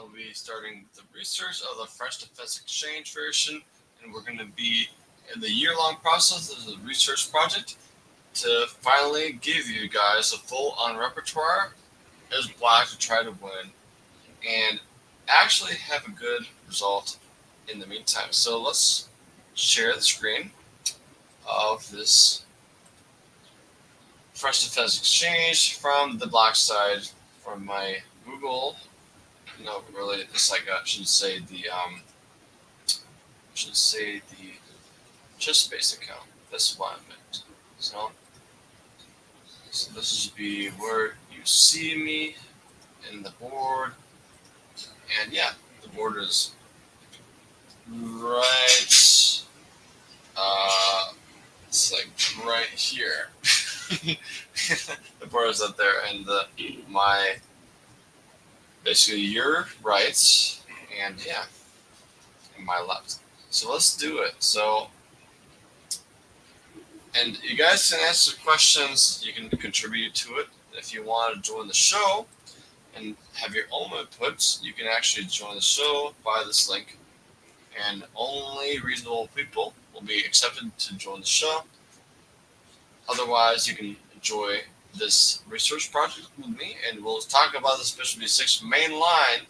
I'll be starting the research of the French Defense Exchange version, and we're going to be in the year-long process of the research project to finally give you guys a full-on repertoire as black to try to win and actually have a good result in the meantime. So let's share the screen of this French Defense Exchange from the black side from my Google. No, really, this should say the chess base account. That's what I meant. So this would be where you see me in the board, and yeah, the board is right. It's like right here. The board is up there, and my basically your right, and yeah, and my left. So let's do it. So, and you guys can ask questions. You can contribute to it if you want to join the show and have your own inputs. You can actually join the show by this link, and only reasonable people will be accepted to join the show. Otherwise, you can enjoy this research project with me, and we'll talk about the Special B6 main line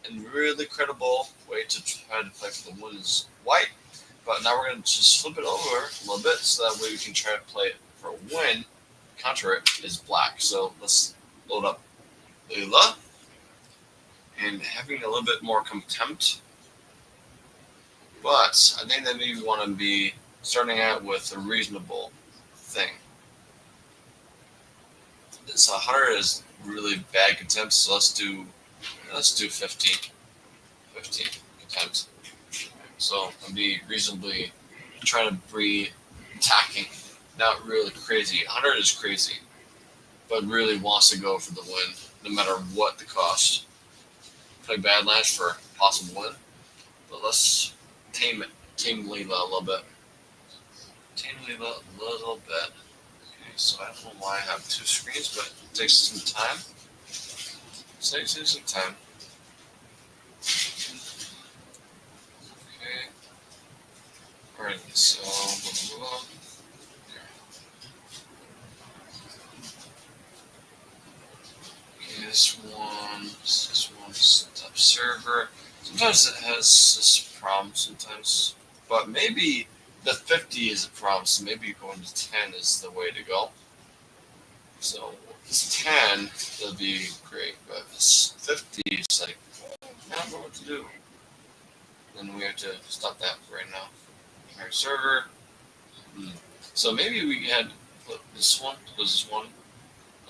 in a really credible way to try to play for the win is white. But now we're going to just flip it over a little bit so that way we can try to play it for a win. Counter it is black. So let's load up Leila. And having a little bit more contempt. But I think that maybe we want to be starting out with a reasonable thing. This 100 is really bad contempt, so let's do 50 contempt. So I'll be reasonably trying to be attacking, not really crazy. 100 is crazy, but really wants to go for the win, no matter what the cost. Play Badlands for a possible win, but let's tame Leela a little bit. Okay, so I don't know why I have two screens, but it takes some time. Okay. Alright, so okay, this one's top server. Sometimes it has this problem, but maybe the 50 is a problem, so maybe going to 10 is the way to go. So if it's 10, that'll be great, but if it's 50, it's like, I don't know what to do. Then we have to stop that for right now. Our server. So maybe we had put this one,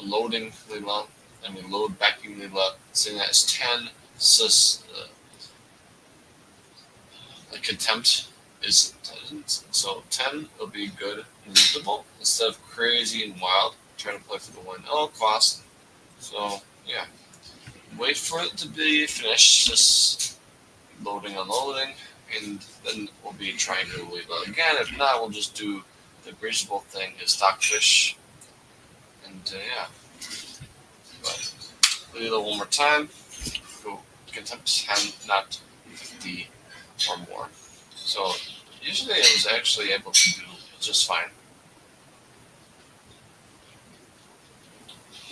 loading Leela, and we load backing Leela, saying that it's 10, contempt isn't. So 10 will be good and reasonable instead of crazy and wild, trying to play for the win at all costs. So yeah, wait for it to be finished, just loading, unloading, and then we'll be trying to leave it again. If not, we'll just do the reasonable thing, is stockfish, and yeah. But leave it one more time. Go contempt 10, not 50 or more. So usually I was actually able to do just fine.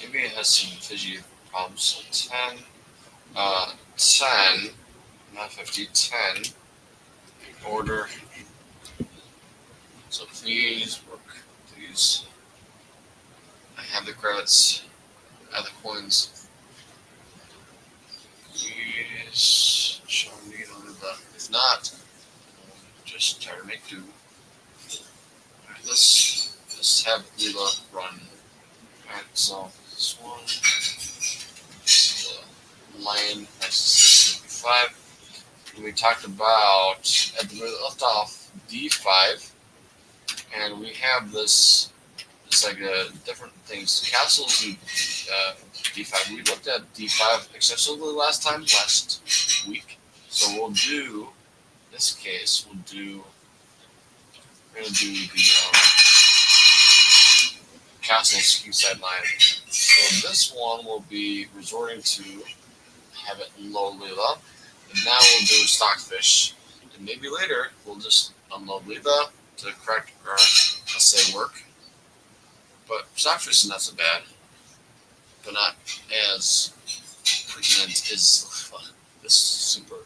Maybe it has some fidgety problems. 10, not 50, 10, order. So please work, please. I have the credits, I have the coins. Please show me on the, if not, just try to make do. Alright, let's have Leela run. Alright, so this one, the lion next to 5. And we talked about, at the left off, D5, and we have this, it's like different things, castles and D5. We looked at D5 extensively last week, so we'll do, in this case, we're going to do the castle's kingside line. So this one will be resorting to have it low Leela. And now we'll do stockfish. And maybe later we'll just unload Leela to correct our essay work. But stockfish is not so bad, but not as pregnant as this super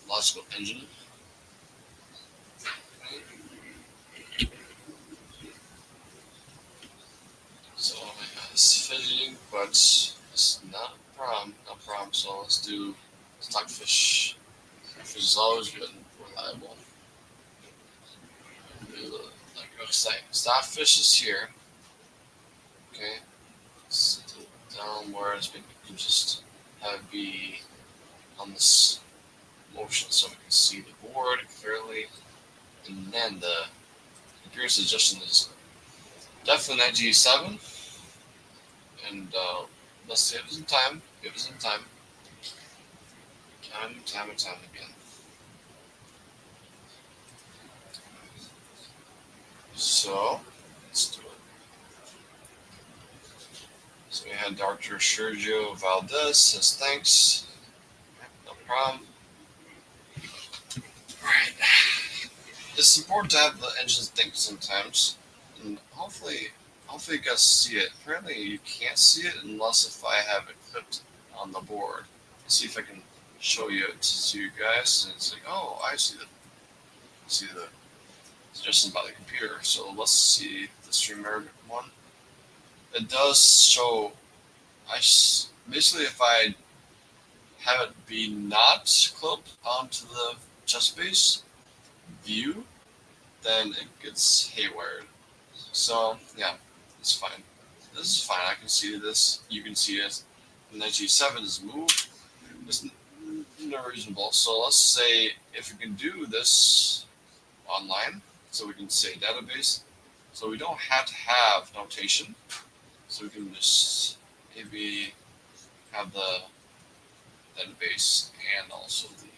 logical engine. So it's fidgeting, but it's not a problem. No problem. So let's do stockfish. Stockfish is always good and reliable. Like I was saying, stockfish is here. Okay, downwards. Maybe we can just have it be on this motion so we can see the board clearly. And then the computer suggestion is definitely 9G7. And let's see, it was in time. It was in time. Time and time again. So, let's do it. So we had Dr. Sergio Valdez says thanks. No problem. Alright. It's important to have the engines think sometimes. And hopefully you guys see it. Apparently you can't see it unless if I have it clipped on the board. Let's see if I can show you it to you guys. And it's like, oh, I see the suggestions by the computer. So let's see the streamer one. It does show. Basically, if I have it be not clipped onto the chest base view, then it gets haywired. So yeah, it's fine. This is fine. I can see this. You can see it. And then G7 is moved. It's no reasonable. So let's say if we can do this online, so we can say database. So we don't have to have notation. So we can just maybe have the database and also the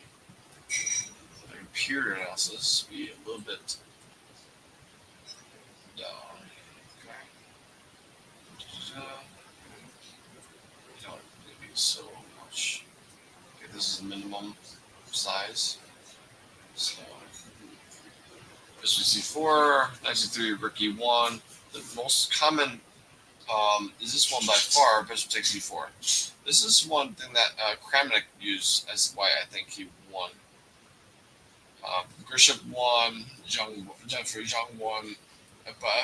computer analysis be a little bit down. Okay. Don't maybe so much. Okay, this is the minimum size. So SBC4, 93, Ricky 1. The most common is this one by far, Bishop takes E4. This is one thing that Kramnik used as why I think he won. Grisham won, Jeffrey Zhang won, but I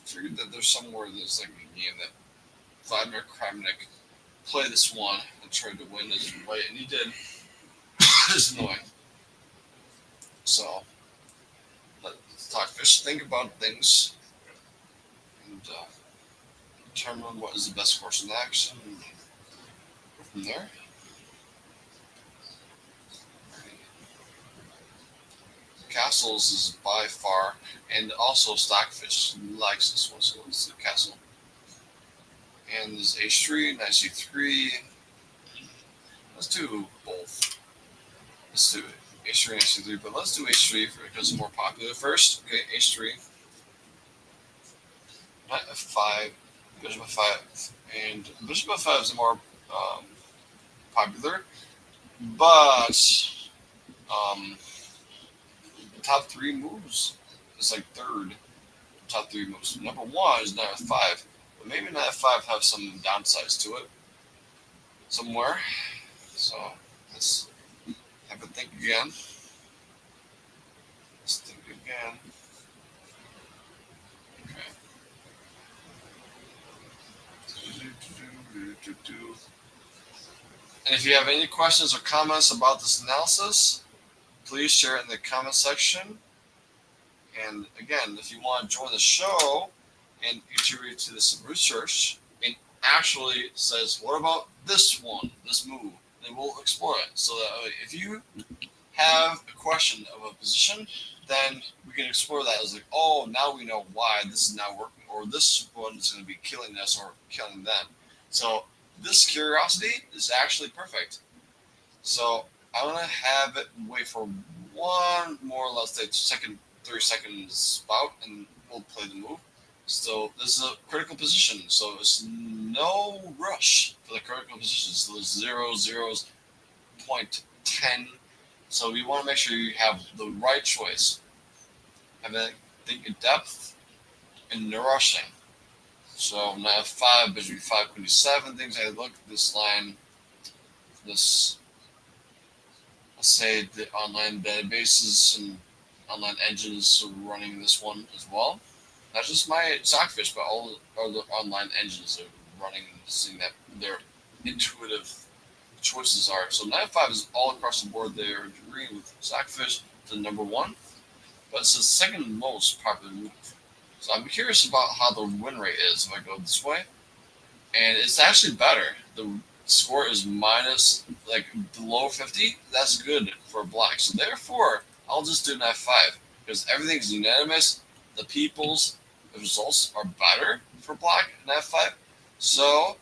figured that there's somewhere there's like a game that Vladimir Kramnik played this one and tried to win his way, and he did. It's annoying. So, let's talk fish, think about things, and determine what is the best course of action, and go from there. Castles is by far, and also Stockfish likes this one, so let's do Castle. And there's H3, Knight C3. Let's do both. Let's do H3 and H3, but let's do H3 because it's more popular first. Okay, H3. Knight F5, Bishop F5, and Bishop F5 is more popular, but the top three moves is like third. Top three moves. Number one is Knight F5, but maybe Knight F5 have some downsides to it somewhere. So let's have a think again. Let's think again. Okay. And if you have any questions or comments about this analysis, please share it in the comment section. And again, if you want to join the show and contribute to this research, and actually says, what about this one, this move? Then we'll explore it. So that if you have a question of a position, then we can explore that as like, oh, now we know why this is not working, or this one is going to be killing us or killing them. So this curiosity is actually perfect. So I'm going to have it wait for one more, let's say, 30 seconds bout, and we'll play the move. So this is a critical position. So it's no rush for the critical position. So there's 0.10. So you want to make sure you have the right choice. Have a think in depth and no rushing. So now F5, bishop B5, queen D7, things I look at this line, this, let's say the online databases and online engines are running this one as well. Not just my Stockfish, but all the other online engines are running, seeing that their intuitive choices are. So knight 5 is all across the board there, agreeing with Stockfish to number one, but it's the second most popular move. So I'm curious about how the win rate is if I go this way. And it's actually better. The score is minus, like below 50. That's good for black. So therefore, I'll just do knight 5 because everything's unanimous. The people's results are better for black knight 5. So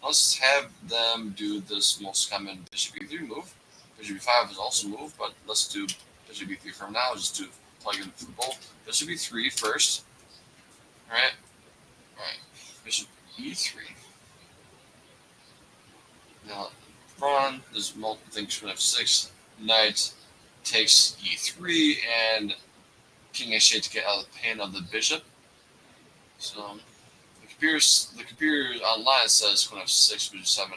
let's have them do this most common bishop e3 move. Bishop e5 is also moved, but let's do bishop e3 for now. Just do plug in for both. Bishop e3 first. Alright. Alright. Bishop e3. Now, pawn, there's multiple things for f6. Knight takes e3, and king h8 to get out of the pain of the bishop. So the computer online says queen f6, bishop 7.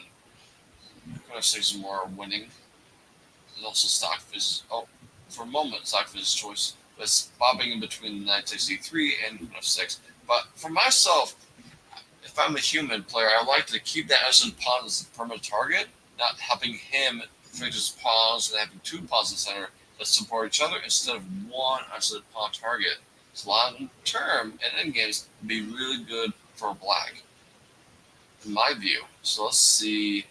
Queen f6 is more winning. There's also Stockfish. Oh, for a moment, Stockfish's choice. But it's bobbing in between knight takes e3 and queen f6. But for myself, if I'm a human player, I like to keep that excellent pawn as a permanent target, not helping him fix his pawns and having two pawns in the center that support each other instead of one excellent pawn target. So long term and endgames would be really good for black, in my view. So let's see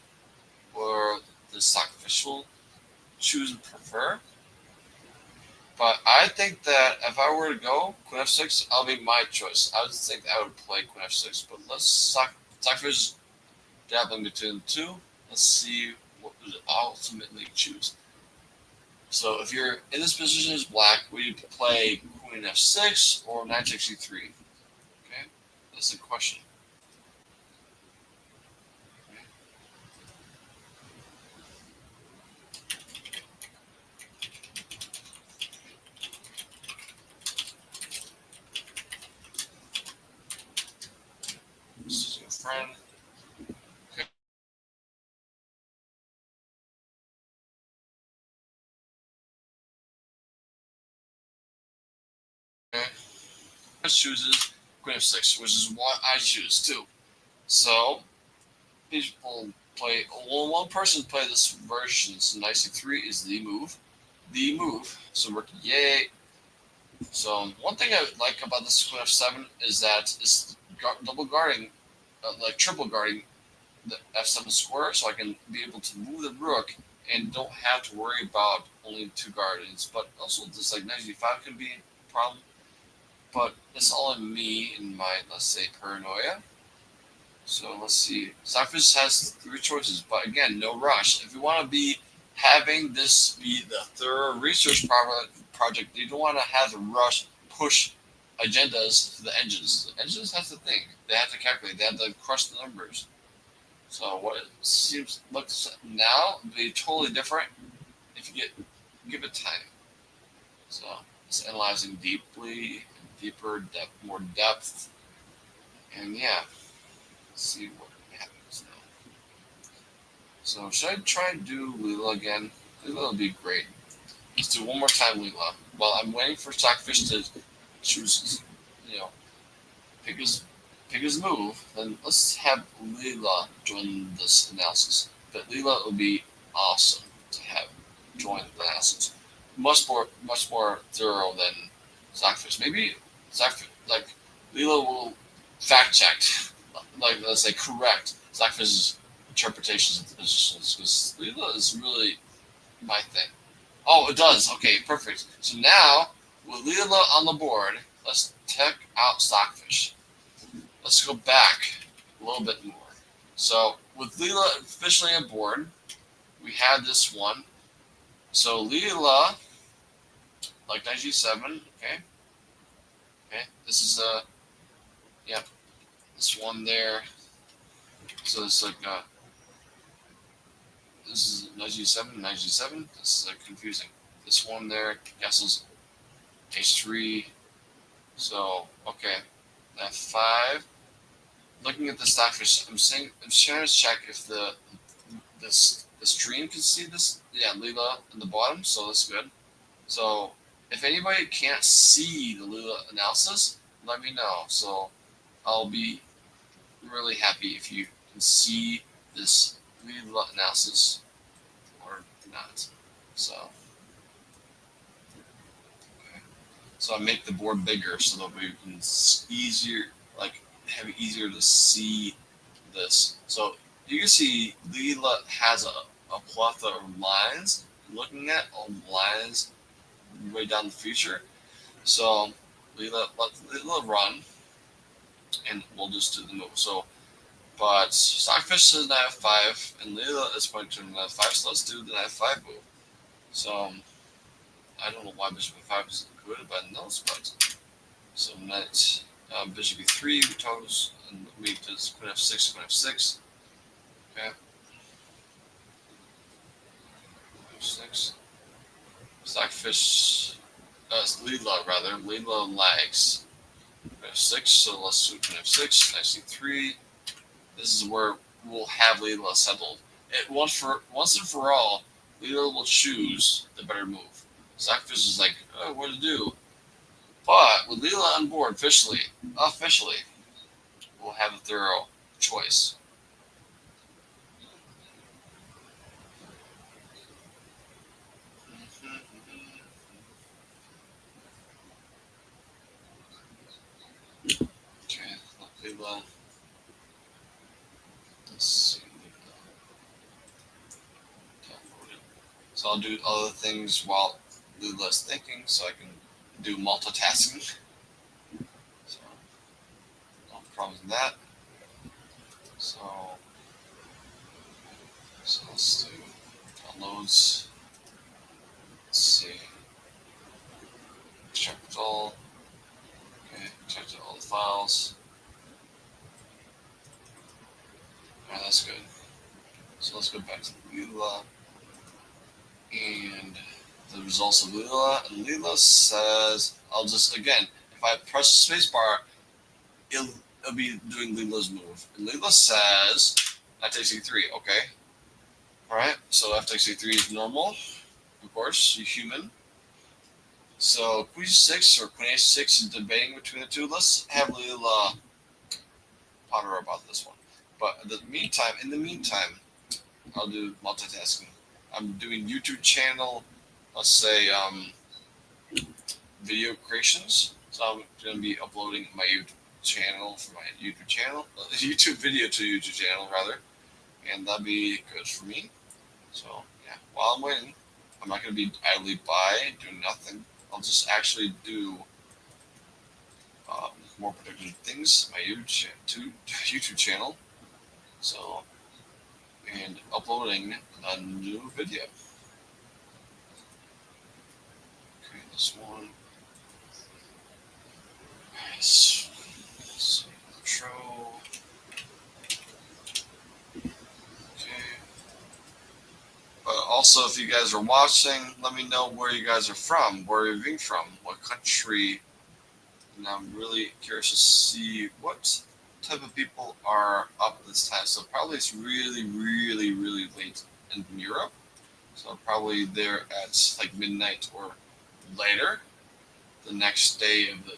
where the Stockfish will choose and prefer. But I think that if I were to go queen f6, I'll make my choice. I would think I would play queen f6, but let's Stockfish dabbling between the two. Let's see what would ultimately choose. So if you're in this position as black, would you play queen f6 or knight takes e3? Okay, that's the question. This is your friend. Okay. Chooses queen f6, which is what I choose too. So people play. Well, one person play this version. So knight c3 is the move. The move. So rook e8. So one thing I like about this queen f7 is that it's double guarding, like triple guarding the f7 square, so I can be able to move the rook and don't have to worry about only two guardians. But also this like knight g5 can be a problem. But it's all in me and my, let's say, paranoia. So let's see. Stockfish has three choices, but again, no rush. If you want to be having this be the thorough research project, you don't want to have to rush, push agendas to the engines. The engines have to think. They have to calculate. They have to crush the numbers. So what it seems looks now will be totally different if you give it time. So it's analyzing deeply, deeper, more depth, and yeah. See what happens now. So should I try and do Leela again? Leela would be great. Let's do one more time Leela. While I'm waiting for Stockfish to choose, you know, pick his move, then let's have Leela join this analysis. But Leela would be awesome to have join the analysis. Much more thorough than Stockfish. Maybe Stockfish, like Leela will fact check, like let's say correct Stockfish's interpretations of the positions, because Leela is really my thing. Oh, it does. Okay, perfect. So now with Leela on the board, let's check out Stockfish. Let's go back a little bit more. So with Leela officially on board, we had this one. So Leela, like knight g7, okay. Okay, this is a Yep, this one there. So it's like this is 9G7, 9G7. This is like confusing. This one there, castles H3. So okay, F5. Looking at the stockfish, I'm trying to check if the stream can see this. Yeah, Leela in the bottom, so that's good. So if anybody can't see the Leela analysis, let me know. So I'll be really happy if you can see this Leela analysis or not. So okay. So I make the board bigger so that we can easier like have it easier to see this. So you can see Leela has a plethora of lines. Looking at all the lines way down the future. So let Leela run, and we'll just do the move. So, but Stockfish is knight f5, and Leela is pointing to knight f5. So let's do the knight f5 move. So I don't know why bishop f5 is included by the notes, but so knight bishop e3 we chose, and we did queen f6, queen f6. Okay. F6. Stockfish, Leela rather. Leela lags. F6, so let's do queen f6, knight c3. This is where we'll have Leela settled. Once and for all, Leela will choose the better move. Stockfish is like, oh, what to do? But with Leela on board officially, we'll have a thorough choice. Okay, Leela. Let's see. So I'll do other things while Leela's thinking, so I can do multitasking. So no problems with that. So let's do downloads. Let's see. Extract all. Okay, extract all the files. Alright, that's good. So let's go back to Leela and the results of Leela. And Leela says, I'll just, again, if I press the spacebar, it'll be doing Leela's move. And Leela says, I take c3, okay. Alright, so f takes c3 is normal. Of course, you're human. So queen 6 or queen h6 is debating between the two. Let's have Leela ponder about this one. But in the meantime, I'll do multitasking. I'm doing YouTube channel, let's say video creations. So I'm going to be uploading my YouTube channel for my YouTube channel, YouTube video to YouTube channel rather, and that'd be good for me. So yeah, while I'm waiting, I'm not going to be idly by doing nothing. I'll just actually do more productive things. My YouTube channel. So and uploading a new video. Okay, this one. Nice. So, intro. Okay. But also, if you guys are watching, let me know where you guys are from. Where you're viewing from. What country. And I'm really curious to see what type of people are up this time. So probably it's really, really, really late in Europe. So probably they're at like midnight or later the next day of the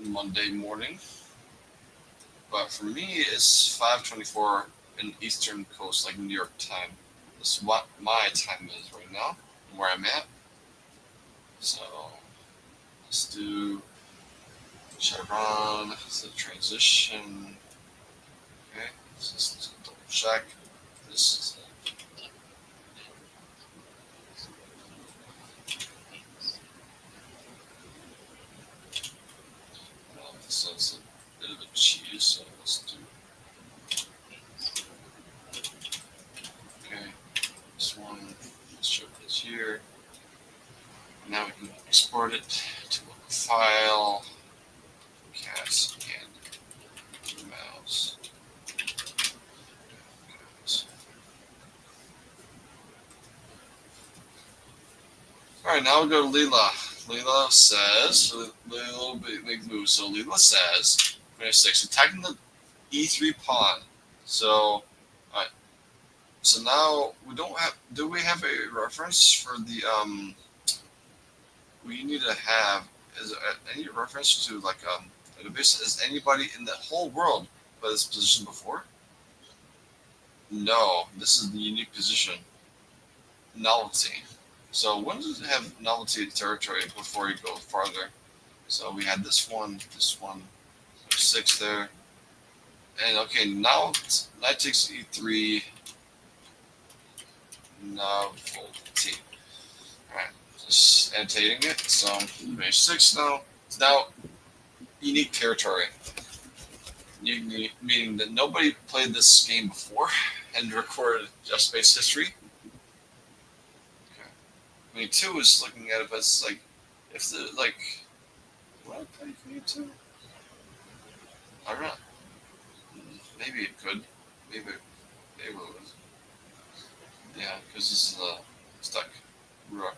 Monday morning. But for me, it's 5:24 in Eastern Coast, like New York time. That's what my time is right now, where I'm at. So let's do Chevron. It's a transition. Okay, so let's double check. This is so it's a bit of a cheese. So let's do. Okay, this one. Let's show this here. Now we can export it to a file. Cast and Alright, now we'll go to Leela. Leela says, Leela big move. So Leela says, 26, attacking the E3 pawn. So, alright. So now we don't have. Do we have a reference for the We need to have is any reference to like is anybody in the whole world by this position before? No, this is the unique position. Novelty. So when does it have novelty territory before you go farther? So we had this one, there's 6 there. And okay, now knight takes e3, novelty. Alright, just annotating it. So mage 6 now. It's now unique territory. Unique, meaning that nobody played this game before and recorded just space history. Okay. I mean, 2 is looking at it, but it's like, if the, like, would I play Queen 2? I don't know. Maybe it could. Maybe it would. Yeah, because this is a stuck rook.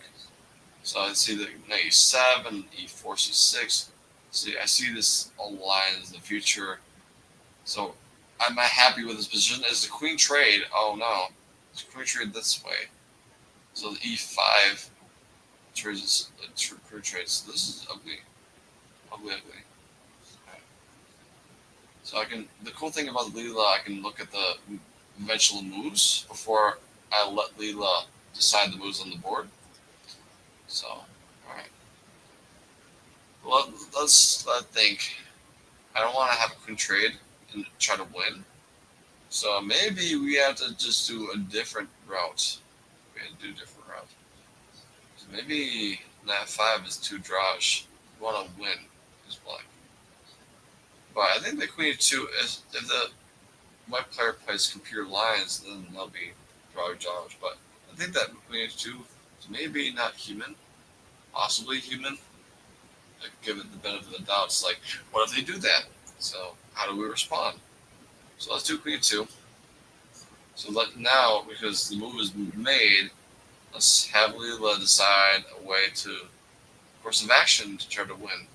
So I see the knight e7, e4, c6. See, I see this align as the future. So, am I happy with this position? Is the queen trade? Oh no, it's queen trade this way. So the e5 trades. Queen trades. So this is ugly, ugly. Okay. So I can. The cool thing about Leela, I can look at the eventual moves before I let Leela decide the moves on the board. So, all right. Well, let's think. I don't want to have a queen trade and try to win. So maybe we have to just do a different route. We have to do a different route. So maybe knight 5 is too drawish. We want to win as black. But I think the queen 2 is if the white player plays computer lines, then they'll be probably drawish. But I think that queen 2 is maybe not human, possibly human. Like, give it the benefit of the doubt. It's like, what if they do that? So how do we respond? So let's do queen 2. So now, because the move is made, let's have Leela decide a way to course of action to try to win.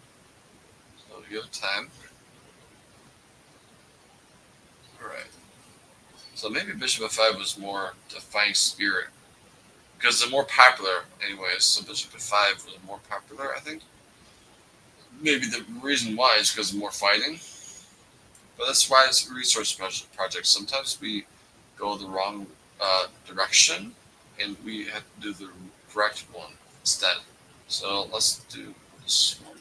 So you have time. Alright. So maybe bishop f5 was more defying spirit. Because they're more popular anyways, so bishop f5 was more popular, I think. Maybe the reason why is because of more fighting. But that's why it's a resource project. Sometimes we go the wrong direction, and we have to do the correct one instead. So let's do this one.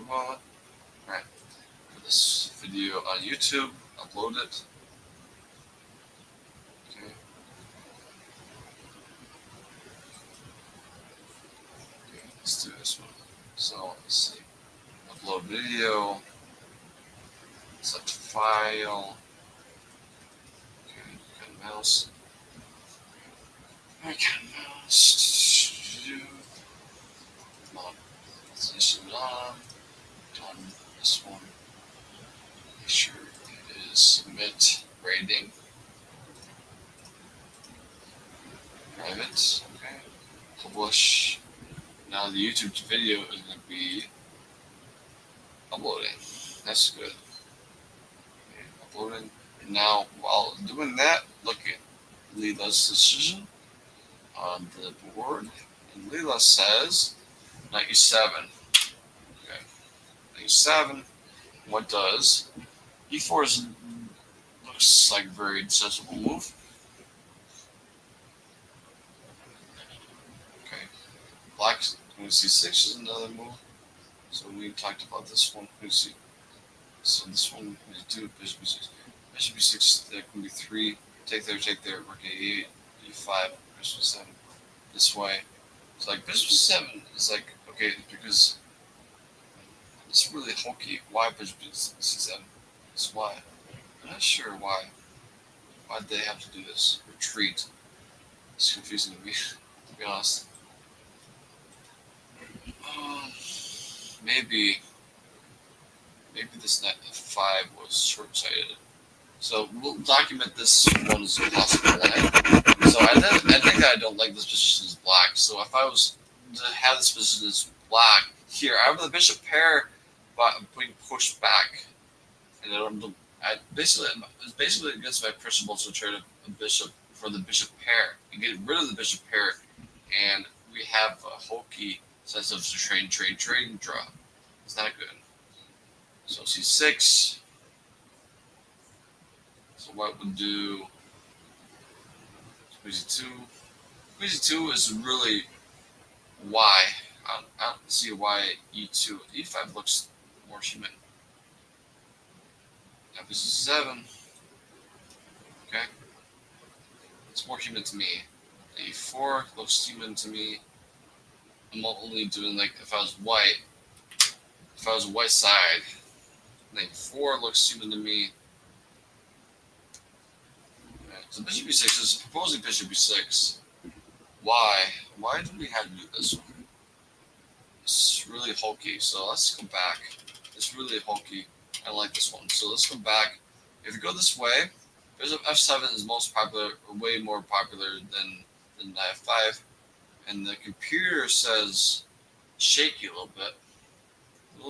Alright. Put this video on YouTube, upload it. Okay. Okay, let's do this one. So let's see. Upload video. Select file. Okay, got a mouse. I got a mouse. Come on. Position on. Done this one. Make sure it is submit rating. Private. Okay. Publish. Now the YouTube video is going to be uploading. That's good. Okay, uploading. And now, while doing that, look at Leela's decision on the board. And Leela says knight e7. Okay. Knight e7. What does? e4 looks like a very sensible move. Okay. Black queen c6 is another move. So we talked about this one. So this one is 2, bishop e6. Bishop e6, there can be 3. Take there, rook a8, e5, bishop e7. This way. It's like bishop e7 is like, okay, because it's really hokey. Why bishop c7? It's why. I'm not sure why. Why'd they have to do this? Retreat. It's confusing to me, to be honest. Maybe this knight f5 was short-sighted. So we'll document this one as a possible line. So I think that I don't like this position as black. So if I was to have this position as black here, I have the bishop pair, but being pushed back, and I basically it's basically against my principle to trade a bishop for the bishop pair and get rid of the bishop pair, and we have a hokey sense of trade and draw. It's not good. So c6. So white would do squeezy two. Squeezy two is really why. I don't see why e2. e5 looks more human. Now this is 7. Okay. It's more human to me. e4 looks human to me. I'm only doing like if I was white. If I was white side, then e4 looks human to me. Okay. So bishop e6 is proposing bishop e6. Why? Why do we have to do this one? It's really hokey. So let's go back. It's really hokey. I like this one. So let's go back. If you go this way, bishop f7 is most popular, or way more popular than knight f5. And the computer says shaky a little bit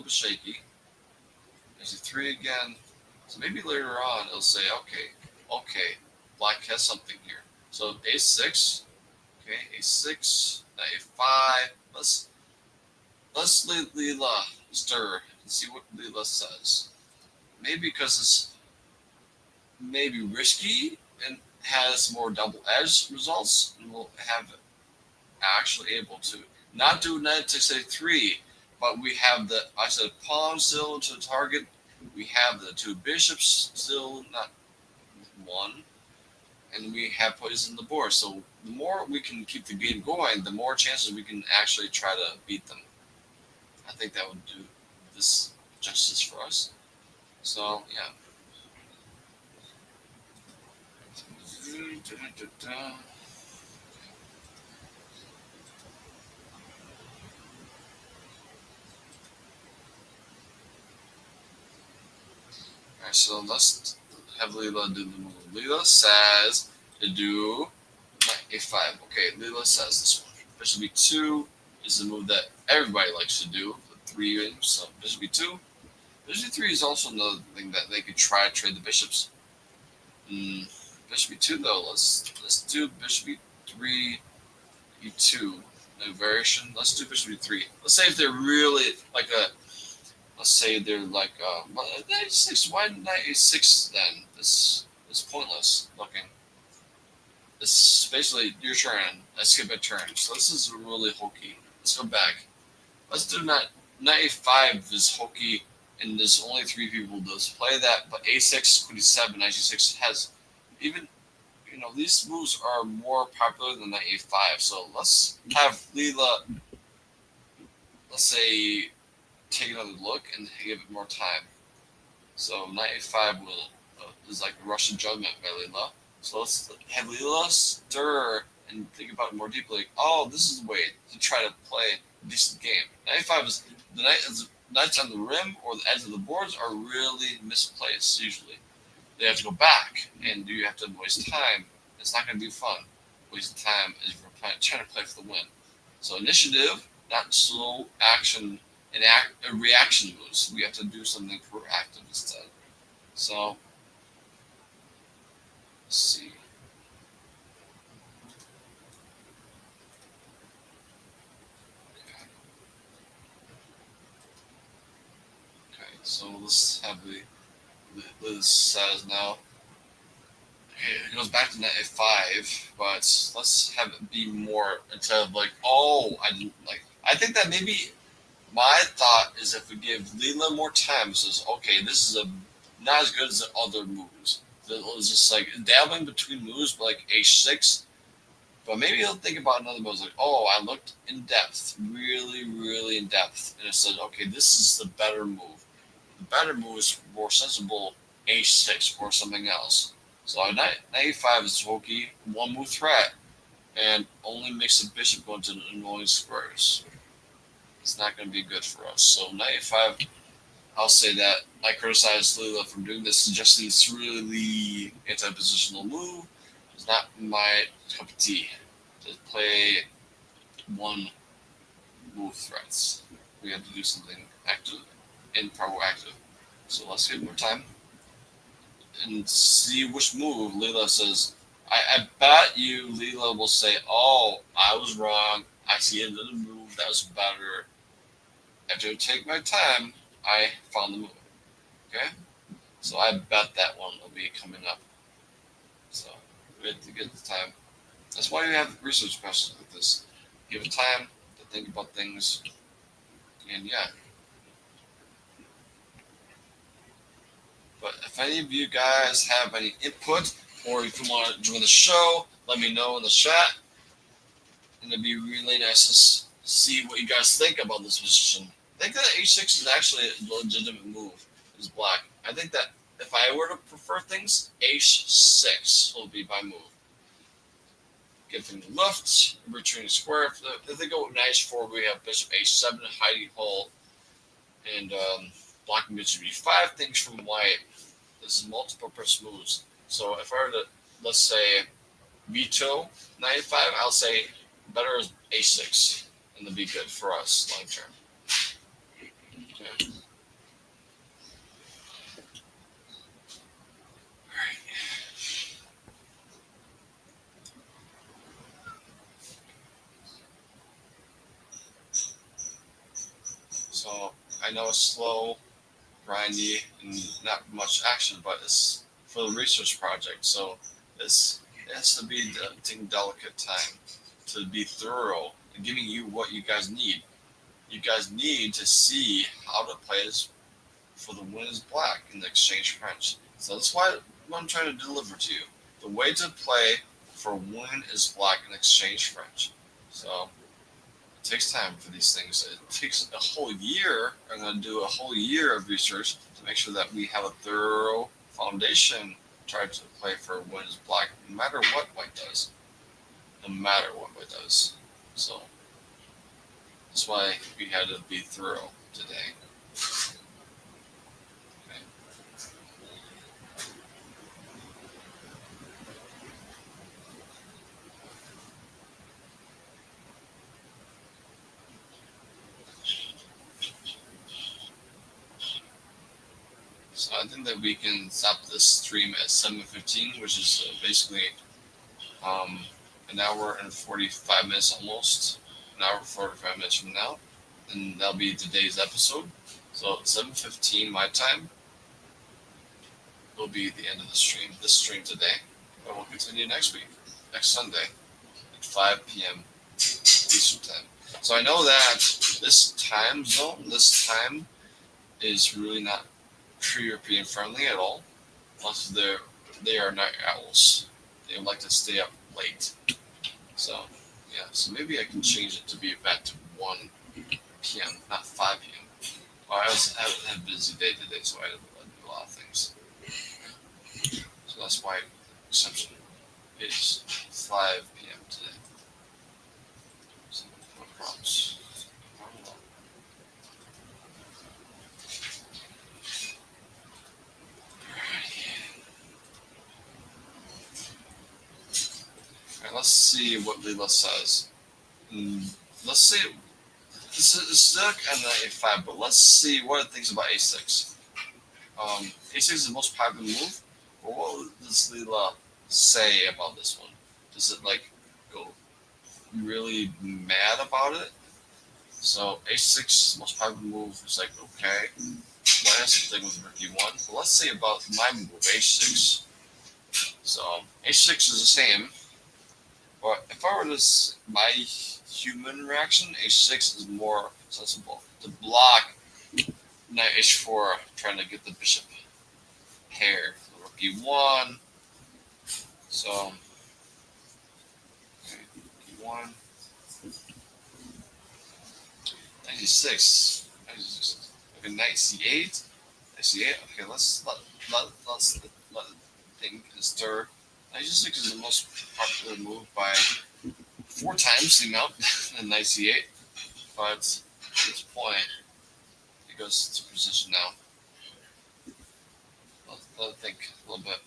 shaky. There's e3 again. So maybe later on it'll say, okay, black has something here. So a6, okay, a6, knight a5. Let's let Leela stir and see what Leela says. Maybe because it's maybe risky and has more double-edged results, and we'll have actually able to not do knight takes a3, but we have the pawn still to the target. We have the two bishops still, not one, and we have poison the board. So the more we can keep the game going, the more chances we can actually try to beat them. I think that would do this justice for us. So yeah. Alright, so let's have Leela do the move. Leela says to do knight a5. Okay, Leela says this one. Bishop e2 is the move that everybody likes to do. The 3 in, so bishop e2. Bishop e3 is also another thing that they could try to trade the bishops. Bishop e2 though, let's do bishop e3, e2. No variation. Let's do bishop e3. Let's say if they're really like a, let's say they're like knight a6. Why knight a6 then? This is pointless looking. This is basically your turn. I skip a turn. So this is really hokey. Let's go back. Let's do knight a5 is hokey, and there's only 3 people does play that. But a6, queen e7, knight g6 has even. These moves are more popular than knight a5. So let's have Leela, let's say, take another look and give it more time. So knight a5 is like Russian judgment by Leela. So let's have Leela stir and think about it more deeply. Oh, this is the way to try to play a decent game. Knight a5 is the knights on the rim or the edge of the boards are really misplaced usually. They have to go back, and you have to waste time. It's not going to be fun. Wasting time is trying to play for the win. So initiative, not slow action and reaction moves. We have to do something proactive instead. So let's see. Okay, so let's have Liz says now. Okay, it goes back to knight a5, but let's have it be more instead of like, oh, I didn't like. I think that maybe my thought is if we give Leela more time, says, okay, this is not as good as the other moves. It's just like dabbling between moves, but like a6. But maybe he'll think about another move. Like, oh, I looked in depth, really, really in depth, and it said, okay, this is the better move. The better move is more sensible a6 or something else. So knight a5 is hokey, one move threat, and only makes the bishop go into annoying squares. It's not going to be good for us. So knight a5, I'll say that I criticize Leela for doing this, suggesting it's really anti-positional move. It's not my cup of tea to play one move threats. We have to do something active and proactive. So let's get more time and see which move Leela says. I bet you Leela will say, "Oh, I was wrong. I see another move that was better." After I take my time, I found the move. Okay, so I bet that one will be coming up. So we have to get the time. That's why we have research questions like this. Give it time to think about things, and yeah. But if any of you guys have any input, or if you want to join the show, let me know in the chat. And it'd be really nice to see what you guys think about this position. I think that h6 is actually a legitimate move. Is black. I think that if I were to prefer things, h6 will be my move. Giving the left, retreating square. If they go knight h4, we have bishop h7, hiding hole, and blocking bishop e5. Things from white. This is multiple purpose moves. So if I were to, let's say, veto 95, I'll say better is a6, and that'd be good for us long term. Okay. All right. So I know it's slow, grindy, and not much action, but it's for the research project. So it has to be taking delicate time to be thorough and giving you what you guys need. You guys need to see how to play this for the win is black in the exchange French. So that's what I'm trying to deliver to you. The way to play for win is black in exchange French. So it takes time for these things. It takes a whole year. I'm going to do a whole year of research to make sure that we have a thorough foundation. Try to play for win is black, no matter what white does. No matter what white does. So that's why we had to be thorough today. So I think that we can stop this stream at 7:15, which is basically an hour and 45 minutes almost. An hour and 45 minutes from now. And that'll be today's episode. So 7:15 my time will be the end of the stream. This stream today. And we'll continue next week, next Sunday at 5 p.m. Eastern time. So I know that this time zone, this time is really not European friendly at all. Plus, they are night owls. They like to stay up late. So, yeah. So maybe I can change it to be back to 1 p.m., not 5 p.m. Well, I had a busy day today, so I had to do a lot of things. So that's why exception is 5 p.m. today. So no problems. Alright, let's see what Leela says. Let's see. This is stuck on the a5, but let's see what it thinks about a6. A6 is the most popular move. But what does Leela say about this one? Does it like go really mad about it? So a6 is the most popular move. It's like okay, why has something with rook e1? But let's see about my move a6. So a6 is the same. But if I were to my human reaction, h6 is more sensible. To block knight h4, trying to get the bishop pair. Rook e1. So, okay, e1. Knight e6. Okay, knight c8. Knight c8. Okay, let's let it think and stir. Knight c6 is the most popular move by 4 times the amount in knight c8. But at this point, it goes to position now. Let it think a little bit.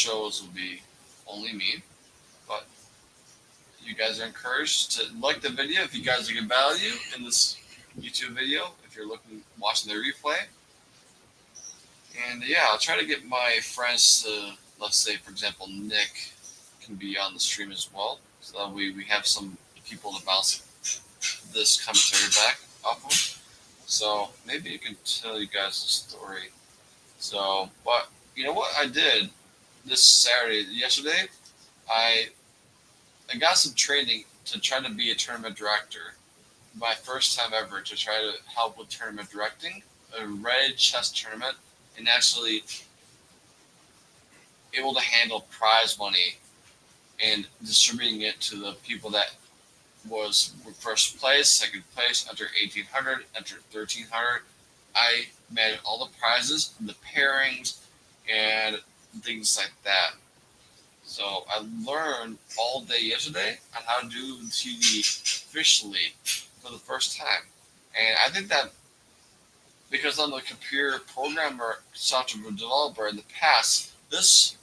shows will be only me, but you guys are encouraged to like the video if you guys are getting value in this YouTube video. If you're watching the replay, and yeah, I'll try to get my friends to, let's say, for example, Nick can be on the stream as well, so that we have some people to bounce this commentary back off of. So maybe you can tell you guys the story. So, but you know what I did this Saturday, yesterday, I I got some training to try to be a tournament director. My first time ever to try to help with tournament directing, a red chess tournament, and actually able to handle prize money and distributing it to the people that were first place, second place, under 1800, under 1300. I managed all the prizes, the pairings, and things like that. So I learned all day yesterday on how to do TV officially for the first time. And I think that because I'm a computer programmer, software developer in the past, this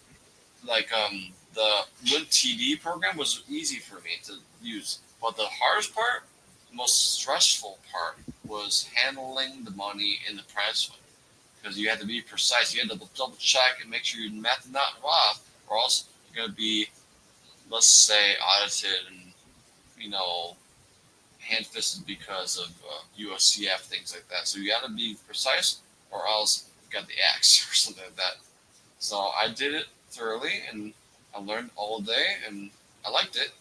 the WinTD program was easy for me to use. But the hardest part, the most stressful part, was handling the money in the prize fund because you had to be precise. You had to double check and make sure your math is not off, or else you're gonna be, let's say, audited and you know hand fisted because of USCF things like that. So you got to be precise, or else you got the axe or something like that. So I did it thoroughly, and I learned all day, and I liked it.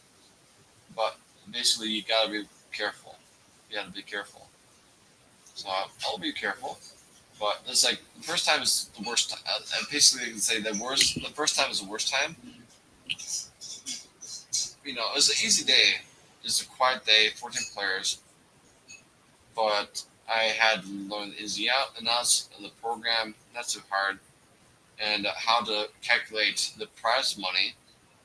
But basically, you got to be careful. You got to be careful. So I'll be careful. But it's like the first time is the worst time. I basically can say the worst. The first time is the worst time. It was an easy day. It's a quiet day, 14 players, but I had to learn the ins and outs and outs of the program, not too hard, and how to calculate the prize money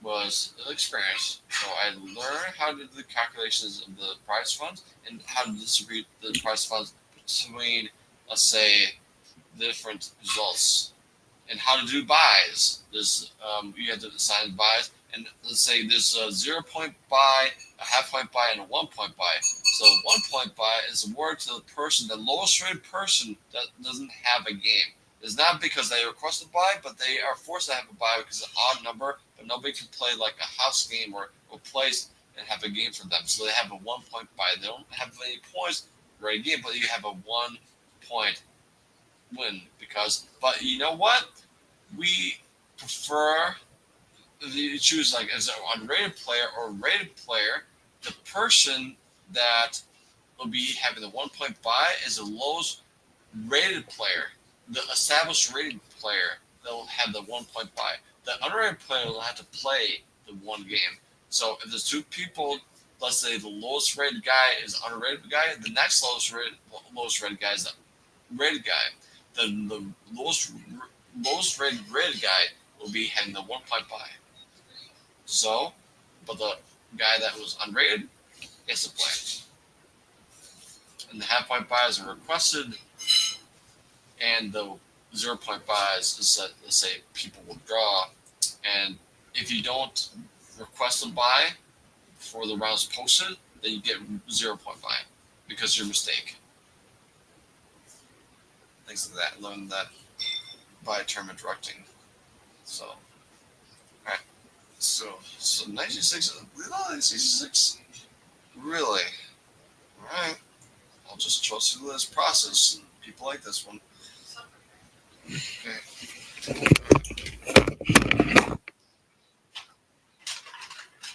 was an experience. So I learned how to do the calculations of the prize funds and how to distribute the prize funds between, let's say, different results, and how to do buys. You have to assign buys, and let's say there's a 0 point buy, a half point buy, and a 1 point buy. So 1 point buy is awarded to the person, the lowest rated person that doesn't have a game. It's not because they request a buy, but they are forced to have a buy because it's an odd number, but nobody can play like a house game or place and have a game for them. So they have a 1 point buy. They don't have any points for a game, but you have a 1 point win but you know what? We prefer you choose like as an unrated player or rated player. The person that will be having the 1 point buy is the lowest rated player. The established rated player they'll have the 1 point buy. The unrated player will have to play the one game. So if there's two people, let's say the lowest rated guy is the unrated guy, the next lowest rated guy is the rated guy. The lowest rated guy will be having the 1 point buy. So, but the guy that was unrated gets to play. And the half point buys are requested, and the 0 point buys is that, let's say, people will draw. And if you don't request a buy before the round's posted, then you get 0 point buy because of your mistake. Things like that. Learn that by tournament directing. So, alright. So 96, really? 96? Really? Alright. I'll just trust you this process. And people like this one. Okay.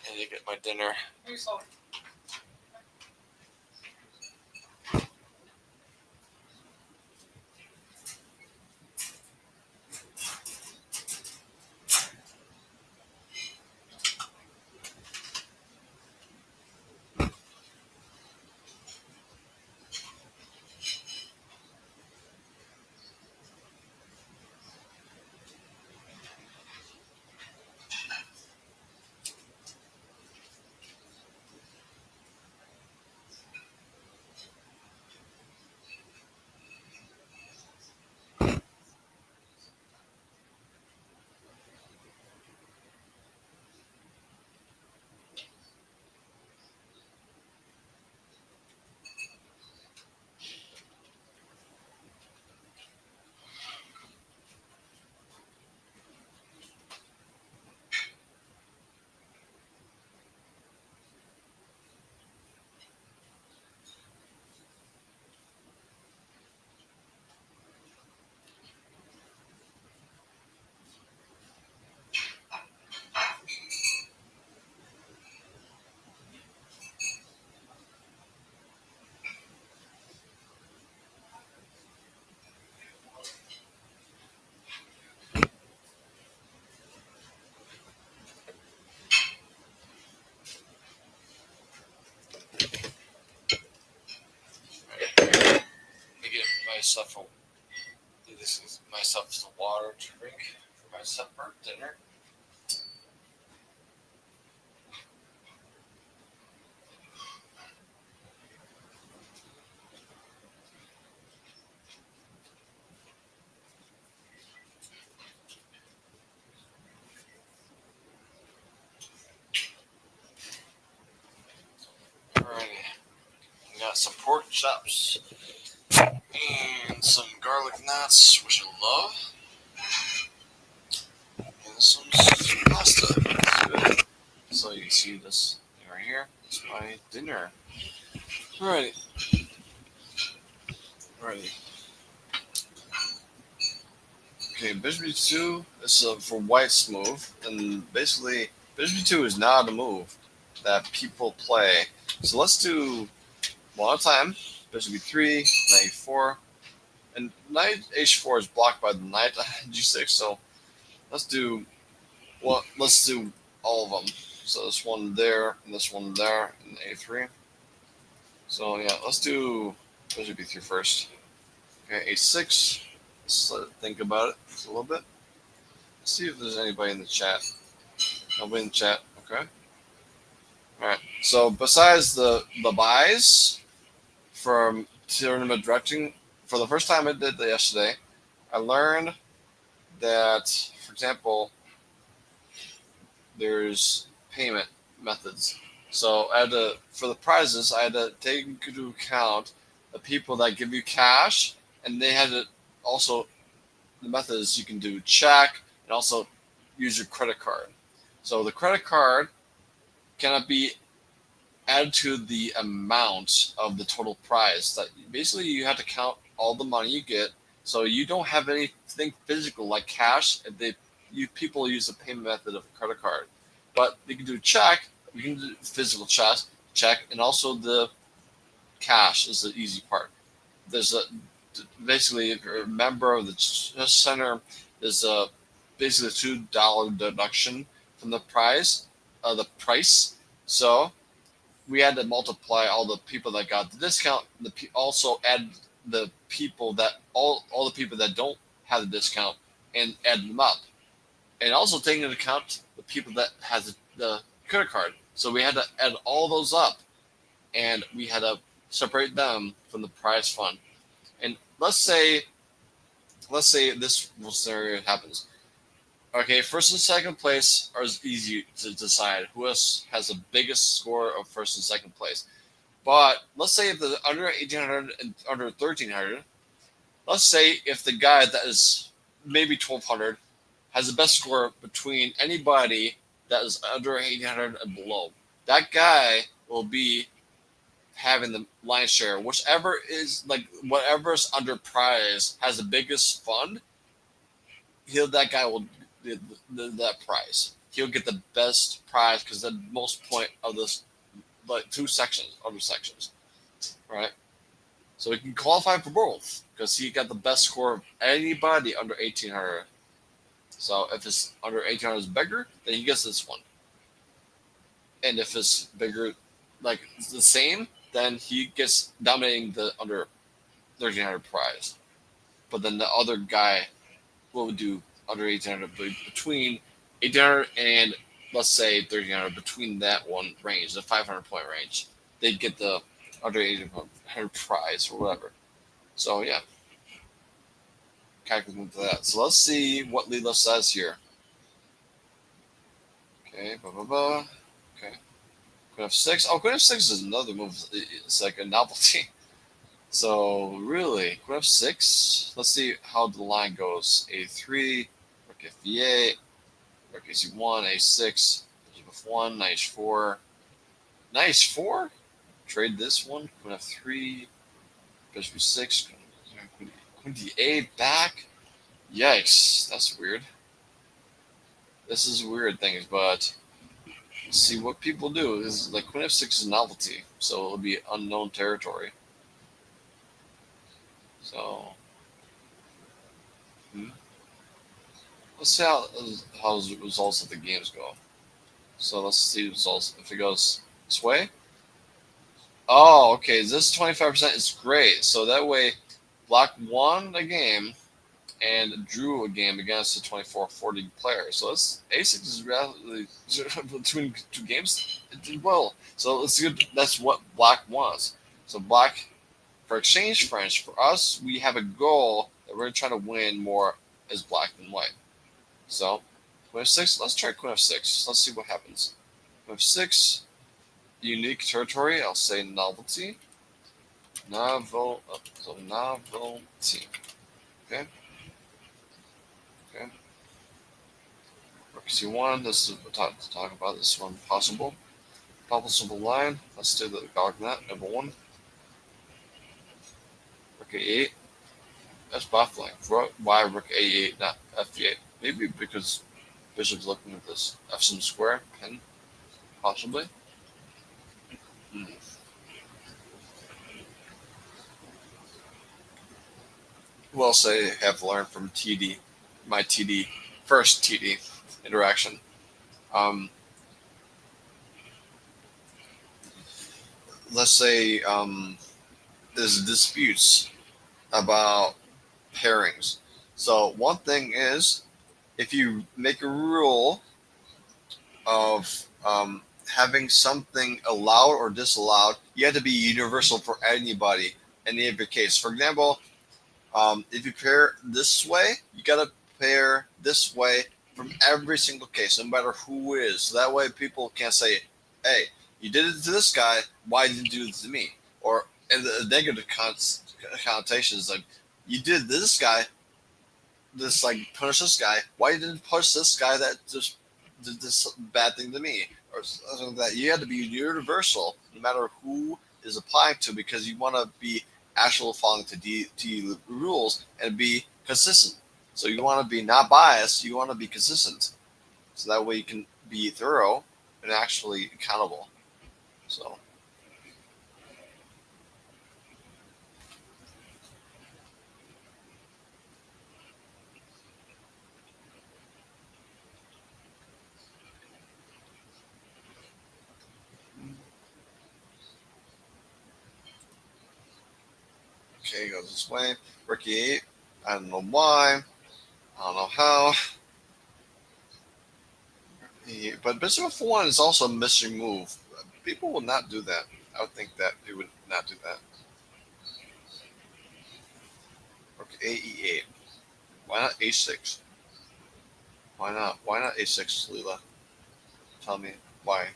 I need to get my dinner. myself some water to drink for my supper, dinner. Alrighty, we got some pork chops and some garlic knots, which I love, and some pasta. That's good. So you can see this thing right here. It's my dinner. Alrighty. Alrighty. Okay, Bishop 2 is for white smooth, and basically Bishop 2 is not a move that people play. So let's do one at a time. Bishop B3, knight E4, and knight H4 is blocked by the knight G6. So let's do all of them. So this one there, and this one there, and A3. So yeah, let's do Bishop B3 first. Okay, A6. Let's think about it just a little bit. Let's see if there's anybody in the chat. Nobody in the chat. Okay. All right. So besides the buys from tournament directing, for the first time I did that yesterday, I learned that, for example, there's payment methods. So I had to, for the prizes, I had to take into account the people that give you cash, and they had to also, the methods you can do check and also use your credit card. So the credit card cannot be added to the amount of the total prize. That basically you have to count all the money you get, so you don't have anything physical like cash. People use the payment method of a credit card, but you can do check. You can do physical check, and also the cash is the easy part. There's basically, if you're a member of the chess center, there's basically a $2 deduction from the price. So we had to multiply all the people that got the discount. Also add the people that all the people that don't have the discount and add them up, and also taking into account the people that has the credit card. So we had to add all those up, and we had to separate them from the prize fund. And let's say this scenario happens. Okay, first and second place are easy to decide who has the biggest score of first and second place. But let's say if the under 1800 and under 1300, let's say if the guy that is maybe 1200 has the best score between anybody that is under 1800 and below, that guy will be having the lion's share. Whatever's under prize has the biggest fund, that guy will that prize. He'll get the best prize because the most point of this, like other sections, right? So he can qualify for both because he got the best score of anybody under 1800. So if it's under 1800 is bigger, then he gets this one. And if it's bigger, like it's the same, then he gets dominating the under 1300 prize. But then the other guy will do under 1800, between 1800 and let's say 1300, between that one range, the 500 point range, they'd get the under 1800 prize or whatever. So yeah, calculating to that. So let's see what Lila says here. Okay, blah blah blah. Okay, Queen F6. Oh, Queen F6 is another move. It's like a novelty. So really, Queen F6. Let's see how the line goes. A3. F8, rook C1, A6, bishop F1, knight H4. Knight H4? Trade this one. Queen F3, bishop E6, Queen D8 back. Yikes, that's weird. This is weird things, but let's see what people do. This is like Queen F6 is a novelty, so it'll be unknown territory. So, let's see how the results of the games go. So let's see results. If it goes this way. Oh, okay. This 25% is great. So that way, Black won a game and drew a game against a 24-40 player. So it's A6 is really between two games. It did well. So it's good. That's what Black wants. So Black, for exchange French, for us, we have a goal that we're trying to win more as Black than White. So Queen of 6. Let's try Queen of 6. Let's see what happens. Queen of 6. Unique territory. I'll say novelty. Novelty. Okay. Okay. Rook C1. This is talk about this one. Possible line. Let's do the Gognet. Number 1. Rook A8. That's baffling. Why Rook A8, not F8? Maybe because Bishop's looking at this F some square pin, possibly. Hmm. Who else I have learned from TD, my TD, first TD interaction? Um, let's say there's disputes about pairings. So one thing is, if you make a rule of having something allowed or disallowed, you have to be universal for anybody, any of your case. For example, if you pair this way, you gotta pair this way from every single case, no matter who is. So that way, people can't say, "Hey, you did it to this guy. Why didn't you do it to me?" Or and the negative connotations like, "You did this guy. This like punish this guy. Why didn't you punish this guy that just did this bad thing to me?" Or something like that. You have to be universal, no matter who is applying to, because you want to be actual following to rules and be consistent. So you want to be not biased. You want to be consistent. So that way you can be thorough and actually accountable. So okay, goes this way. Rookie 8. I don't know why. I don't know how. But Bishop F1 is also a mystery move. People will not do that. I would think that they would not do that. Okay, AE8. Why not A6? Why not? Why not A6, Leela? Tell me why.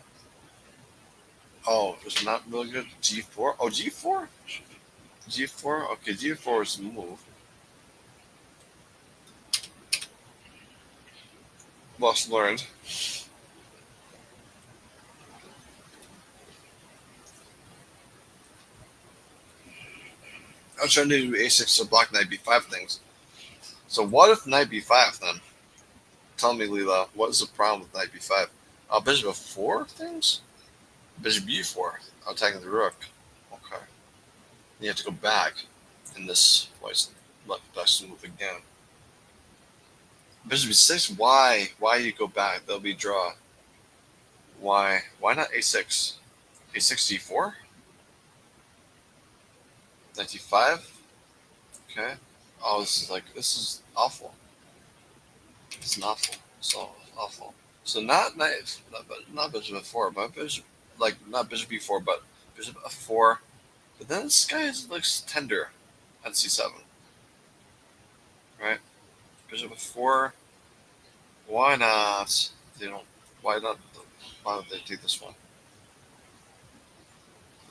Oh, it's not really good. G4? Oh, G4? G4? Okay, G4 is the move. Lost learned. I was trying to do A6 to block knight B5 things. So what if knight B5 then? Tell me, Leela, what is the problem with knight B5? Bishop F4 things? Bishop B4. Attacking the rook. Okay. You have to go back in this place. Best move again. Bishop B6. Why? Why you go back? There'll be draw. Why? Why not A6? A6 D4. 95. Okay. Oh, this is awful. It's awful. So awful. So not Bishop F4, but Bishop not Bishop B4, but Bishop F4. But then this guy looks tender at C7. Right? Bishop F4. Why not? They don't. Why not? Why don't they take this one?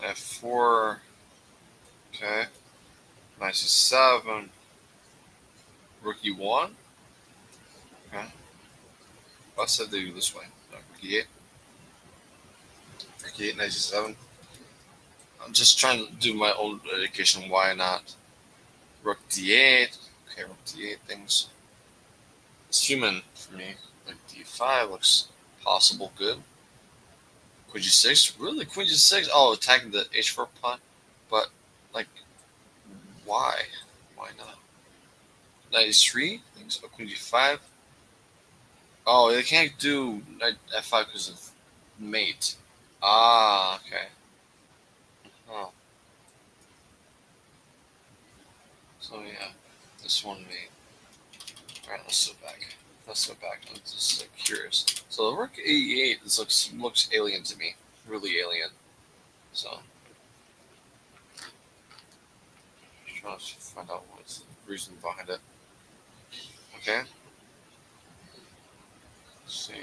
F4. Okay. Knight C7. Rook E1. Okay. Let's say they do this way. Rook E8. Rook E8, Knight C7. I'm just trying to do my own education. Why not? Rook D8. Okay, Rook D8 things. It's human for me. Like D5 looks possible good. Queen G6? Really? Queen G6? Oh, attacking the H4 pawn? But, like, why? Why not? Knight H3? Things? Oh, Queen G5? Oh, they can't do Knight F5 because of mate. Ah, okay. Oh. So yeah, this one may. All right, let's go back. Let's go back. I'm just like, curious. So the Rook 88 this looks alien to me, really alien. So trying to find out what's the reason behind it. Okay, let's see.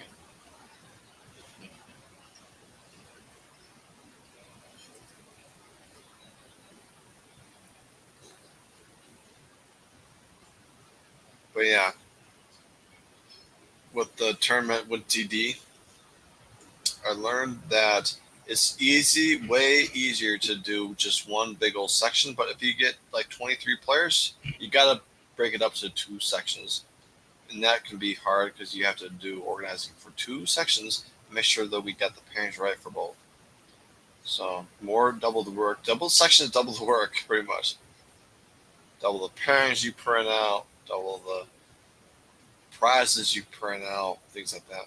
But yeah, with the tournament with TD, I learned that it's way easier to do just one big old section. But if you get like 23 players, you gotta break it up to two sections, and that can be hard because you have to do organizing for two sections. Make sure that we got the pairings right for both. So more double the work, double sections, double the work, pretty much. Double the pairings you print out, double the prizes you print out, things like that.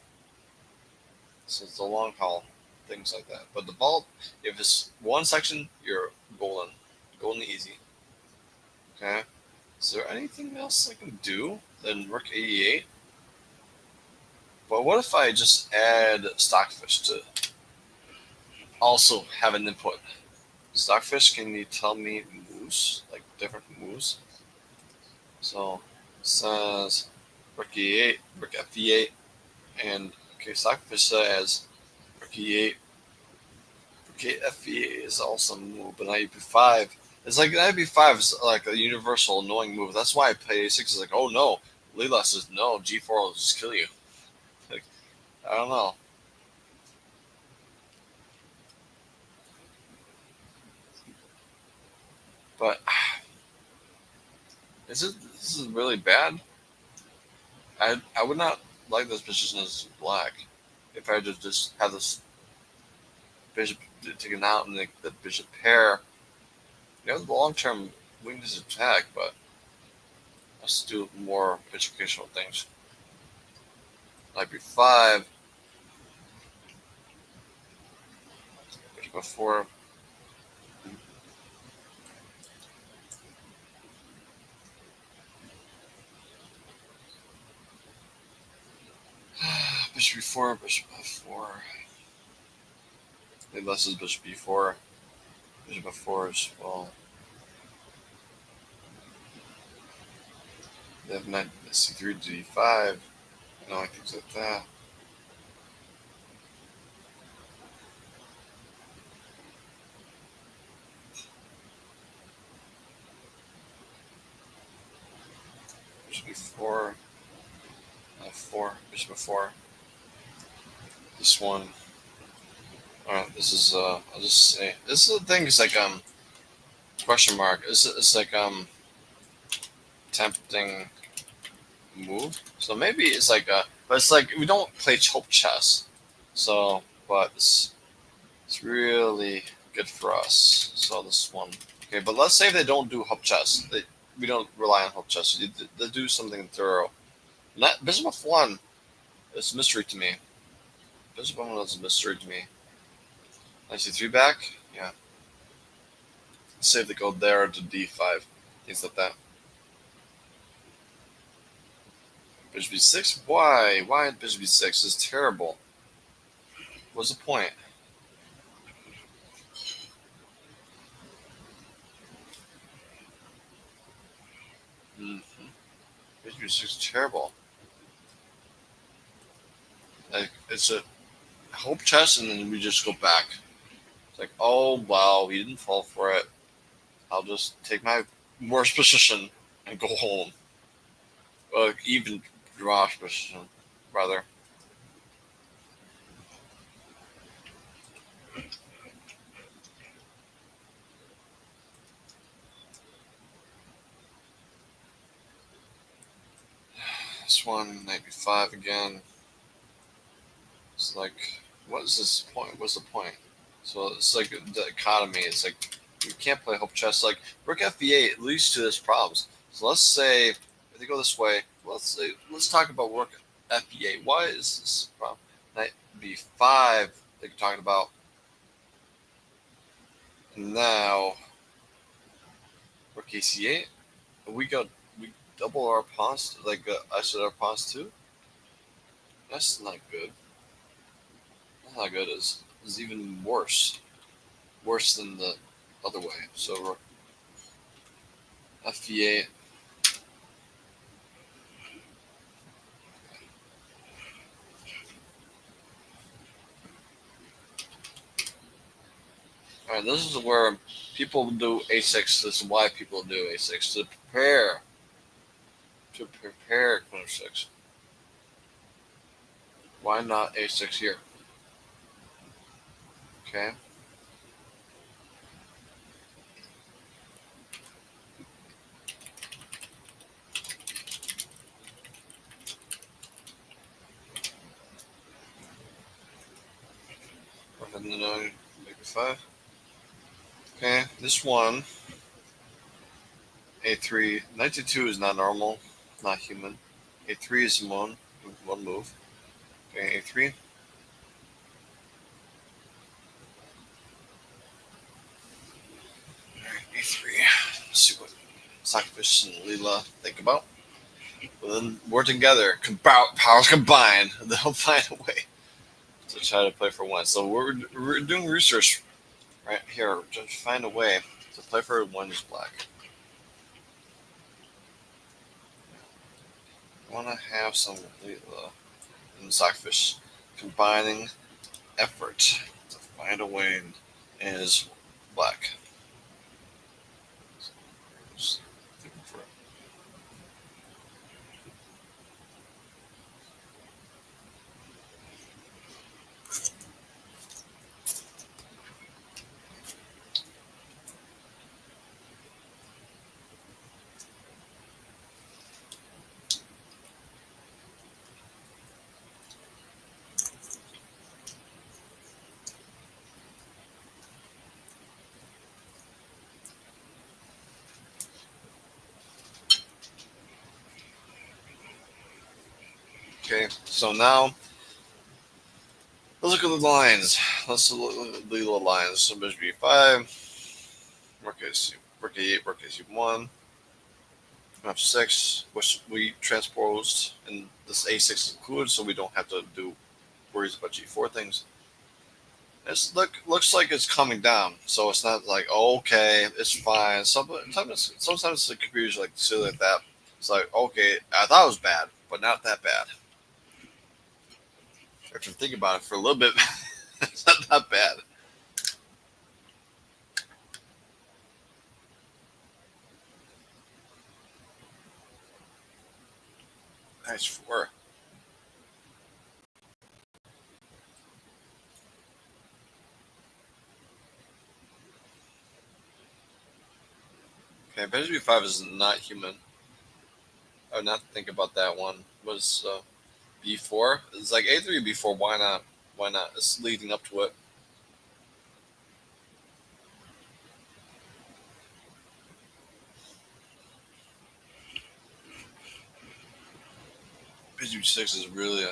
So it's a long haul, things like that. But the vault, if it's one section, you're golden, golden easy. Okay. Is there anything else I can do than Rook 88? But what if I just add Stockfish to also have an input? Stockfish, can you tell me moves, like different moves? So it says Rook E8, Rook F8, and okay, Stockfish says Rook E8, Rook F8 is also a move, but knight B5. It's like knight B5 is like a universal annoying move. That's why I play A6 is like, oh no. Leela says no, G4 will just kill you. Like, I don't know. But this is really bad? I would not like this position as black if I just have this bishop taken out and the bishop pair. You know, the long term weakness attack, but let's do more educational things. Knight b5, bishop f4. Bishop b4, bishop f4. Maybe this is bishop b4. Bishop f4 is, well, they have knight c3 to d5. No, I think like that. Bishop b4, f4, bishop f4. This one. Alright, this is I'll just say this is the thing is like question mark. It's like tempting move. So maybe it's like but it's like we don't play choke chess. So but it's really good for us. So this one. Okay, but let's say if they don't do hub chess. We don't rely on hub chess. They do something thorough. Not Bishop f1 is a mystery to me. Bishop f1 is a mystery to me. Knight c3 back? Yeah. Let's say if they go there to d5. Things like that. Bishop b6? Why? Why bishop b6 is terrible? What's the point? Mm-hmm. Bishop b6 is terrible. Like, it's a hope chess, and then we just go back. It's like, oh wow, he didn't fall for it. I'll just take my worst position and go home. Even draw position, rather. This one, knight b5 again. It's like, what is this point? What's the point? So it's like the economy. It's like you can't play hope chess. Like Rook f8 leads to this problems. So let's say if they go this way, let's talk about Rook f8. Why is this a problem? Knight b5. They're talking about now. Rook ac8. We double our pawns, like I said our pawns too. That's not good. That's not good. Is even worse than the other way. So FVA. All right, this is where people do A6. This is why people do A6 to prepare Queen of 6. Why not A6 here? Okay. Go ahead and make it 5. Okay, this one A3. 92 is not normal, not human. A3 is one move. Okay, A3. A3. Let's see what Stockfish and Leela think about. Well, then we're together. Powers combined. They'll find a way to try to play for one. So we're doing research right here. Just find a way to play for one is black. I want to have some Leela and Stockfish combining effort to find a way and is black. Okay, so now let's look at the lines. Let's look at the little lines. So bishop b5, rook a8, rook a1, f6, which we transposed, and this a6 is included, so we don't have to do worries about g4 things. Looks like it's coming down, so it's not like okay, it's fine. Sometimes the computers like silly like that. It's like okay, I thought it was bad, but not that bad. After thinking about it for a little bit, it's not that bad. Nice 4. Okay, bishop b5 is not human. I would not think about that one. Was b4? It's like a3 b4. Why not? Why not? It's leading up to it. Bishop 6 is really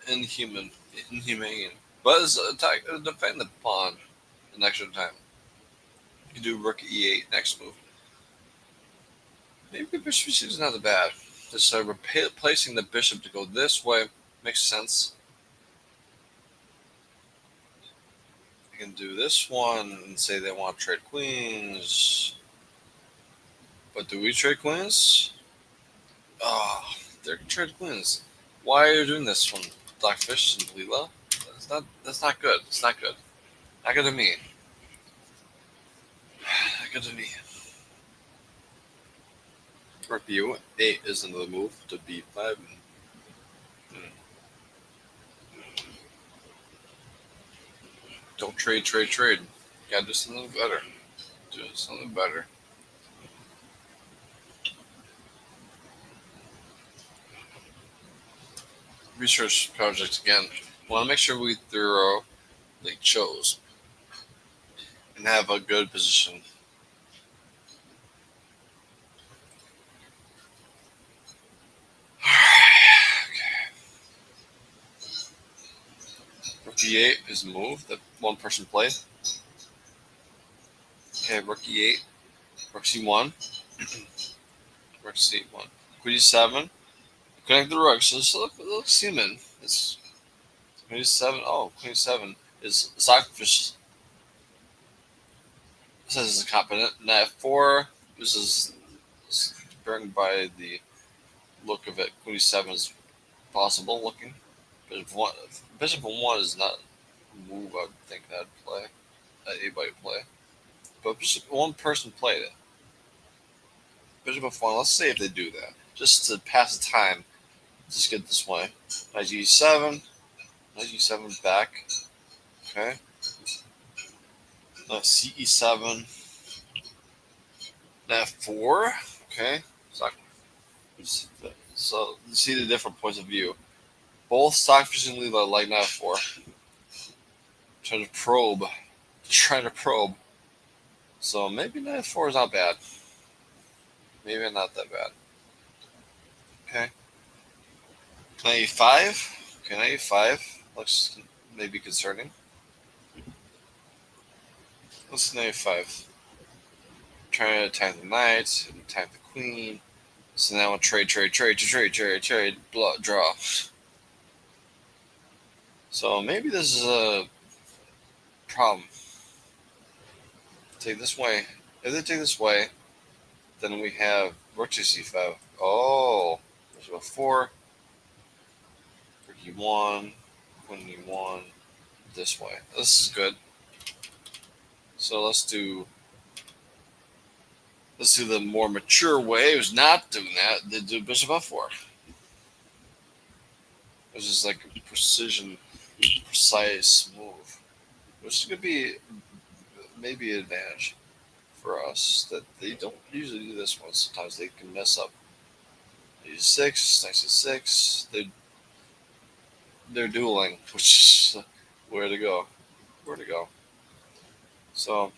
inhumane. But it's defend the pawn an extra time. You can do rook e8 next move. Maybe bishop c6 is not that bad. Just replacing the bishop to go this way makes sense. I can do this one and say they want to trade queens. But do we trade queens? Oh, they're trade queens. Why are you doing this one, Blackfish and Leela? That's not good. It's not good. Not good to me. Not good to me. Rook b8 is another move to b5. Don't trade. Gotta do something better. Do something better. Research projects again. Want to make sure we thoroughly chose and have a good position. Rook e8 is a move that one person played. Okay, rook e8, rook c1. Rook c1. Queen e7. Connect the rook. So look Seaman. It's Queen e7. Oh, Queen e7 is Stockfish says it's incompetent. Knight f4. This is bearing by the look of it. Queen e7 is possible looking. Bishop f1 is not a move I would think that I'd play. That anybody would play. But one person played it. Bishop f1. Let's see if they do that. Just to pass the time. Just get this way. Knight g7. Knight g7 back. Okay. ce7. Knight f4. Okay. So you see the different points of view. Both stockfishingly like knight f4. Trying to probe. So maybe knight f4 is not bad. Maybe not that bad. Okay. Knight e5. Okay, knight e5 looks maybe concerning. Let's knight e5. Trying to attack the knight, attack the queen. So now we'll trade, draw. So maybe this is a problem. Take this way. If they take this way, then we have rook to c5. Oh, there's about 4. Rook e1, queen e1, this way. This is good. So let's do the more mature way. Who's not doing that? They do bishop f4. Which is like a precise move, which could be maybe an advantage for us that they don't usually do this one. Sometimes they can mess up. e6, knight c6. They're dueling, which is where to go. So,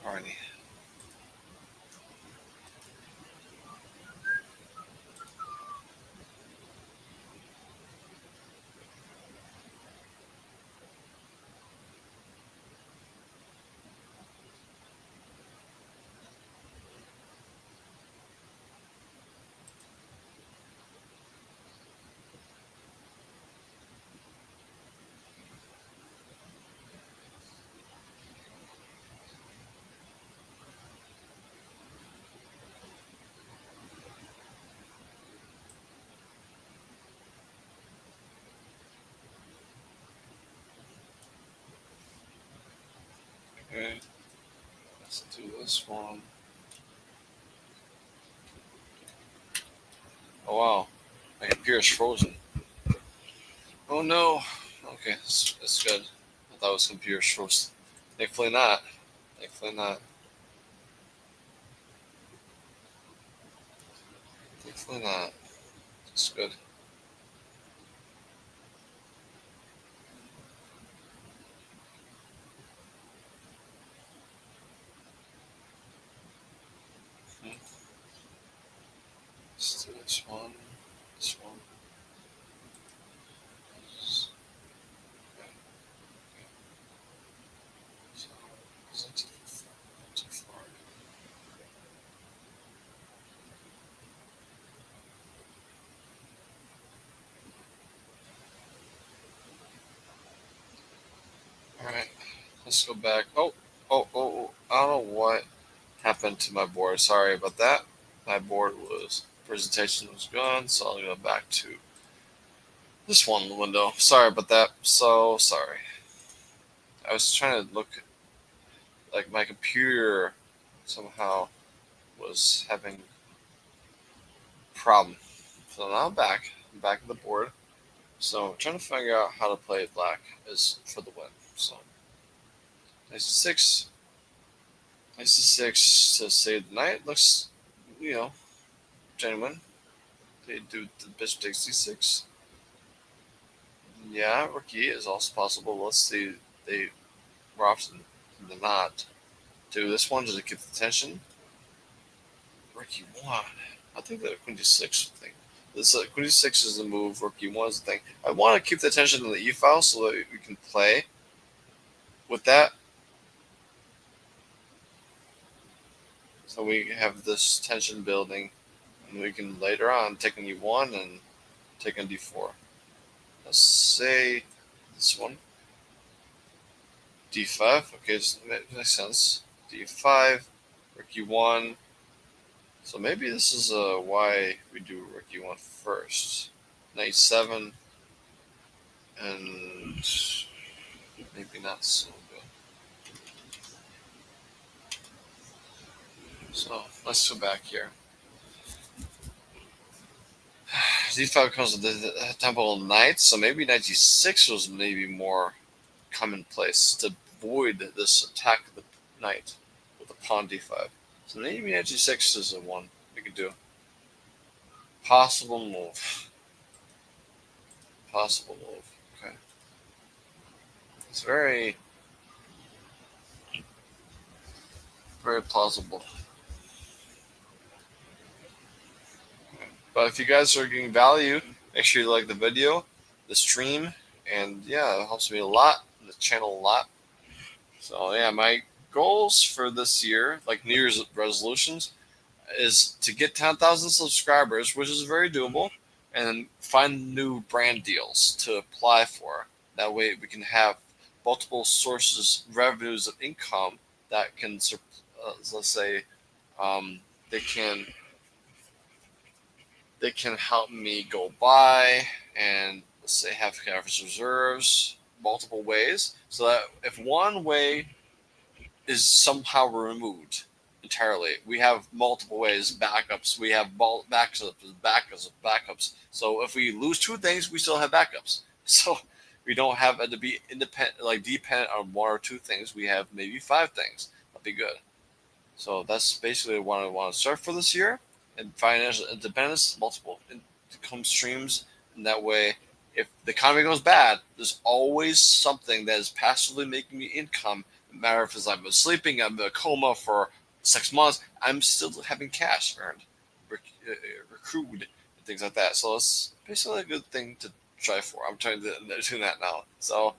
alrighty. Okay, let's do this one. Oh wow, my computer's frozen. Oh no. Okay, that's good. I thought it was computer's frozen. Thankfully not. Thankfully not. Thankfully not. It's good. Let's do this one. This one. Okay. So, isn't too far. Alright, let's go back. Oh, I don't know what happened to my board. Sorry about that. My board presentation was gone, so I'll go back to this one in the window. Sorry about that. So sorry. I was trying to look like my computer somehow was having a problem. So now I'm back. I'm back at the board. So I'm trying to figure out how to play black is for the win. So knight c6. Knight c6 to save the knight. Looks, genuine. They do the bishop takes c6. Yeah, rook e is also possible. Let's see. They more often than not do this one just to keep the tension. Rook e1. I think that queen d6 thing. This queen d6 is the move. Rook e1 is the thing. I want to keep the tension in the e file so that we can play with that. So we have this tension building, and we can later on take an e1 and take a d4. Let's say this one, d5. Okay, that makes sense. d5, rook e1. So maybe this is why we do rook e1 first. Knight e7, and maybe not so good. So let's go back here. d5 comes with the temple knight, so maybe knight g6 was maybe more commonplace to avoid this attack of the knight with the pawn d5. So maybe knight g6 is the one we could do. Possible move. Possible move. Okay. It's very, very plausible. Okay. But if you guys are getting value, make sure you like the video, the stream, and yeah, it helps me a lot, the channel a lot. So yeah, my goals for this year, like New Year's resolutions, is to get 10,000 subscribers, which is very doable, and find new brand deals to apply for. That way we can have multiple sources, revenues of income that can, let's say, um, they can they can help me go by and let's say have cash reserves multiple ways, so that if one way is somehow removed entirely. We have multiple ways backups. We have backups. So if we lose two things, we still have backups. So we don't have to be independent, like dependent on one or two things. We have maybe five things. That'd be good. So that's basically what I want to start for this year. And financial independence, multiple income streams, and that way, if the economy goes bad, there's always something that is passively making me income. No matter if it's I'm sleeping, I'm in a coma for 6 months, I'm still having cash earned, accrued, and things like that. So it's basically a good thing to try for. I'm trying to do that now. So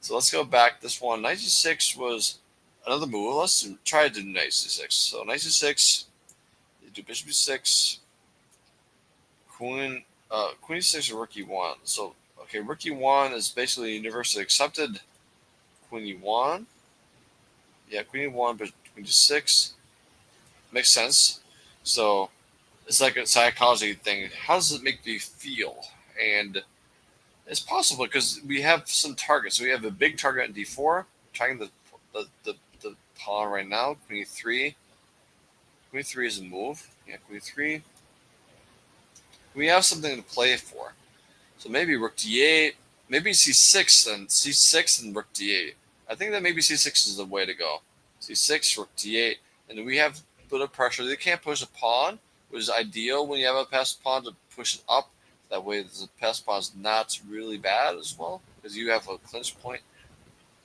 let's go back. This one, 96 was another move. Let's try to do knight c6. So knight c6, you do bishop e6, queen e6 or rook e1. So okay, rook e1 is basically universally accepted. Queen e1, yeah, queen e1, but queen e6 makes sense. So it's like a psychology thing. How does it make me feel? And it's possible because we have some targets. We have a big target in d4, trying the pawn right now. Queen e3. Queen e3 is a move. Yeah, queen e3. We have something to play for. So maybe rook d8, maybe c6 then c6 and rook d8. I think that maybe c6 is the way to go. c6, rook d8, and we have a bit of pressure. They can't push a pawn, which is ideal when you have a passed pawn to push it up. That way the passed pawn is not really bad as well, because you have a clinch point,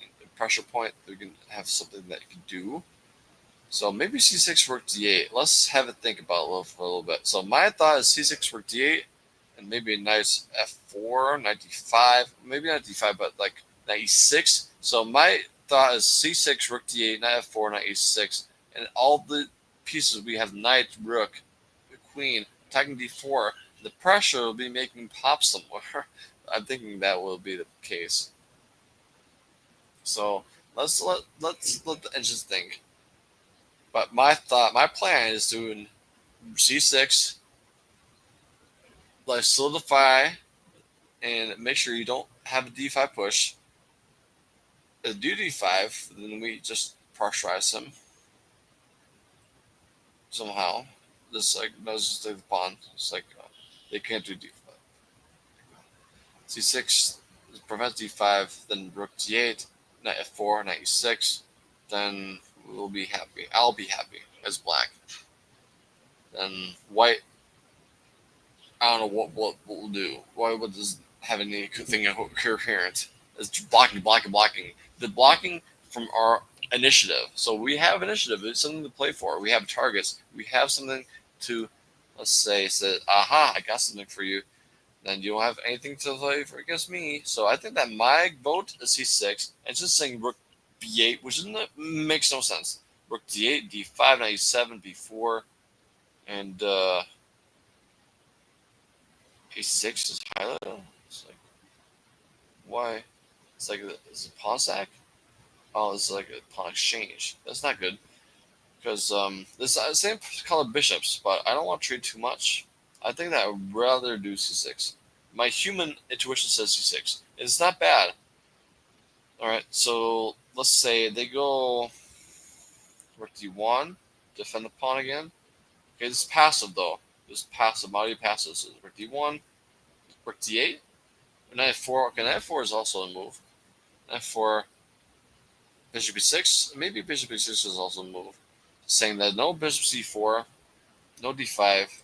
a pressure point. You can have something that you can do. So maybe c6 rook d8. Let's have a think about it for a little bit. So my thought is c6 rook d8, and maybe a nice f4, knight d5, maybe not d5, but like knight e6. So my thought is c6 rook d8, knight f4, knight e6, and all the pieces we have knight, rook, queen, attacking d4. The pressure will be making pop somewhere. I'm thinking that will be the case. So let's let the engines think. But my plan is doing c6, like solidify, and make sure you don't have a d5 push. Do d5, then we just pressurize him somehow. Just like just take the pawn. It's like they can't do d5. c6 prevents d5, then rook d8, knight f4, knight e6. Then we'll be happy. I'll be happy as black. Then white, I don't know what we'll do. Why would this have anything coherent? It's blocking. The blocking from our initiative. So we have initiative. It's something to play for. We have targets. We have something to, let's say, aha, I got something for you. Then you don't have anything to play for against me. So I think that my vote is c6. And just saying rook b8, which makes no sense. rook d8, d5, knight e7, b4, and a6 is highlighted. It's like, why? It's like, is it pawn sack? Oh, it's like a pawn exchange. That's not good. Because this same color bishops, but I don't want to trade too much. I think that I'd rather do c6. My human intuition says c6. It's not bad. All right, so let's say they go rook d1, defend the pawn again. Okay, this is passive though. This is passive. Madi passive. So rook d1, rook d8, knight f4. Okay, knight f4 is also a move. Knight f4, bishop e6. Maybe bishop e6 is also a move. Saying that no bishop c4, no d5.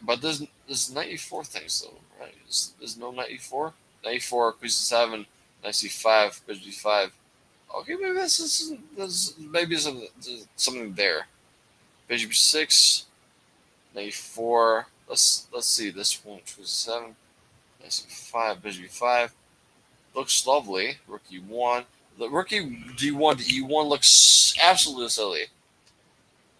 But there's knight e4 things though, right? There's no knight e4. Knight e4, queen c7, knight c5, bishop d5. Okay, maybe there's something there. Bishop e6, knight e4. Let's see this one. Queen c7, knight c5, bishop e5. Looks lovely. Rook e1. The rook d1 to e1 looks absolutely silly.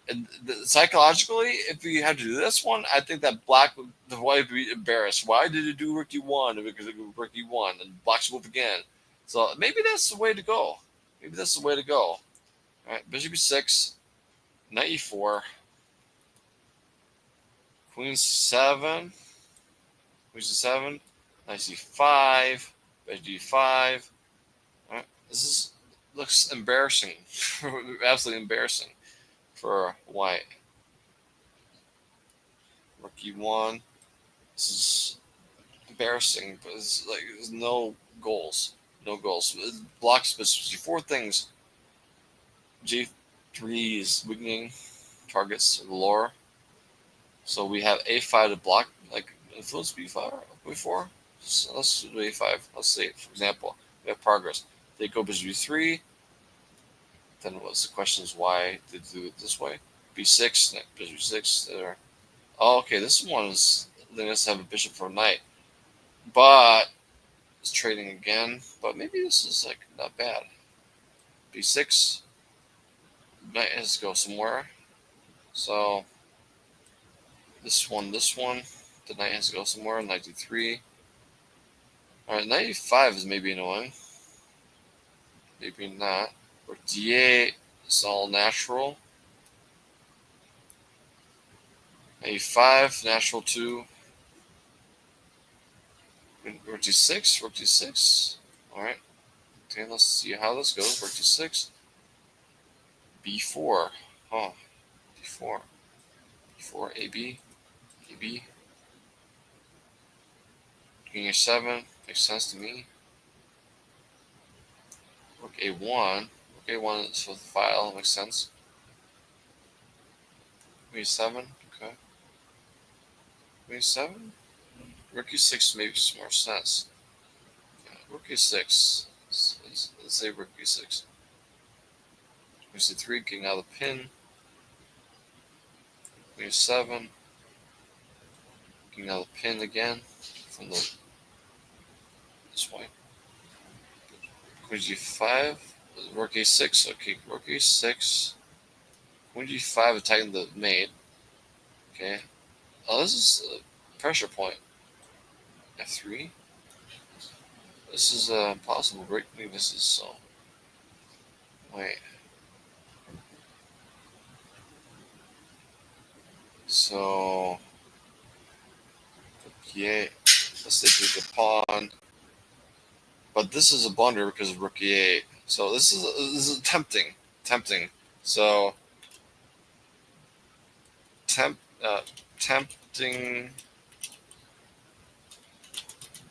And psychologically, if we had to do this one, I think that the white would be embarrassed. Why did it do rook d1? Because it rook e1 and black's move again. So maybe that's the way to go. Maybe that's the way to go. All right, bishop e6, knight e4, queen c7, queen c7, knight c5, bishop d5. All right, looks embarrassing, absolutely embarrassing for white. Rook e1. This is embarrassing, but it's like there's no goals. No goals. It blocks specifically four things. G3 is weakening targets galore. So we have A5 to block, like influence B5 before. So let's do A5. Let's say, for example, we have progress. They go bishop B3. Then what's the question is why they do it this way? B6, bishop B6. There. Oh, okay. This one is letting us have a bishop for a knight, but it's trading again. But maybe this is like not bad. B6. Knight has to go somewhere. So this one, the knight has to go somewhere. Knight d3. All right, knight e5 is maybe annoying. Maybe not. Or d8 is all natural. Knight e5, natural 2. Rook d6, rook d6. All right. Okay, let's see how this goes. Rook d6. b4. Oh, b4. b4, ab, ab. King a7 makes sense to me. Rook a1. Rook a1 is for the file. Makes sense. Queen e7. Okay. Queen e7. Rook e6 makes more sense. Yeah, rook e6. Let's say rook e6. Queen c3, getting out of the pin. Queen e7. Getting out of the pin again from this way. Queen g5. Rook a6. Okay, rook a6. Queen g5 attacking the mate. Okay. Oh, this is a pressure point. f3. This is possible great weaknesses, so. Wait. So. Yeah. Let's say take the pawn. But this is a blunder because of rook e8. So this is tempting. So tempting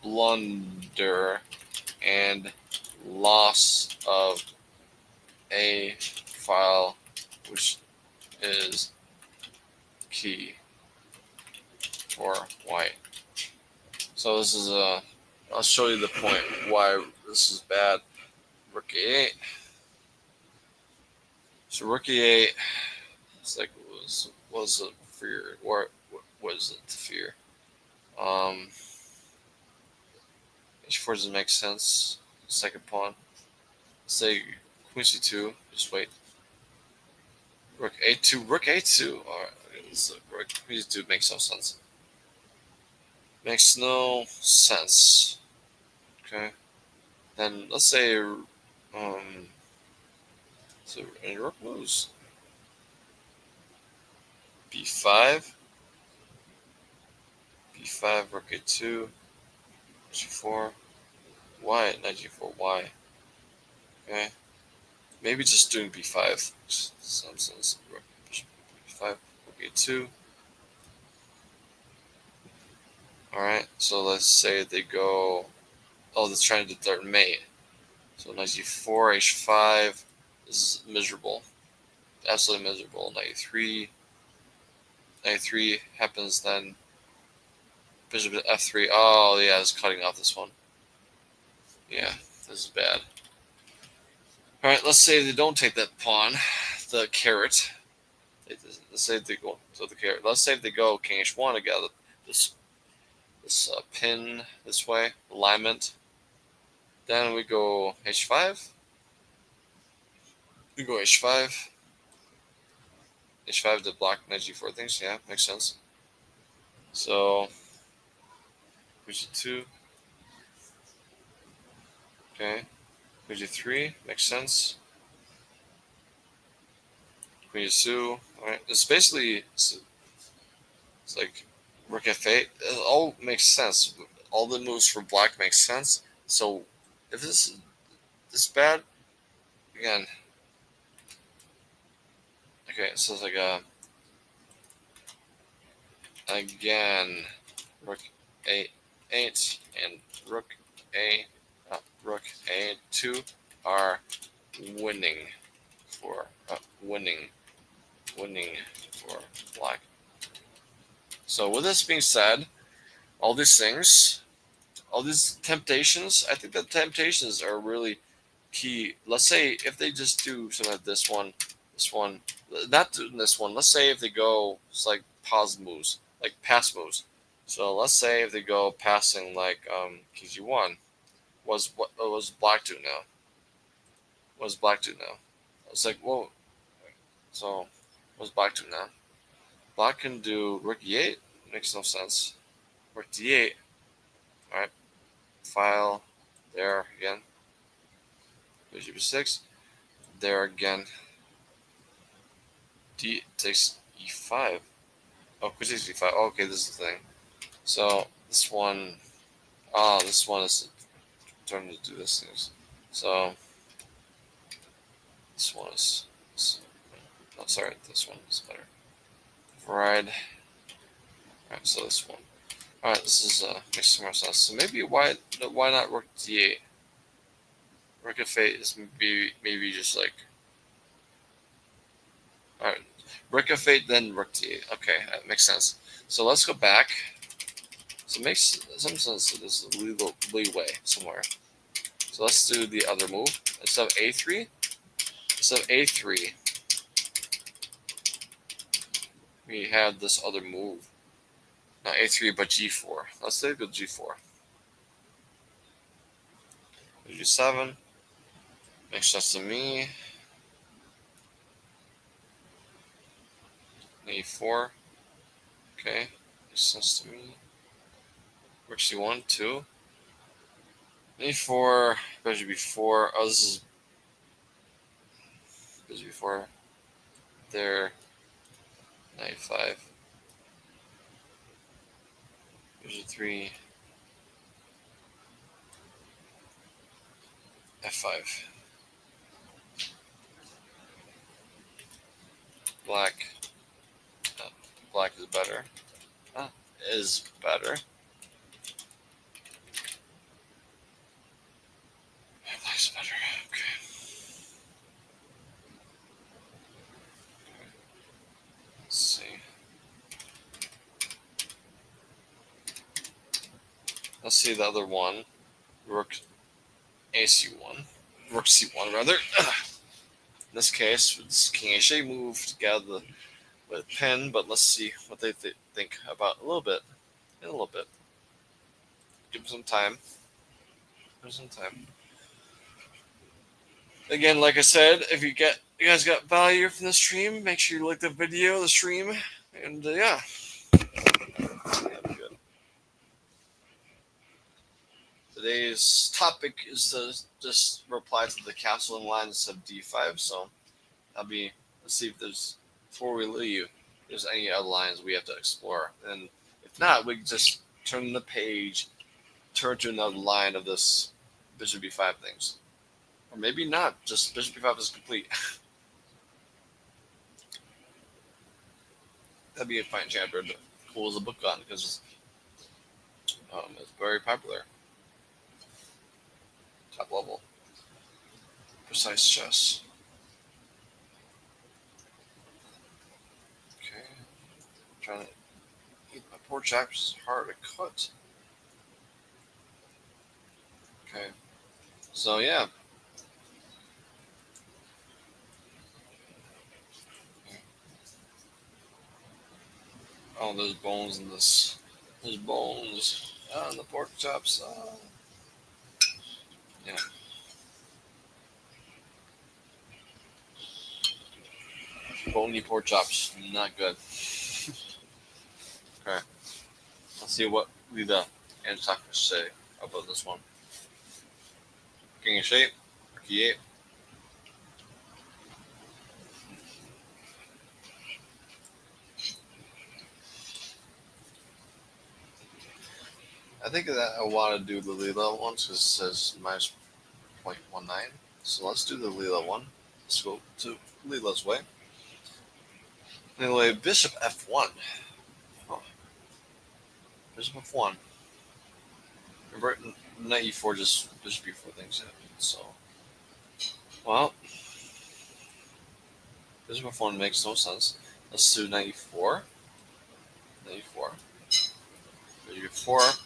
blunder and loss of a file, which is key for white. So this is I'll show you the point why this is bad. Rook e8. So rook e8. It's like was it fear? What was it to fear? H4 doesn't make sense. Second pawn. Say queen c2. Just wait. Rook A2. Rook A2. Alright, rook B2 makes no sense. Makes no sense. Okay. Then let's say so any rook moves. B5. B5, rook A2, G4. Why? Not G4. Why? Okay. Maybe just doing B5. Some sense. B5, rook A2. Alright, so let's say they go. Oh, they're trying to do third mate. So knight G4, H5. This is miserable. Absolutely miserable. Knight 3. Knight 3 happens then. Bishop to F3. Oh, yeah, it's cutting off this one. Yeah, this is bad. Alright, let's say they don't take that pawn, the carrot. Let's say they go to the carrot. Let's say if they go king h1 together. This pin this way, alignment. Then we go h5. We go h5. h5 to block knight g4 things. Yeah, makes sense. So, g2. Okay. g3 makes sense. Queen g2. Alright, it's basically it's like rook f8. It all makes sense. All the moves for black make sense. So if this bad, again, okay, so it's like again, rook a8 and rook a2 are winning for winning for black. So with this being said, all these things, all these temptations, I think the temptations are really key. Let's say if they just do some of this one, not doing this one. Let's say if they go, it's like pause moves, like pass moves. So let's say if they go passing like king g1, what was black do now? What does black do now? It's like, whoa. So what's black do now? Black can do rook e8. Makes no sense. Rook d8. All right. File there again. Bishop e6. There again. D takes e5. Oh, queen takes e5. Oh, okay, this is the thing. So this one, this one is turning to do this thing. So this one is. Oh, sorry, this one is better. Right. Alright, so this one. Alright, this is makes more sense. So maybe why not rook d8? Rook f8 is maybe just like. Alright, rook f8 then rook d8. Okay, that makes sense. So let's go back. So it makes some sense that there's a leeway somewhere. So let's do the other move. Instead of a3, we have this other move. Not a3, but g4. Let's say go g4. G7. Makes sense to me. a4. Okay. Makes sense to me. Rook c1, 2. a4. Bishop b4. Oh, this is bishop b4. There. Knight 5. Bishop 3. f5. Black. Black is better. Is better. Black's better. Okay. Let's see. Let's see the other one. Rook ac1. Rook c1 rather. In this case, it's king h8 move together with pin, but let's see what they think about a little bit. In a little bit. Give them some time. Give them some time. Again, like I said, if you get you guys got value from the stream, make sure you like the video, the stream, and yeah. Good. Today's topic is to just reply to the canceling line instead of D5. So let's see if there's, before we leave, there's any other lines we have to explore. And if not, we can just turn the page, turn to another line of this Bishop B5 things. Or maybe not, just Bishop B5 is complete. That'd be a fine chapter to close the book on, because it's very popular. Top level. Precise chess. Okay. I'm trying to eat my pork chops. It's hard to cut. Okay. So yeah. Oh, there's bones in this. There's bones on the pork chops. Yeah. Bony pork chops. Not good. Okay. Let's see what Lida and Taka say about this one. King of shape. Key 8. I think that I want to do the Lila one because it says minus 0.19. So let's do the Lila one. Let's go to Lila's way. Anyway, Bishop F1. Oh. Bishop F1. Remember, knight E4 just Bishop E4 things happen. So, well, Bishop F1 makes no sense. Let's do knight E4. Knight E4. Bishop E4.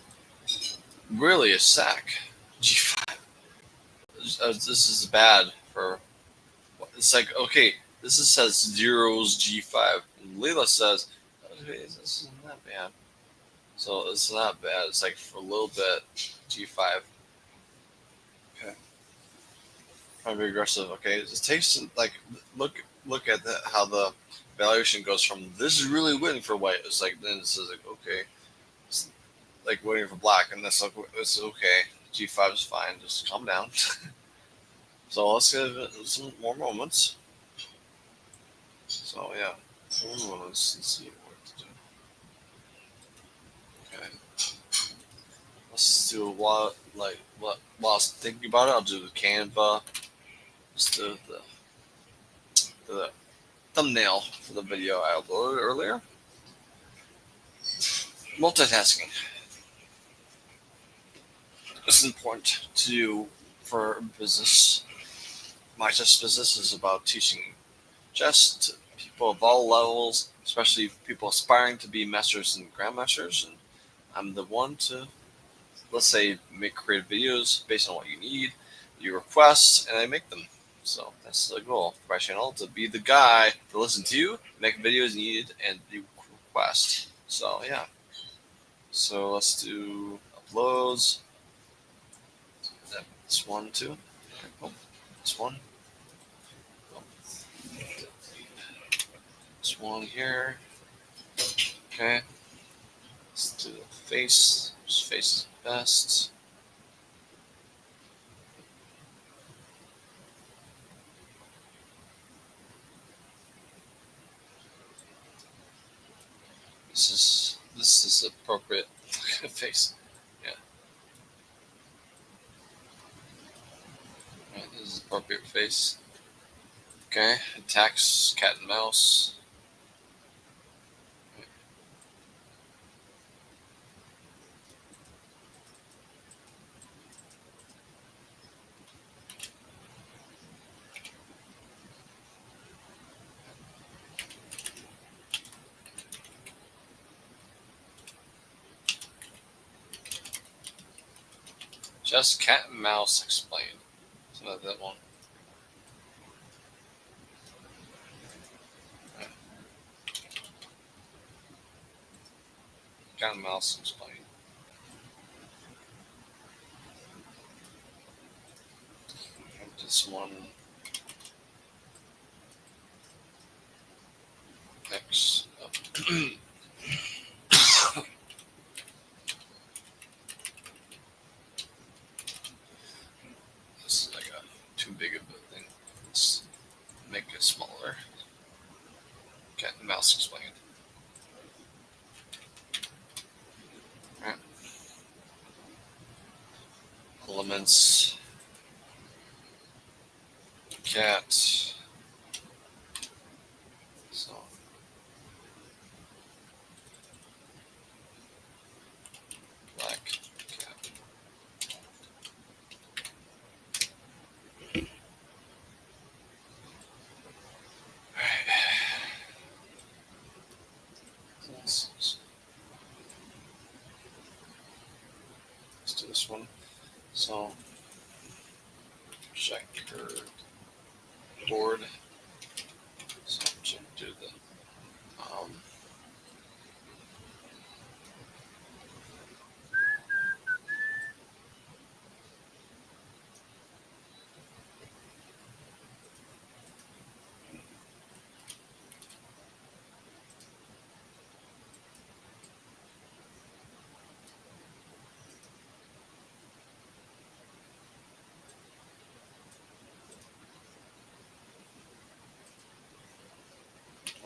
Really a sack. G5. This is bad for. It's like, okay, this says zeros G5. And Leela says, okay, this is not bad. So it's not bad. It's like for a little bit G5. Okay. Trying to be aggressive. Okay, it takes like look at how the valuation goes from this is really winning for white. It's like then it says like okay, it's like waiting for black, and that's like it's okay. G5 is fine. Just calm down. So let's give it some more moments. So yeah, more moments. Let's see what to do. Okay. Let's do while I was thinking about it, I'll do the Canva. Let's do the thumbnail for the video I uploaded earlier. Multitasking. It's important to do for business. My chess business is about teaching chess to people of all levels, especially people aspiring to be masters and grandmasters. And I'm the one to, let's say, make creative videos based on what you need, you request, and I make them. So that's the goal for my channel, to be the guy to listen to you, make videos needed, and you request. So yeah. So let's do uploads. This one too. Oh, this one. Oh. This one here. Okay. Let's do the face. Just face is best. This is appropriate face. Yeah. Right, this is appropriate face. Okay. Attacks cat and mouse. Just cat and mouse explained. So that one. Right. Cat and mouse explained. This one. This is like a too big of a thing. Let's make it smaller. Cat and mouse explained. Right. Elements. Cat. So black cat. Alright. Let's do this one. So check her board. So check do the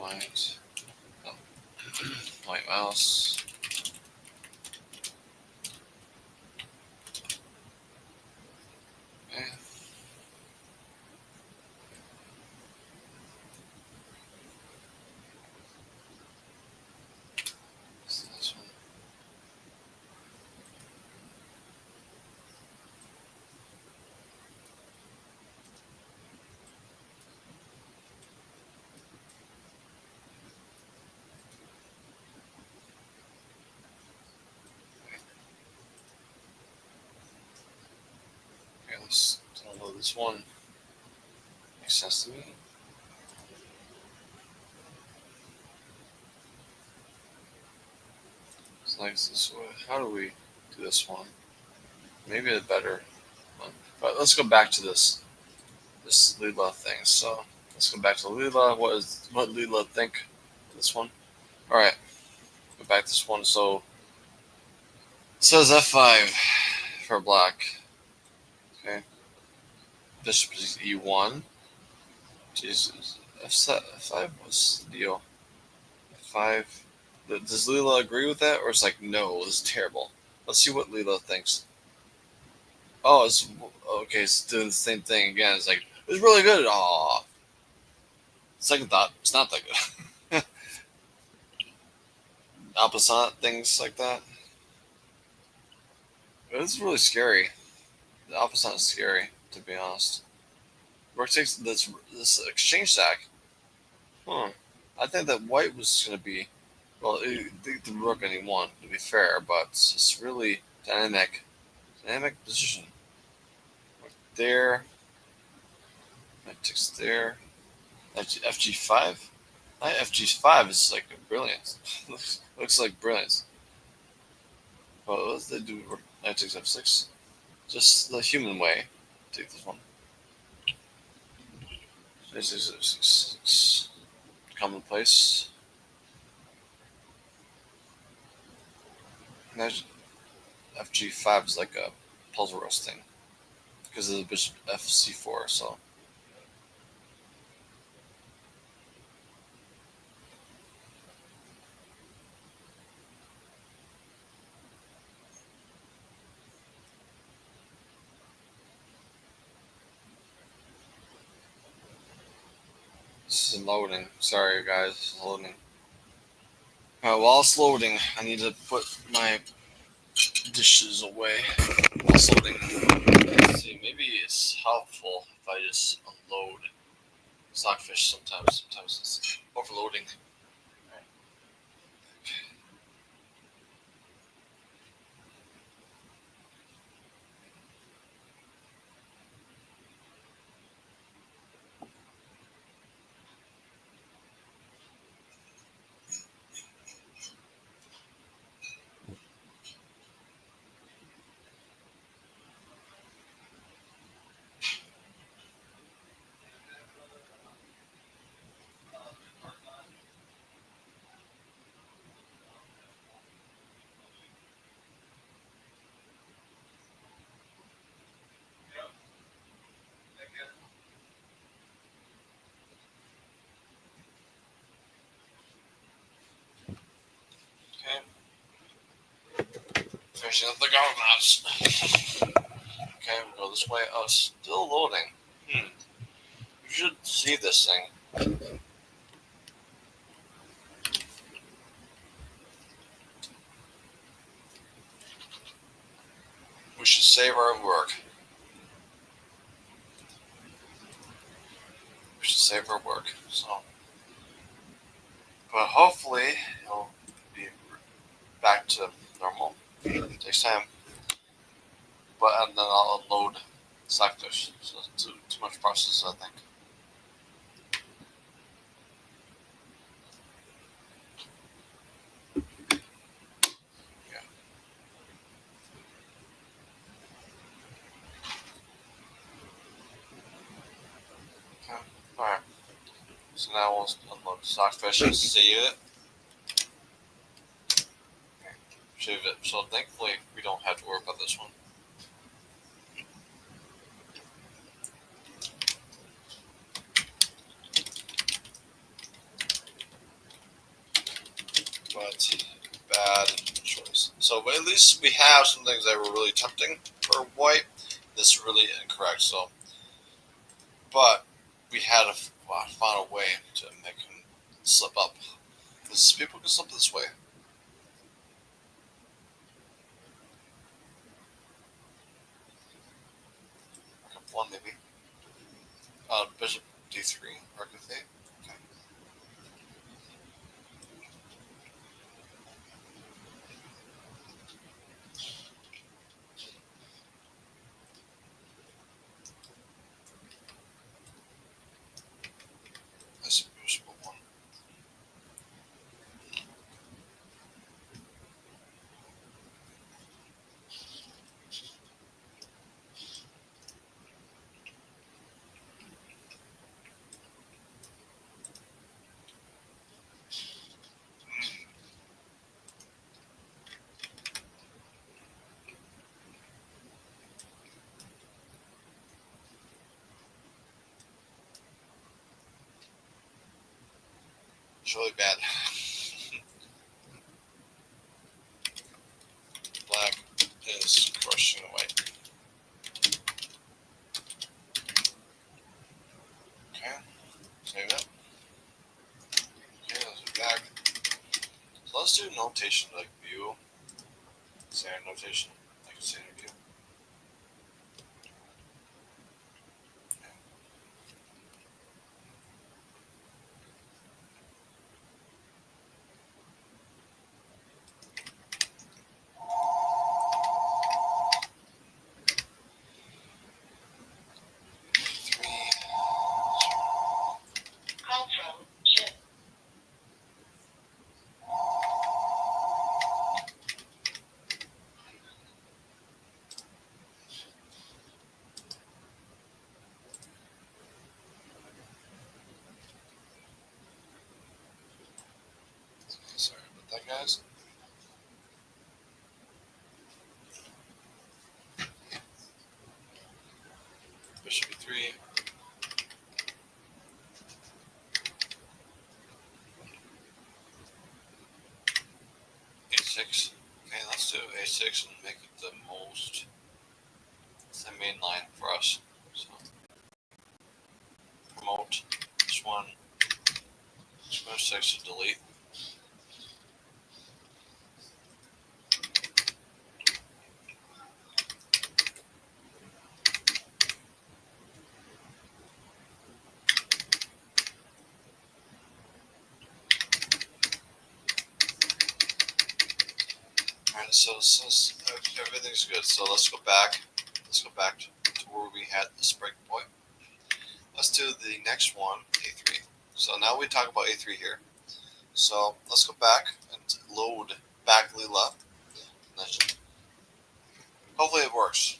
white. Oh. White mouse. Okay. This one. Okay, let's download this one. Makes sense to me. It's like this way. How do we do this one? Maybe the better one. But let's go back to this Leela thing. So let's go back to Leela. What Leela think? This one. All right. Go back to this one. So it says F5 for black. Okay. Bishop is E1. Jesus. F5 was the deal. F5. Does Leela agree with that, or it's like no, this is terrible? Let's see what Leela thinks. Oh, it's okay. It's doing the same thing again. It's like it's really good. Aw. Second thought, it's not that good. Opposite things like that. It's really scary. The opposite is scary, to be honest. Rook takes this exchange sack. Huh. I think that white was going to be well. The rook and he won, to be fair, but it's really dynamic position. Rook there. Knight takes there. FG5. Knight FG5 is like brilliant. looks like brilliance. Well, what does they do? Knight takes F6. Just the human way. Take this one. This is commonplace. Imagine FG5 is like a puzzle roasting because of the bishop FC4. So this is loading. Sorry, guys, this is loading. While it's loading, I need to put my dishes away. While it's loading, let's see, maybe it's helpful if I just unload stockfish sometimes. Sometimes it's overloading. Finishing up the governments. Okay, we'll go this way. Oh, still loading. You should see this thing. We should save our work. We should save our work. So, but hopefully it'll be back to normal. It takes time. But and then I'll unload Slackfish. So it's too much process, I think. Alright. So now we'll unload Stockfish and save it. Save it. So thankfully we don't have to worry about this one. But bad choice. So but at least we have some things that were really tempting for white. This is really incorrect. So, but we had found a way to make him slip up. Because people can slip this way. One maybe. Bishop d3. Rook f8. Okay. I see bishop 1. It's really bad. Black is crushing white. Okay, save it. Okay, let's go back. So let's do notation like view. Standard notation, like standard view. Sorry about that, guys. Bishop e3. A6. Okay, let's do a6 and make it the most. It's the main line for us. So promote this one. Square 6 to delete. Alright, so since everything's good, so let's go back. Let's go back to where we had this break point. Let's do the next one, a3. So now we talk about a3 here. So let's go back and load back Leela. Hopefully it works.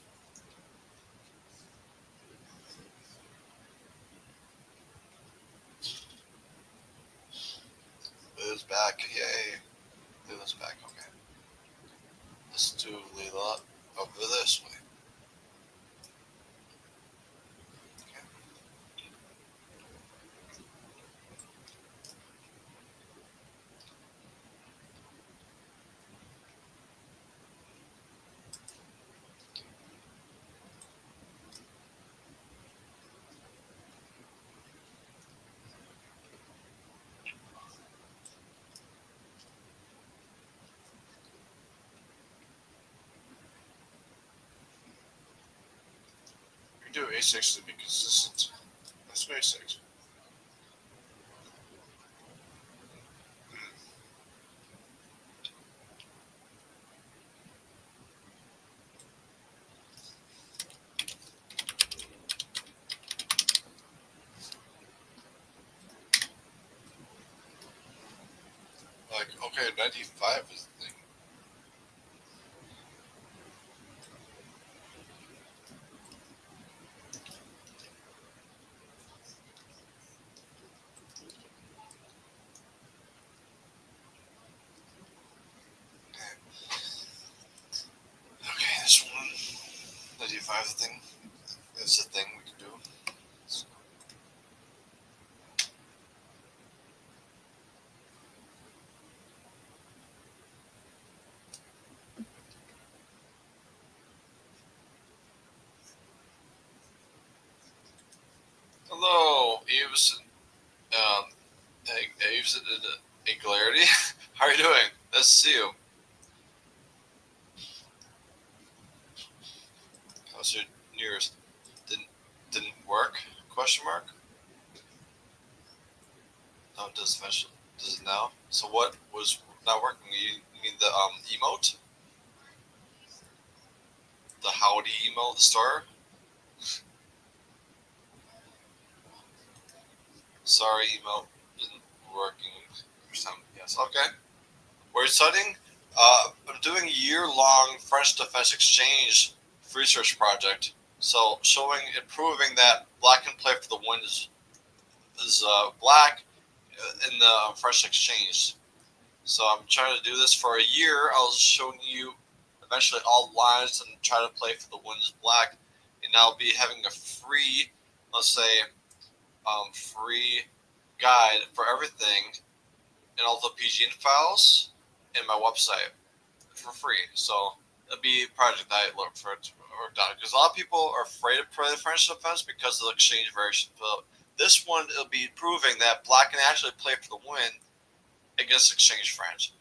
Leela's back, yay. Leela's back, okay. Let's do Leela over this way. do A6 to be consistent. Let's do A6. Like, okay, 95 is the thing. Okay, this one, 95 is the thing. It's the thing we can do. Hello, Eves. Eves and Clarity. How are you doing? Nice to see you. How's your New Year's? Didn't work? Question mark. No, it does eventually. Does it now? So what was not working? You mean the emote? The howdy emote, the star? Sorry, emote isn't working. First time. Yes. Okay. We're studying. I'm doing a year-long French Defense Exchange research project. So showing, improving that black can play for the win is black in the French Exchange. So I'm trying to do this for a year. I was showing you eventually all lines and try to play for the win is black. And I'll be having a free, let's say, free guide for everything and all the PGN files in my website for free. So it'll be a project I look for it to work on because a lot of people are afraid to play the French defense because of the exchange variation. But this one, it'll be proving that black can actually play for the win against exchange French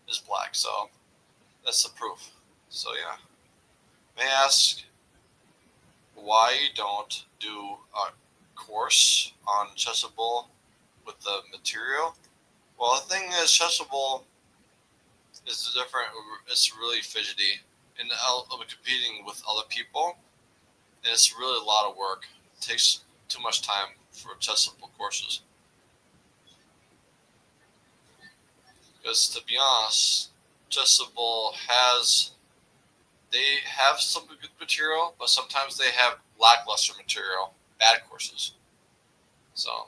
is black. So that's the proof. So yeah, may I ask why you don't do a course on Chessable with the material? Well, the thing is, Chessable is different. It's really fidgety, and I'll be competing with other people, and it's really a lot of work. It takes too much time for Chessable courses. Because to be honest, Chessable they have some good material, but sometimes they have lackluster material, bad courses. So,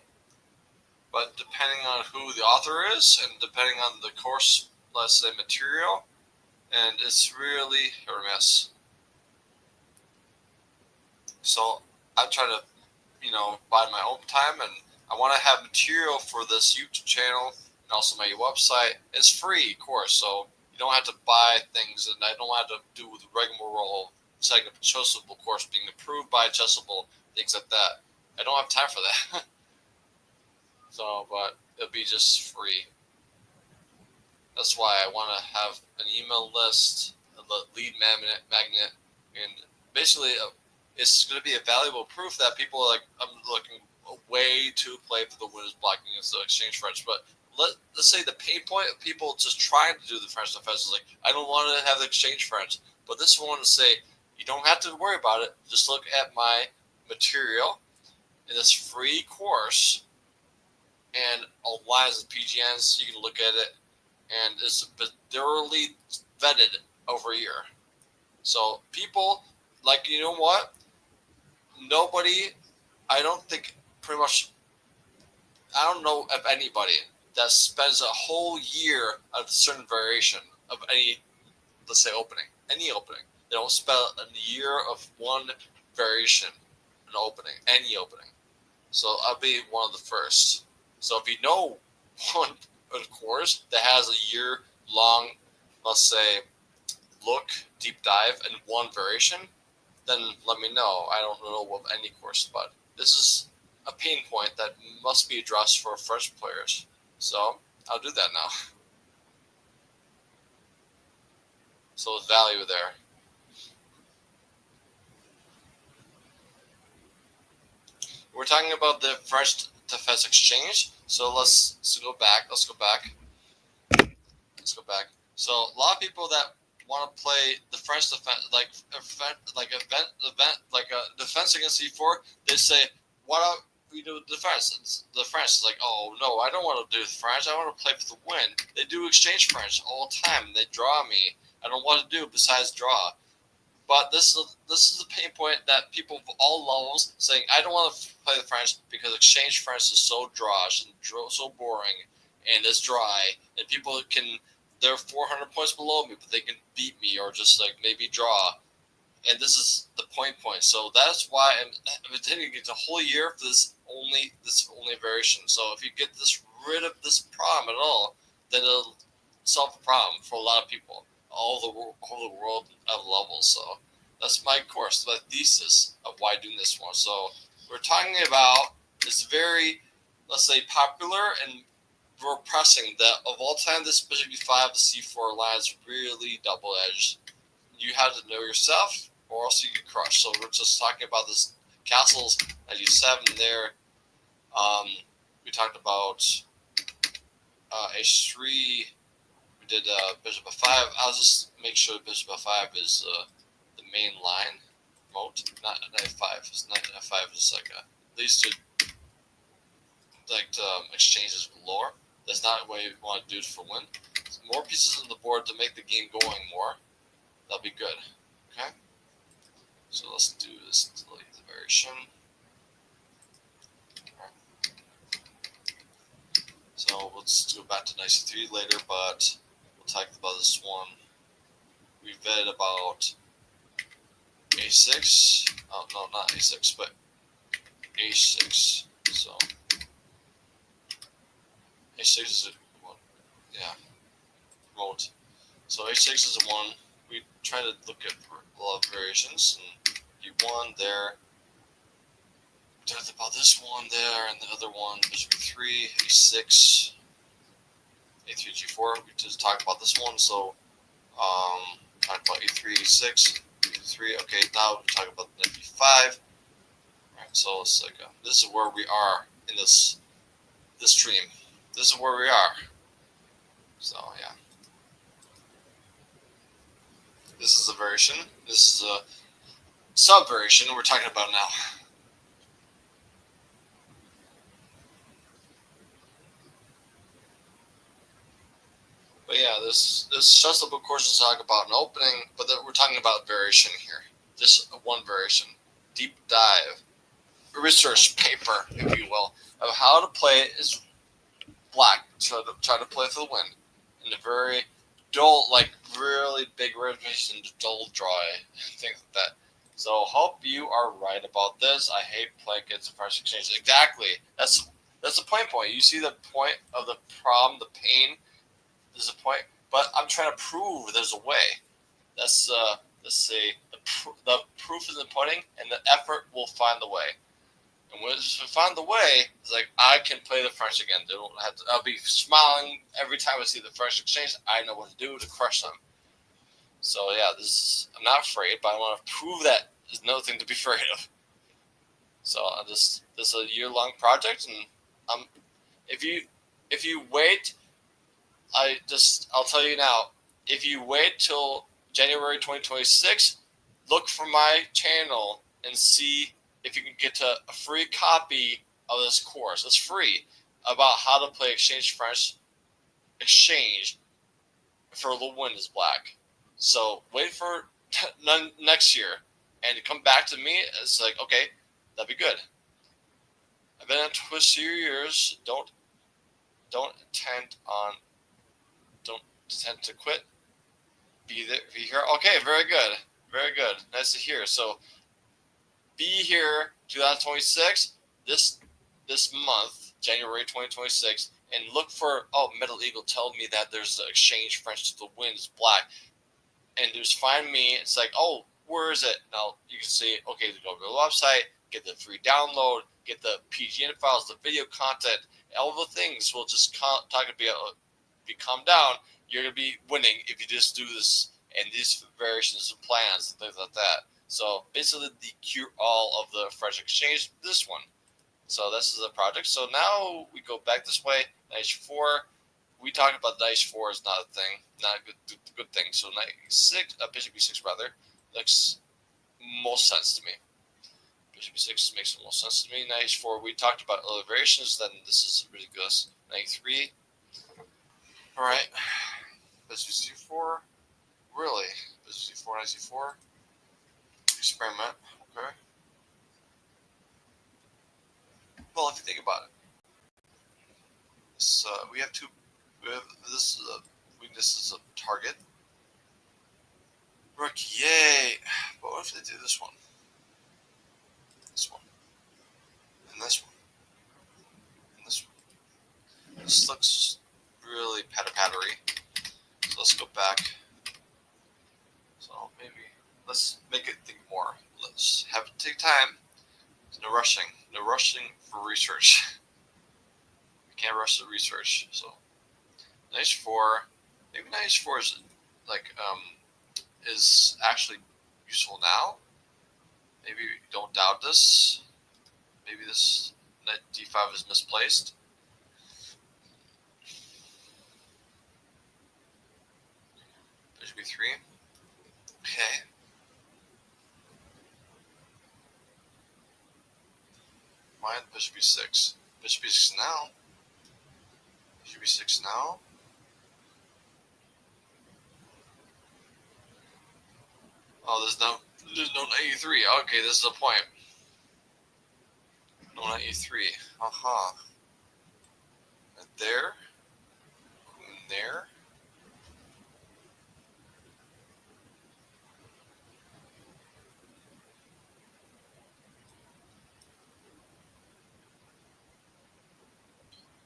but depending on who the author is and depending on the course, let's say material, and it's really hit or miss. So I try to, bide my own time, and I want to have material for this YouTube channel and also my website. It's free, of course, so you don't have to buy things, and I don't have to do the rigmarole setting up a Chessable course, being approved by Chessable, things like that. I don't have time for that. So, but it'll be just free. That's why I want to have an email list, a lead magnet, and basically it's going to be a valuable proof that people are like, I'm looking a way to play for the winners blocking against the exchange French. But let's say the pain point of people just trying to do the French defense is like, I don't want to have the exchange French. But this one to say, you don't have to worry about it. Just look at my material in this free course and all lines of PGNs. You can look at it, and it's been thoroughly vetted over a year. So people, like, you know what? Nobody, I don't think, pretty much, I don't know of anybody that spends a whole year of a certain variation of any, let's say, opening. Any opening. They don't spend a year of one variation, an opening, any opening. So I'll be one of the first. So if you know one course that has a year-long, let's say, look, deep dive, and one variation, then let me know. I don't know of any course, but this is a pain point that must be addressed for French players. So I'll do that now. So there's value there. we're talking about the French defense exchange. So let's go back. So a lot of people that want to play the French defense, like a defense against C4, they say, "Why don't we do defense?" And the French is like, "Oh no, I don't want to do the French. I want to play for the win." They do exchange French all the time. They draw me. I don't know what to do besides draw. But this is a pain point that people of all levels saying, I don't want to play the French because exchange French is so drosh and so boring and it's dry, and people they're 400 points below me, but they can beat me or just like maybe draw. And this is the point. So that's why I'm intending it a whole year for this only variation. So if you get rid of this problem at all, then it'll solve the problem for a lot of people all over the world of levels. So that's my course, my thesis of why doing this one. So we're talking about this very, let's say, popular and we're pressing that of all time. This Bishop B5, the C4 line is really double-edged. You have to know yourself, or else you get crushed. So we're just talking about this castles at U7 there. We talked about H3. We did Bishop F5. I'll just make sure Bishop F5 is the main line mode, not F5. Not F5 is like these two exchanges galore. That's not what you want to do for win. More pieces on the board to make the game going more. That'll be good. Okay? So let's do this delete the variation. Okay. So let's go back to knight c3 later, but we'll talk about this one. We vetted about a6. Oh, no, not a6, but a6. So a6 is a one. Yeah. Remote. So a6 is a 1. We try to look at a lot of variations, and u1 there. We talked about this one there, and the other one, bishop e3, a6, a3, g4. We just talked about this one, so talked about a3, a6, e3. Okay, now we're talking about the b5. All right, so it's like this is where we are in this stream. This is where we are. So yeah. This is a variation. This is a sub-variation we're talking about now. But yeah, this shuts up, of course, to talk about an opening, but we're talking about variation here. Just one variation. Deep dive. Research paper, if you will, of how to play as black. Try to play for the win. In a very dull, like really big variation, dull, dry, things like that. So hope you are right about this. I hate playing against the French exchange. Exactly. That's the point. You see the point of the problem, the pain. There's a point, but I'm trying to prove there's a way. That's let's say the proof is in the pudding, and the effort will find the way. And once we find the way, it's like I can play the French again. They don't have to, I'll be smiling every time I see the French exchange. I know what to do to crush them. So yeah, I'm not afraid, but I want to prove that there's nothing to be afraid of. So this is a year-long project, and if you wait, I'll tell you now, if you wait till January 2026, look for my channel and see if you can get a free copy of this course. It's free, about how to play Exchange French Exchange for the Win is Black. So wait for next year and come back to me. It's like, okay, that'd be good. I've been on Twitch 2 years. Don't intend to quit. Be here. Okay, very good. Nice to hear. So be here 2026 this month, January 2026, and look for Middle Eagle told me that there's an exchange French to the Win is Black, and just find me. It's like, oh, where is it? Now you can see, okay, go to the website, get the free download, get the PGN files, the video content, all the things will just be calmed down. You're gonna be winning if you just do this and these variations and plans and things like that. So basically, the cure all of the French exchange. This one, So this is a project. So now we go back this way. Knight h4. We talked about knight h4 is not a thing, not a good thing. So knight e6, bishop e6 rather, makes most sense to me. Bishop e6 makes the most sense to me. Knight h4. We talked about other variations. Then this is ridiculous. Knight e3. All right. Bishop c4. Really? Bishop c4, knight c4. Experiment. Okay. Well, if you think about it, we have two. This is a weakness is a target. Rook, yay! But what if they do this one? This one. And this one. And this one. This looks really patter-pattery. So let's go back. So maybe let's make it think more. Let's take time. No rushing. No rushing for research. We can't rush the research. So knight h4. Maybe knight h4 is like is actually useful now. Maybe don't doubt this. Maybe this knight d5 is misplaced. Bishop b3. Okay. Mind bishop b6. Bishop b6 now. Bishop b6 now. Oh, there's no knight e3. Okay, this is a point. No knight e3. Aha. And there. Queen there.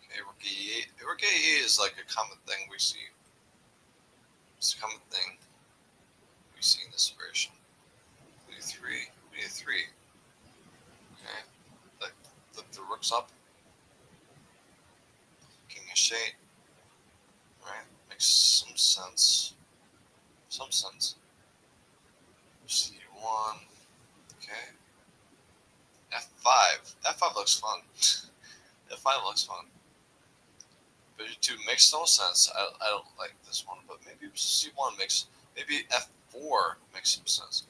Okay, rook e8. Rook e8 is like a common thing we see. It's a common thing we see in this version. Queen e3. Queen e3. Okay. Flip the rooks up. King h8. Alright. Makes some sense. Some sense. c1. Okay. f5. f5 looks fun. f5 looks fun. Bishop 2 makes no sense. I don't like this one, but maybe c1 makes. Maybe f4 makes some sense.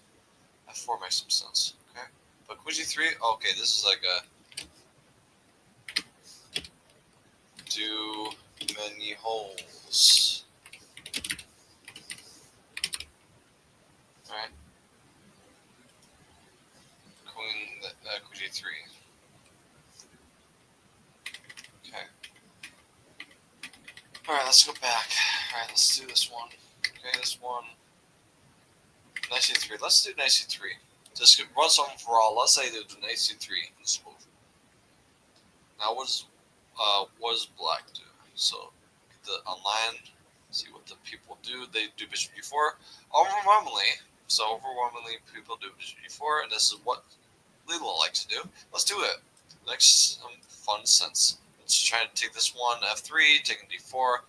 f4 makes some sense. Okay. But queen g3. Okay, this is like a too many holes. All right. Queen g3. Okay. All right, let's go back. All right, let's do this one. Okay, this one. Knight c3. Let's do knight c3. Just once and for all. Let's say they do knight c3 in this move. Now, what does black do? So, get the online. See what the people do. They do bishop g4. Overwhelmingly, people do bishop g4, and this is what Lilo likes to do. Let's do it. Makes some fun sense. Let's try to take this one, f3, taking d4.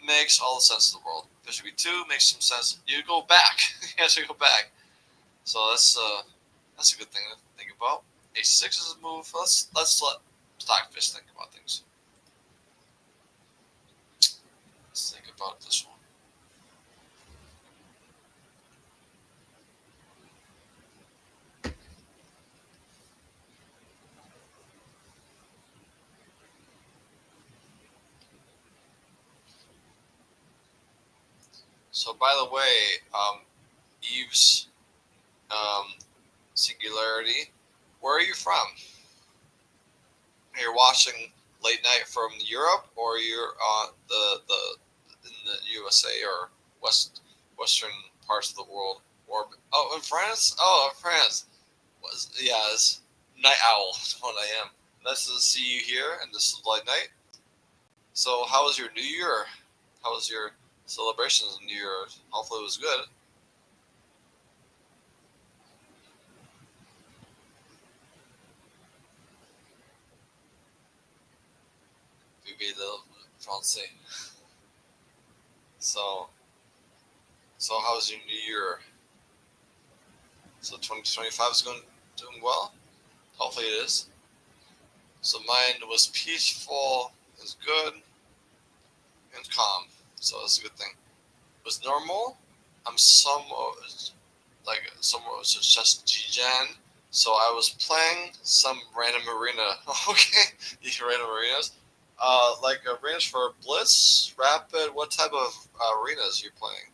Makes all the sense in the world. Bishop e2 makes some sense. You go back. You have to go back. So that's a good thing to think about. a6 is a move. Let's let Stockfish think about things. Let's think about this one. So, by the way, Eve's singularity. Where are you from? You're watching late night from Europe, or you're in the USA or western parts of the world, or in France? Oh, in France. It's night owl. That's what I am. Nice to see you here, and this is late night. So, how was your New Year? How was your celebrations of New Year? Hopefully, it was good. Vive le français. So how was your New Year? So 2025 is doing well. Hopefully it is. So mine was peaceful, it was good, and calm. So that's a good thing. It was normal. I'm somewhat just G-Gen. So I was playing some random arena. Okay, these random arenas. Like arenas for Blitz, Rapid. What type of arenas are you playing?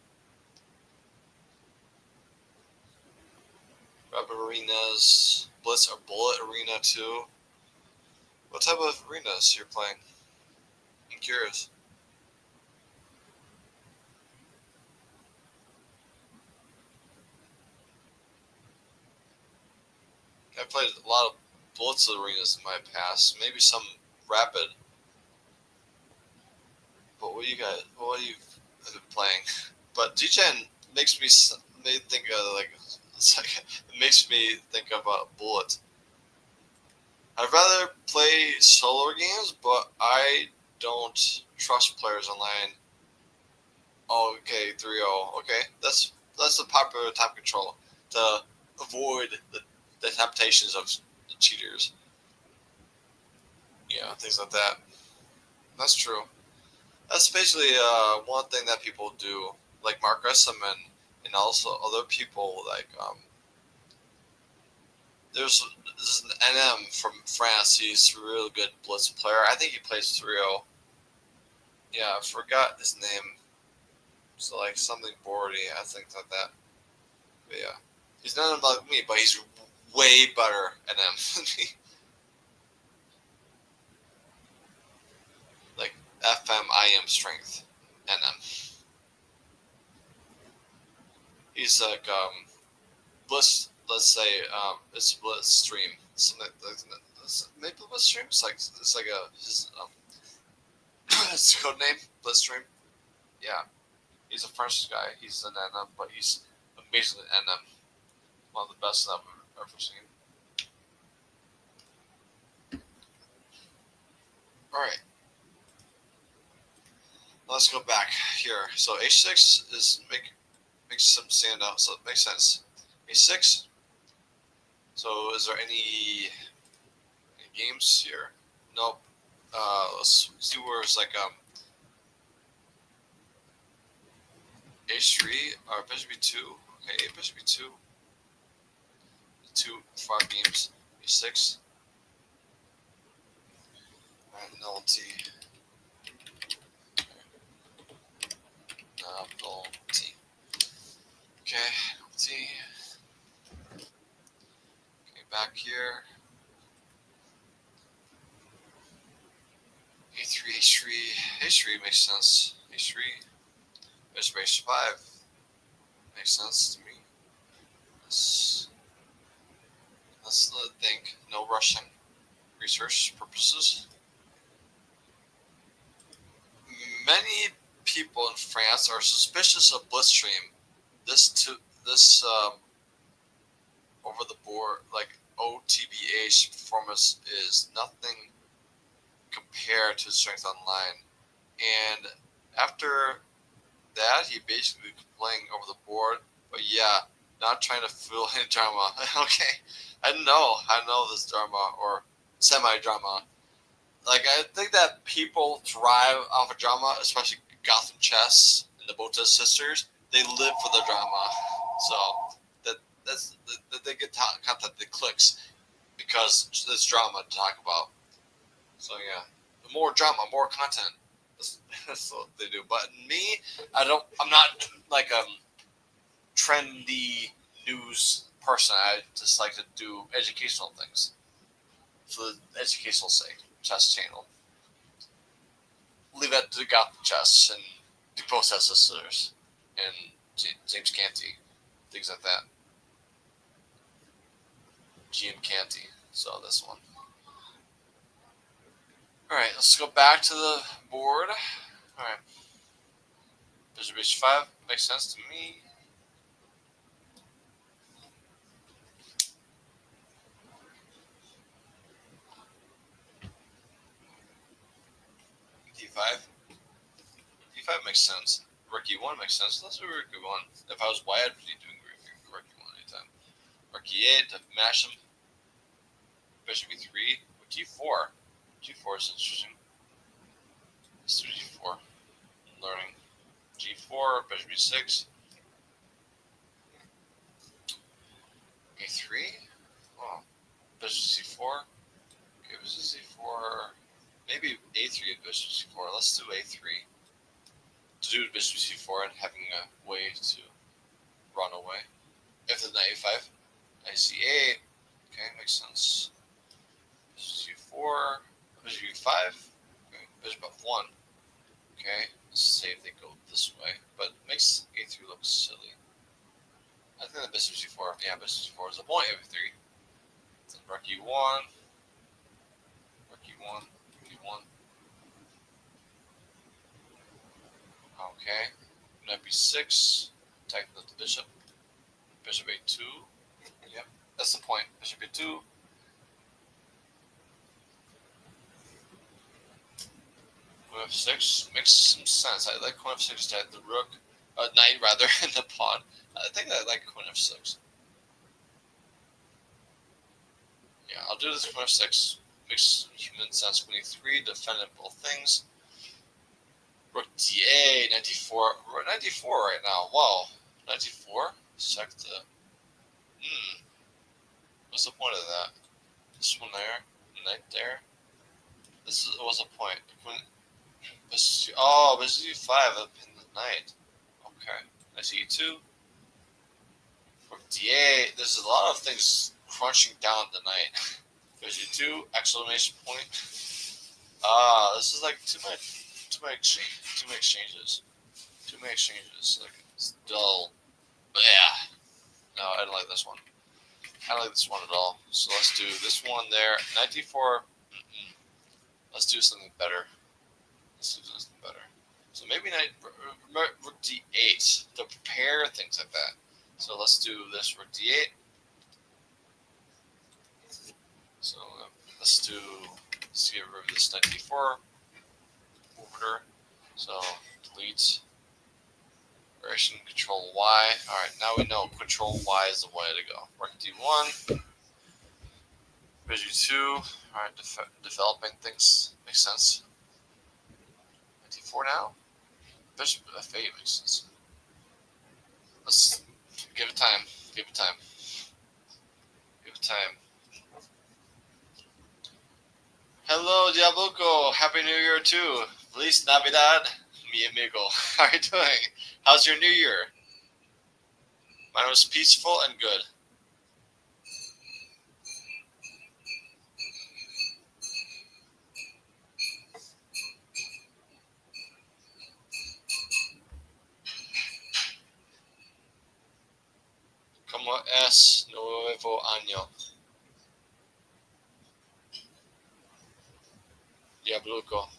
Rapid arenas, Blitz or Bullet Arena too. What type of arenas you're playing? I'm curious. I played a lot of Blitz arenas in my past. Maybe some Rapid. But what you got? What you been playing? But D-Gen makes me think of like it's like it makes me think of a Bullet. I'd rather play solo games, but I don't trust players online. Oh, okay, 3-0. Okay, that's the popular time control to avoid the temptations of the cheaters. Yeah, things like that. That's true. That's basically one thing that people do, like Mark Esselman and also other people. Like there's an NM from France. He's a really good blitz player. I think he plays 3-0. Yeah, I forgot his name. So like something Bordy, I think like that. But yeah, he's not like me, but he's way better NM than me. Like FMIM strength NM. He's like Bliss, let's say it's Bliss Stream. Something like maybe Bliss Stream. It's like a his his code name Bliss Stream. Yeah, he's a French guy. He's an NM, but he's amazing at NM. One of the best I've ever seen. All right, let's go back here. So H6 is makes some stand out, so it makes sense. H6. So is there any games here? Nope. Let's see where it's like H3 or Bishop B2. Okay, Bishop B2. 5 games. H6. Nullity. Nullity. Okay, nullity. Okay, back here. A3, H3. H3 makes sense. H3. Bishop H5. Makes sense to me. Let's think. No rushing. Research purposes. Many people in France are suspicious of Blitzstream. This over the board like OTBH performance is nothing compared to Strength Online. And after that, he basically playing over the board. But yeah, not trying to fill any drama. Okay, I know this drama or semi-drama. Like I think that people thrive off of drama, especially Gotham Chess and the Bota sisters. They live for the drama, so that that they get content that clicks because there's drama to talk about. So yeah, more drama, more content. That's what they do. But me, I'm not like a trendy news person. I just like to do educational things for the educational sake. Chess channel. Leave that to Gotham Chess and the Process Sisters and James Canty, things like that. GM Canty. So this one. All right, let's go back to the board. All right, Bishop H5 makes sense to me. D5. D5 makes sense. Rook E1 makes sense. Let's do Rook E1. If I was white, I'd be doing Rook E1 anytime. Rook E8 to mash him. Bishop E3 with G4. G4 is interesting. Let's do G4. Learning. G4, bishop B6. A3. Oh, bishop C4. Okay, bishop C4. Maybe A3 and bishop C4. Let's do A3. To do bishop C4 and having a way to run away. If the knight A5. Knight C8. Okay, makes sense. Bishop C4. Bishop E5. Okay, bishop F1. Okay, let's say if they go this way. But it makes A3 look silly. I think the bishop C4. Yeah, bishop C4 is the point of A3. Then rook E1. Rook E1. E1. Okay. Knight B6. Attack the bishop. Bishop A2. Yep, that's the point. Bishop A2. Queen F6 makes some sense. I like Queen F6 to have the rook, knight rather, in the pawn. I think I like Queen F6. Yeah, I'll do this Queen F6. Makes human sense. Queen E3, defending both things. Rook D8, knight D4. We're at knight D4 right now. Wow, knight D4. Check the. What's the point of that? This one there, knight there. What's the point? Bishop E5 up in the knight. Okay. Knight E2. Rook D8. There's a lot of things crunching down the knight. Bishop E2. Exclamation point. This is like too many exchanges. Too many exchanges. Like it's dull. But yeah. No, I don't like this one. I don't like this one at all. So let's do this one there. Knight D4. Let's do something better. So maybe rook D8 to prepare things like that. So let's do this rook D8. So let's get rid of this knight D4 order. So delete. Direction control Y. Alright, now we know control Y is the way to go. Rook D1. Bishop G2. Alright, developing things makes sense. D4 now. Bishop F8 makes sense. Let's give it time. Give it time. Hello, Diabluco. Happy New Year too. Feliz Navidad, mi amigo. How are you doing? How's your New Year? Mine was peaceful and good. ¿Cómo es nuevo año? Diabluco.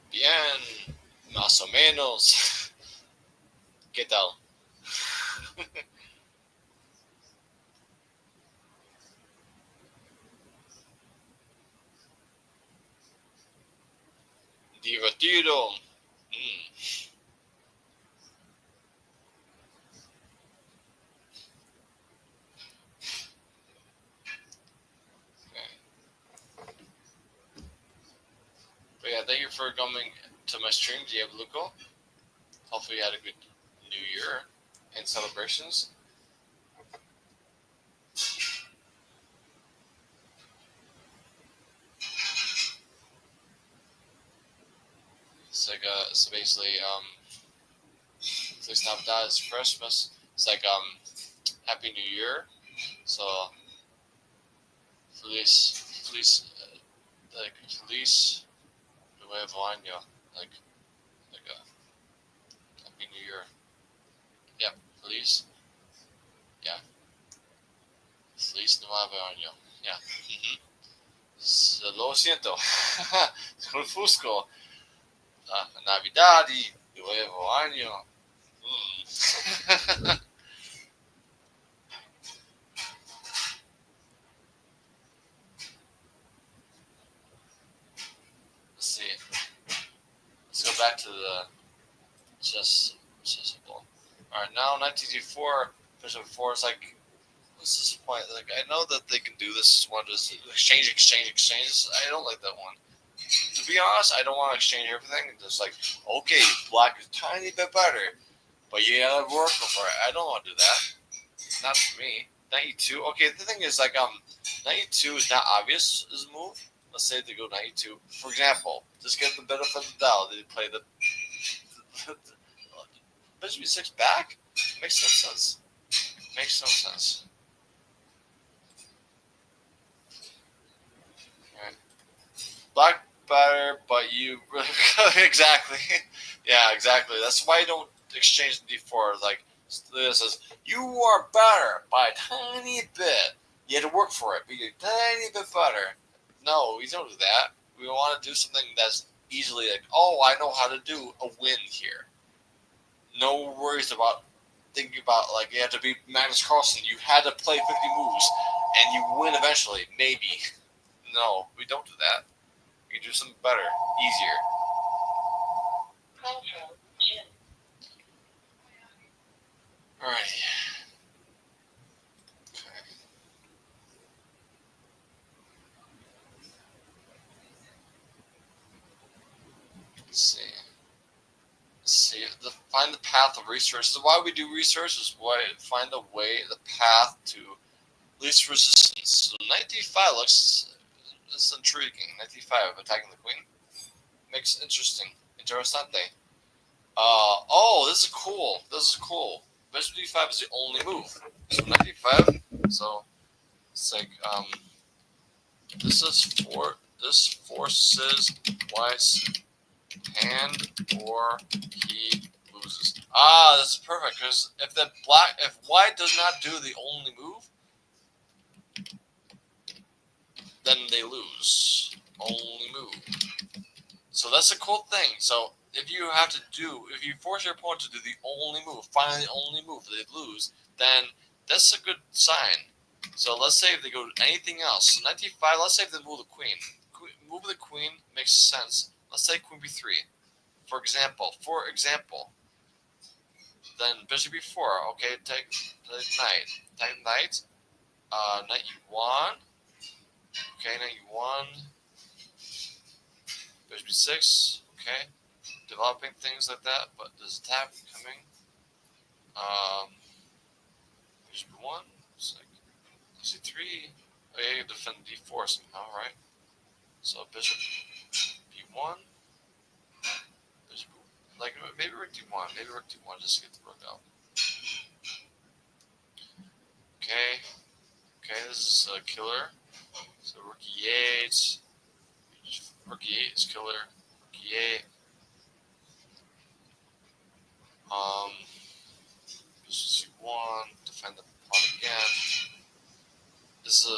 Bien, más o menos. ¿Qué tal? Divertido. But yeah, thank you for coming to my stream, Diabluco. Hopefully you had a good New Year and celebrations. It's like so basically Feliz Navidad is Christmas. It's like Happy New Year. So Feliz like Feliz Nuevo Año, like a Happy New Year. Yeah, Feliz. Yeah, Feliz Nuevo Año. Yeah. Lo siento. Confusco. Navidad y Nuevo Año. Let's see. Let's go back to the chess ball. Alright, now knight d4, bishop f4 is like, what's this point? Like, I know that they can do this one, just exchange. I don't like that one. To be honest, I don't want to exchange everything. Just like, okay, black is a tiny bit better, but you gotta work for it. I don't want to do that. Not for me. Knight e2. Okay, the thing is, like, knight e2 is not obvious as a move. Let's say they go knight e2. For example, just get the benefit of the doubt. They play the bishop e6 back. Makes no sense. Makes no sense. Right. Black better, but you really exactly. Yeah, exactly. That's why you don't exchange the d4. Like this says, you are better by a tiny bit. You had to work for it, but you're a tiny bit better. No, we don't do that. We want to do something that's easily like, oh, I know how to do a win here. No worries about thinking about like you had to beat Magnus Carlsen. You had to play 50 moves, and you win eventually. Maybe. No, we don't do that. We can do something better, easier. Alright. Okay. Let's see. Find the path of research. Why we do research is why find the way, the path to least resistance. So knight d5 looks it's intriguing. Knight d5 attacking the queen makes interesting. Interessante. Oh, this is cool. Bishop d5 is the only move. So knight d5. So it's like this forces white's hand or he loses. Ah, that's perfect because if white does not do the only move, then they lose. Only move. So that's a cool thing. So if you force your opponent to do the only move, find the only move, they lose, then that's a good sign. So let's say if they go to anything else. So knight d5, let's say if they move the queen. Move the queen makes sense. Let's say queen b3. For example, then bishop b4. Okay, take knight. Take knight. Knight e1. Okay, knight e1. Bishop b6. Okay, developing things like that. But there's a tap coming. Bishop b1. It's like c3. Okay, defend d4 somehow, right? So bishop b1. Bishop, like maybe rook d1. Maybe rook d1 just to get the rook out. Okay. Okay, this is a killer. So rook e8. Rook e8 is killer. Rook e8. Bishop c1. Defend the pawn again. This is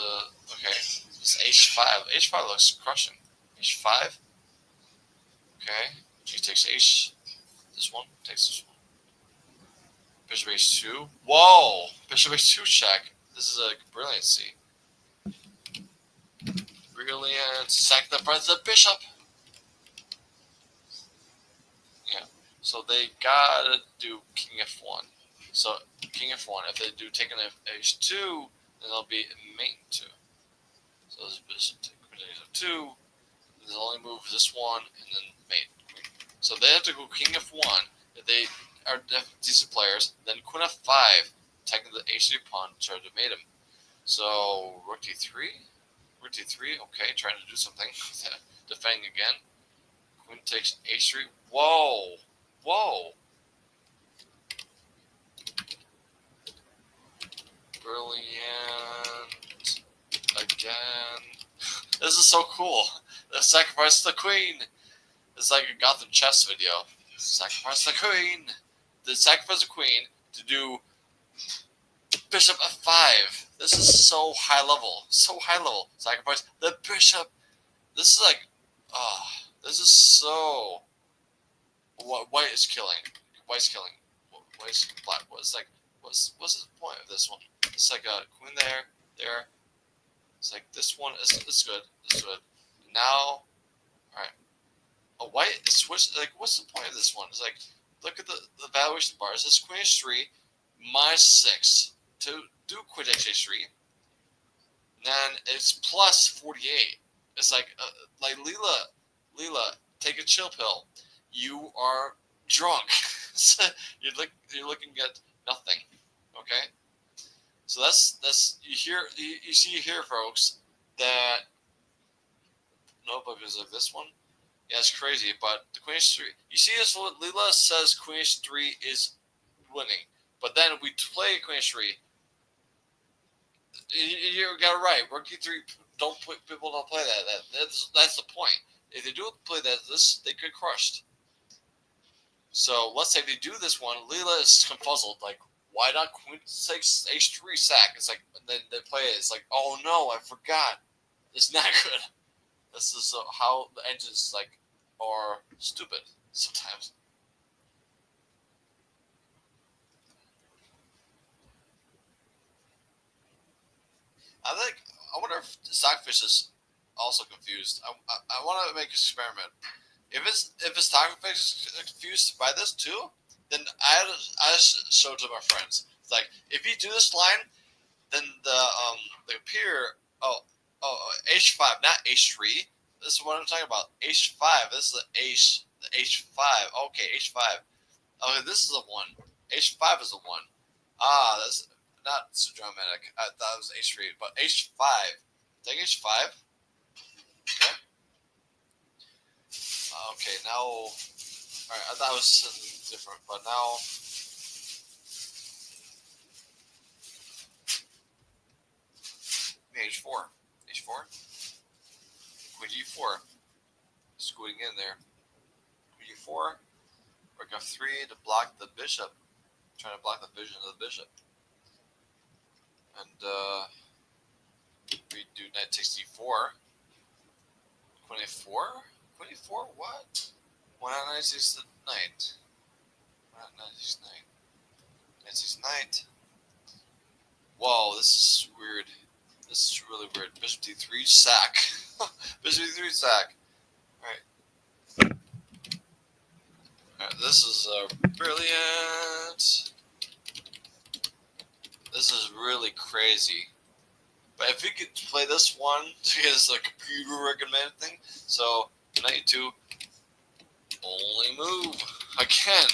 okay. This is h5. H5 looks crushing. h5. Okay. He takes h. This one takes this one. Bishop h2. Whoa! Bishop h2 check. This is a brilliancy. Brilliant. Sack the bishop. Yeah. So they gotta do king f1. So king f1. If they do taking h2, then they'll be mate 2. So this bishop take f2. The only move is this one, and then mate. So they have to go king f1. If they are decent players, then queen f5, taking the h3 pawn to try to mate him. So rook d3. Rook d3. Okay, trying to do something. Defending again. Queen takes h3. Whoa! Whoa! Brilliant. Again. This is so cool. The sacrifice the queen. It's like a Gotham chess video. Sacrifice the queen. The sacrifice the queen to do bishop f5. This is so high level. So high level. Sacrifice the bishop. This is like, this is so. White is killing. White's killing. White's black. What's the point of this one? It's like a queen there. It's like this one is good. It's good. Now, all right. A white switch. Like, what's the point of this one? It's like look at the valuation bar. It says queen h3 -6 to do queen h3. Then it's plus 48. It's like Leela, take a chill pill. You are drunk. You're looking at nothing. Okay, so that's you see here, folks, that notebook is like this one. Yeah, it's crazy. But the queen h3, you see this what Leela says queen h3 is winning, but then we play queen h3. You got it right. Rook e3 people don't play that. That's the point. If they do play that, they get crushed. So let's say they do this one. Leela is confuzzled. Like, why not queen takes h3 sack? It's like then they play it. It's like, oh no, I forgot. It's not good. This is how the engines are stupid sometimes. I wonder if Stockfish is also confused. I want to make an experiment. If a Stockfish is confused by this too, then I just show it to my friends. It's like if you do this line, then the peer h5 not h3. This is what I'm talking about. h5. This is the h5. Okay, h5. Okay, this is a one. h5 is a one. Ah, that's not so dramatic. I thought it was h3, but h5. Take h5. Okay. Okay, now. Alright, I thought it was something different, but now. H4. H4. Queen g4. Scooting in there. Queen g4. Rook f3 to block the bishop. Trying to block the vision of the bishop. And we do knight takes d4. Queen a4? Queen a4? What? Why not knight takes the knight? Why not knight takes knight? Knight takes knight. Whoa, this is weird. This is really weird. Bishop d3 sack. Bishop d3 sack. Alright. Alright, this is brilliant. This is really crazy. But if we could play this one, it's a computer recommended thing. So, knight 2, only move. Again.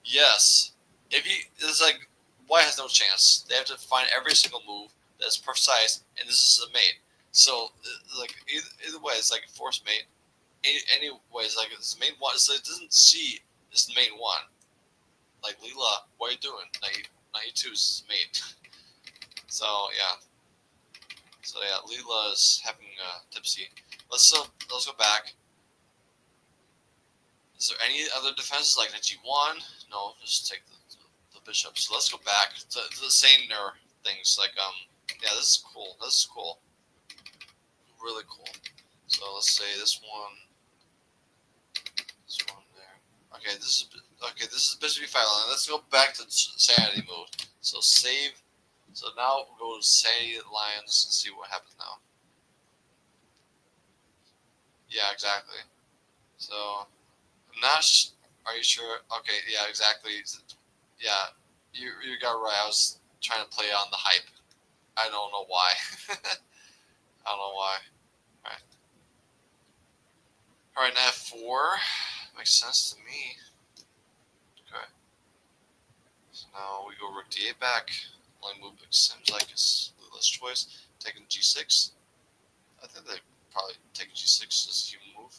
Yes. If he, it's like, white has no chance. They have to find every single move that's precise, and this is a mate. So, like, either way, it's like a forced mate. Anyways, like, it's mate 1, so it doesn't see this mate 1. Like, Leela, what are you doing? Knight 2 is mate. So, yeah. So yeah, Leela is having tipsy. Let's go back. Is there any other defenses like knight g1? No, just take the bishop. So let's go back to the same things. Like yeah, this is cool. This is cool. Really cool. So let's say this one there. Okay, this is bishop e5. Let's go back to sanity mode. So save. So now we'll go to sanity lines and see what happens now. Yeah, exactly. So I'm not. Are you sure? Okay, yeah, exactly. Yeah, you got it right. I was trying to play on the hype. I don't know why. I don't know why. All right, now f4 makes sense to me. Okay. So now we go rook d8 back. Only move seems like it's Leela's choice. Taking g6. I think they probably take g6 as a human move.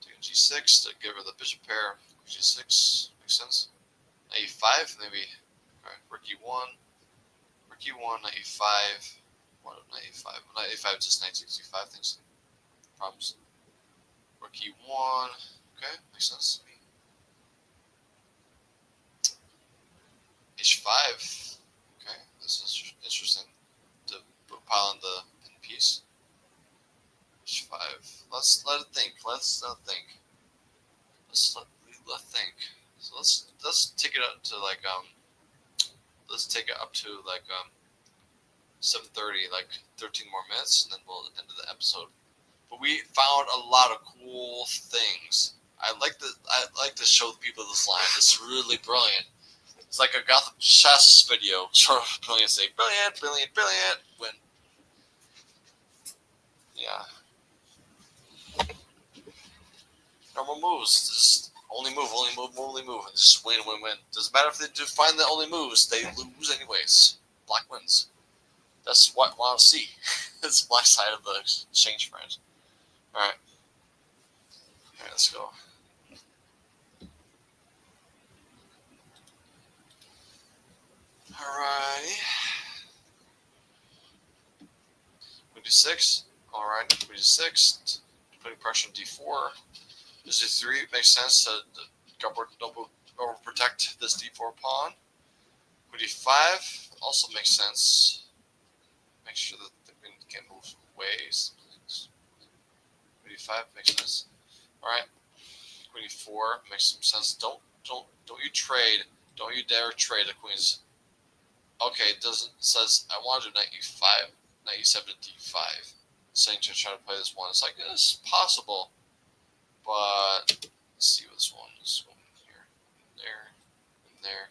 Taking g6 to give her the bishop pair. G6 makes sense. Knight e5 maybe. Alright, rook e1. Rook e1, knight e5. What knight e5? Knight e5 just knight takes e5 things. Problems. Rook e1. Okay, makes sense to me. h5. Okay, this is interesting. To pile on the pin piece. h5. Let's let it think. Let's think. Let's let think. So let's take it up to like let's take it up to like 7:30, like 13 more minutes, and then we'll end the episode. But we found a lot of cool things. I like to show the people this line. It's really brilliant. It's like a Gotham chess video, sort of brilliant. Say brilliant, brilliant, brilliant. When yeah, normal moves. Just only move, and just win, win, win. Doesn't matter if they do find the only moves, they lose anyways. Black wins. That's what I want to see. It's the black side of the exchange, friends. Alright. Alright, let's go. Alrighty. We do 6. Alright, we do 6. Putting pressure on d4. This d3 makes sense to double protect this d4 pawn. Queen d5 also makes sense. Make sure that the queen can't move ways. Queen d5 makes sense. Alright. Queen d4 makes some sense. Don't you trade. Don't you dare trade the queens. Okay, it says I want to do knight e5, knight e7 to d5. Saying to try to play this one. It's like it's possible. But let's see what this one is going here. There.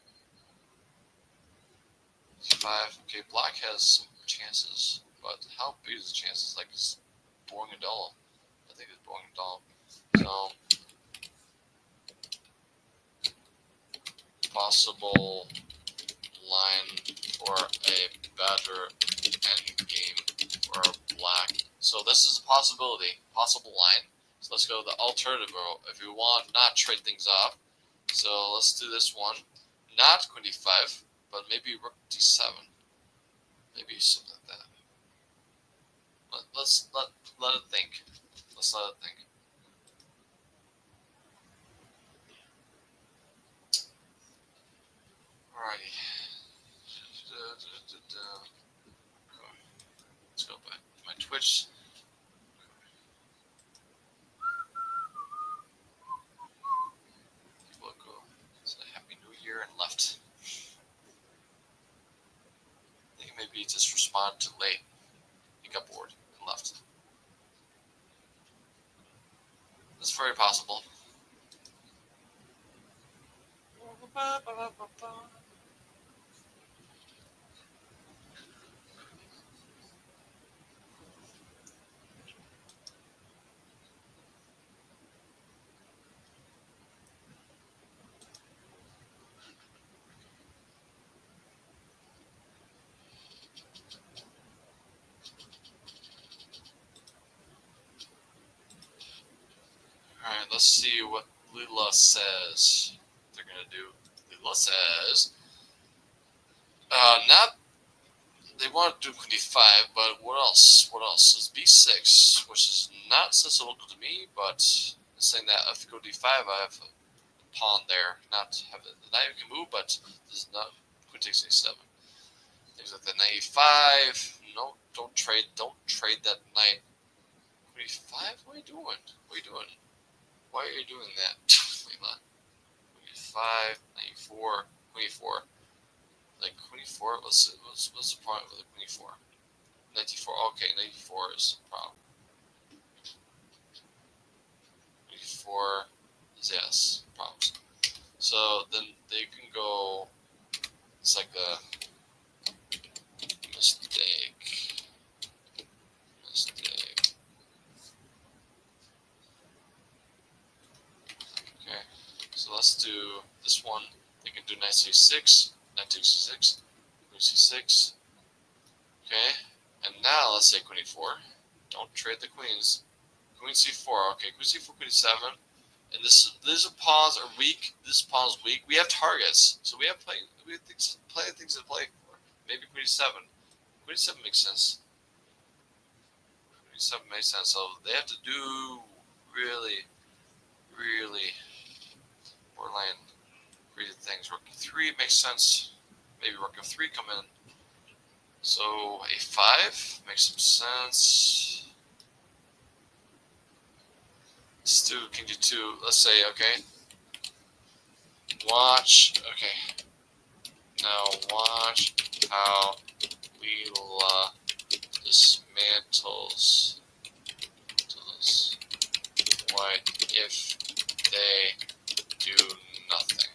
D5. Okay, black has some chances. But how big is the chances? Like it's boring and dull. I think it's boring and dull. So possible line for a better endgame for black. So this is a possibility. Possible line. So let's go to the alternative row. If we want not trade things off. So let's do this one. Not queen d5, but maybe rook d7. Maybe something like that. Let's let it think. Let's let it think. Alrighty. Let's go back to my Twitch. It's a Happy New Year and left. I think maybe he just responded too late. He got bored and left. It's very possible. Alright, let's see what Lila says they're gonna do. Lila says not they want to do queen d5, but what else? What else? Is b6, which is not sensible to me, but it's saying that if you go d5, I have a pawn there. Not have the knight can move, but this is not queen takes a7. Things like that. Knight e5. No, don't trade that knight. Queen e5. What are you doing? What are you doing? Why are you doing that, Lila? Queen e5, knight e4, queen e4. Like queen e4, what's the problem with the queen e4? Knight e4, okay, knight e4 is the problem. Queen e4 is yes, problems. So then they can go, it's like a mistake. Okay, so let's do this one. They can do knight c6, knight takes c6, queen c6. Okay, and now let's say queen e4. Don't trade the queens. Queen c4. Okay, queen c4, queen e7. And these pawns are weak. This pawn is weak. We have targets, so we have plenty of things to play for. Maybe queen e7. Queen e7 makes sense. Queen e7 makes sense. So they have to do really borderline creative things. Rook e3 makes sense. Maybe rook f3 come in. So a5 makes some sense. Let's do king d2. Let's say, okay. Watch. Okay. Now watch how Lila dismantles white if they do nothing.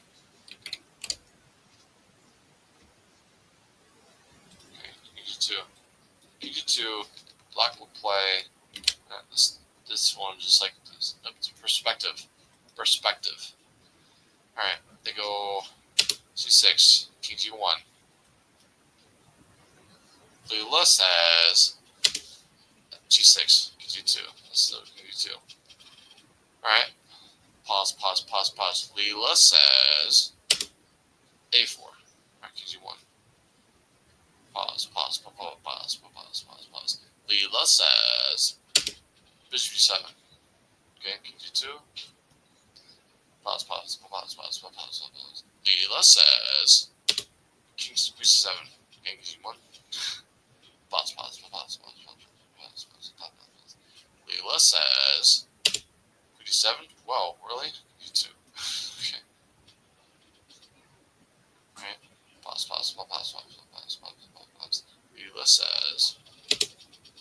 Okay, you get to black will play this one just like this. It's perspective. Perspective. Alright, they go c6, king g1. Lula says g6, king g2. Let's do king g2. Alright, pause. Leela says a4. Alright, king g1. Pause. Leela says bishop g7. Okay, king g2. Pause. Leela says king c7. Okay, king g1. Pause. Leela says king d7. Wow, really? g2. Okay. Alright. Pause. Leela says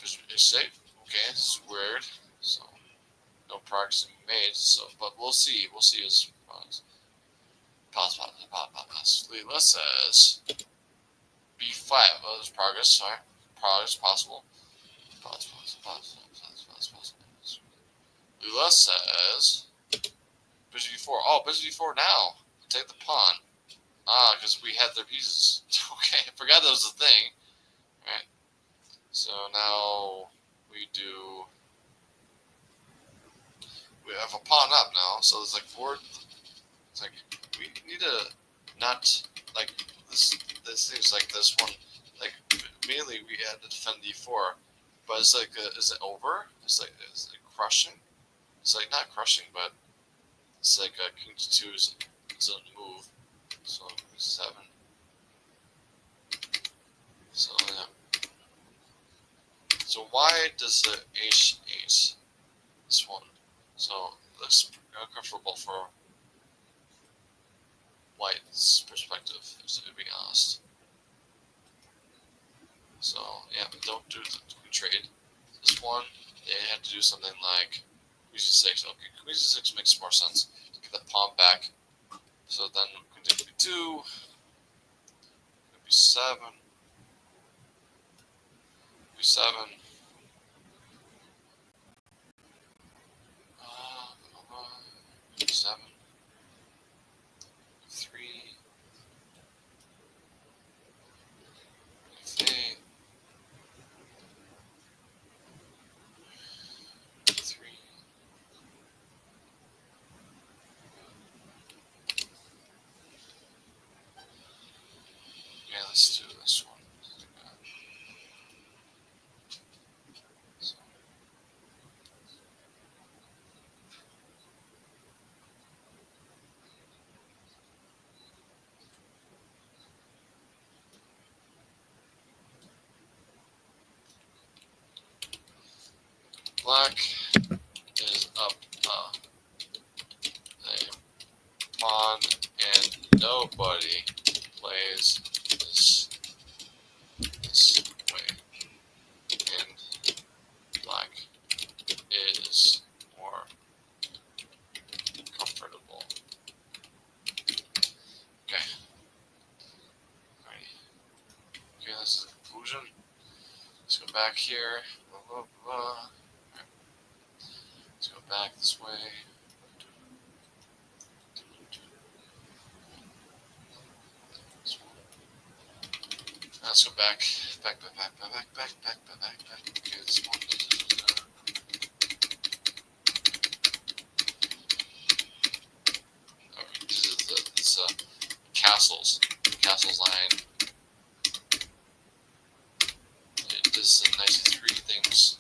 bishop h8. Okay, it's weird. So no progress made. So, but we'll see. We'll see his progress. Pause. Leela says b5. Oh, there's progress. Sorry, progress possible. Pause. Leela says bishop d4. Oh, bishop d4 now. Take the pawn. Ah, because we had their pieces. Okay, I forgot that was a thing. Alright. So now we have a pawn up now, so it's like forward. It's like we need to not like this seems like this one, like mainly we had to defend d4, but it's like is it over? Is it crushing? It's like not crushing, but it's like king g2 is a move. So 7. So yeah. So why does the h8 this one? So looks uncomfortable for white's perspective, to be honest. So yeah, but don't do the trade. This one, they had to do something like queen c6. Okay, queen c6 makes more sense to get the pawn back. So then we can do b2, b7, b7. B7, 3, 8, 3. Yeah, let's do this one. So. Black is up a pawn, and nobody plays this way. And black is more comfortable. Okay. Alrighty. Okay, this is the conclusion. Let's go back here. Right. Let's go back this way. Let's go back. Back. Okay, this one. Okay, this is castles. Castles line. It does the nice 3 things.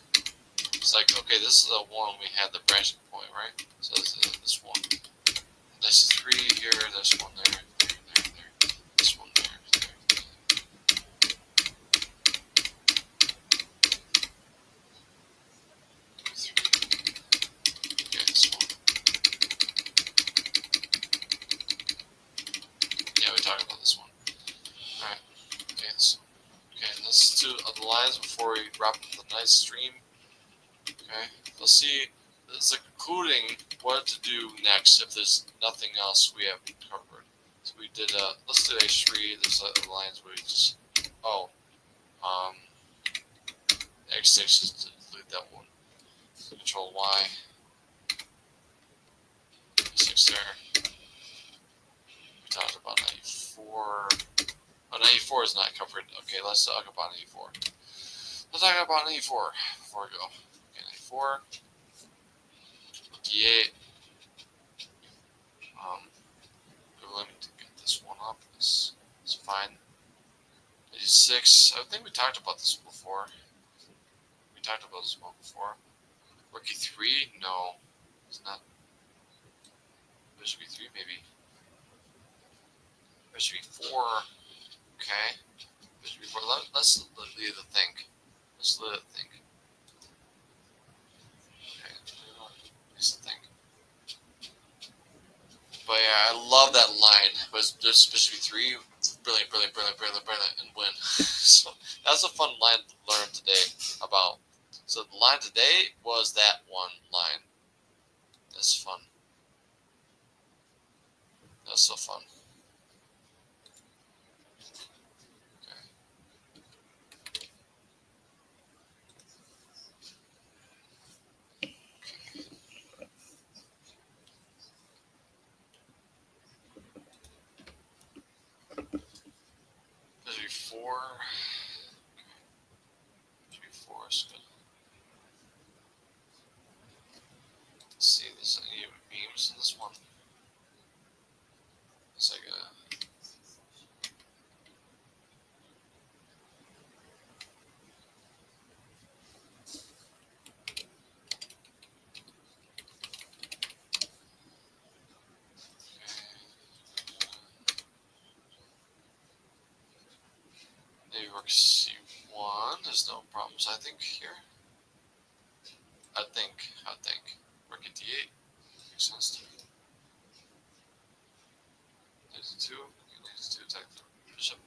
It's like, okay, this is the one we had the branching point, right? So this one. Nice 3 here, this one there. This one there. Talk about this one. Alright. Okay, let's do the lines before we wrap up the nice stream. Okay. Let's see. This is a concluding what to do next if there's nothing else we have covered. So we did, let's do h3. There's other lines where we just, x6 is to delete that one. So control Y, 6 there. We talked about 94. Oh, 94 is not covered. Okay, let's talk about 94. Let's talk about 94 before we go. Okay, 94. 58. Let me get this one up. It's fine. 86. I think we talked about this before. We talked about this one before. Rookie 3? No. It's not. Bishop B3, maybe. Bishop B4. Okay. Bishop B4. Let's leave it think. Let's let it think. Okay. Let's think. But yeah, I love that line. But just Bishop B3. Brilliant, brilliant, brilliant, brilliant, brilliant, and win. So that's a fun line to learn today about. So the line today was that one line. That's fun. That's so fun. Before. Before is good. Let's see, there's any memes in this one. It's like a. Maybe rook c1. There's no problems, I think, here. I think. Rook at d8. Makes sense to me. 92. 92, attack the bishop.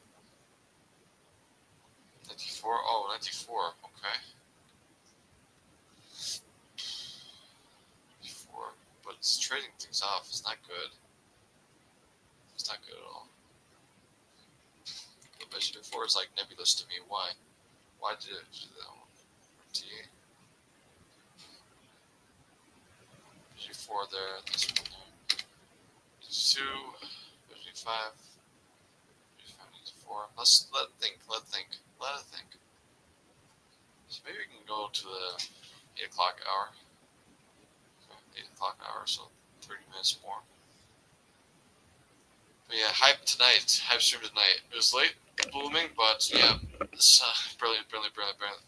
94. Oh, 94. Okay. 94. But it's trading things off. It's not good. It's not good at all. The bishop before is like nebulous to me. Why? Why did it do that one? D8. G4 there, this one there. G2, G5, G5, G4. Let's let it think. Let it think. So maybe we can go to the 8 o'clock hour. 8 o'clock hour, so 30 minutes more. But yeah, hype stream tonight. It was late blooming, but yeah, this brilliant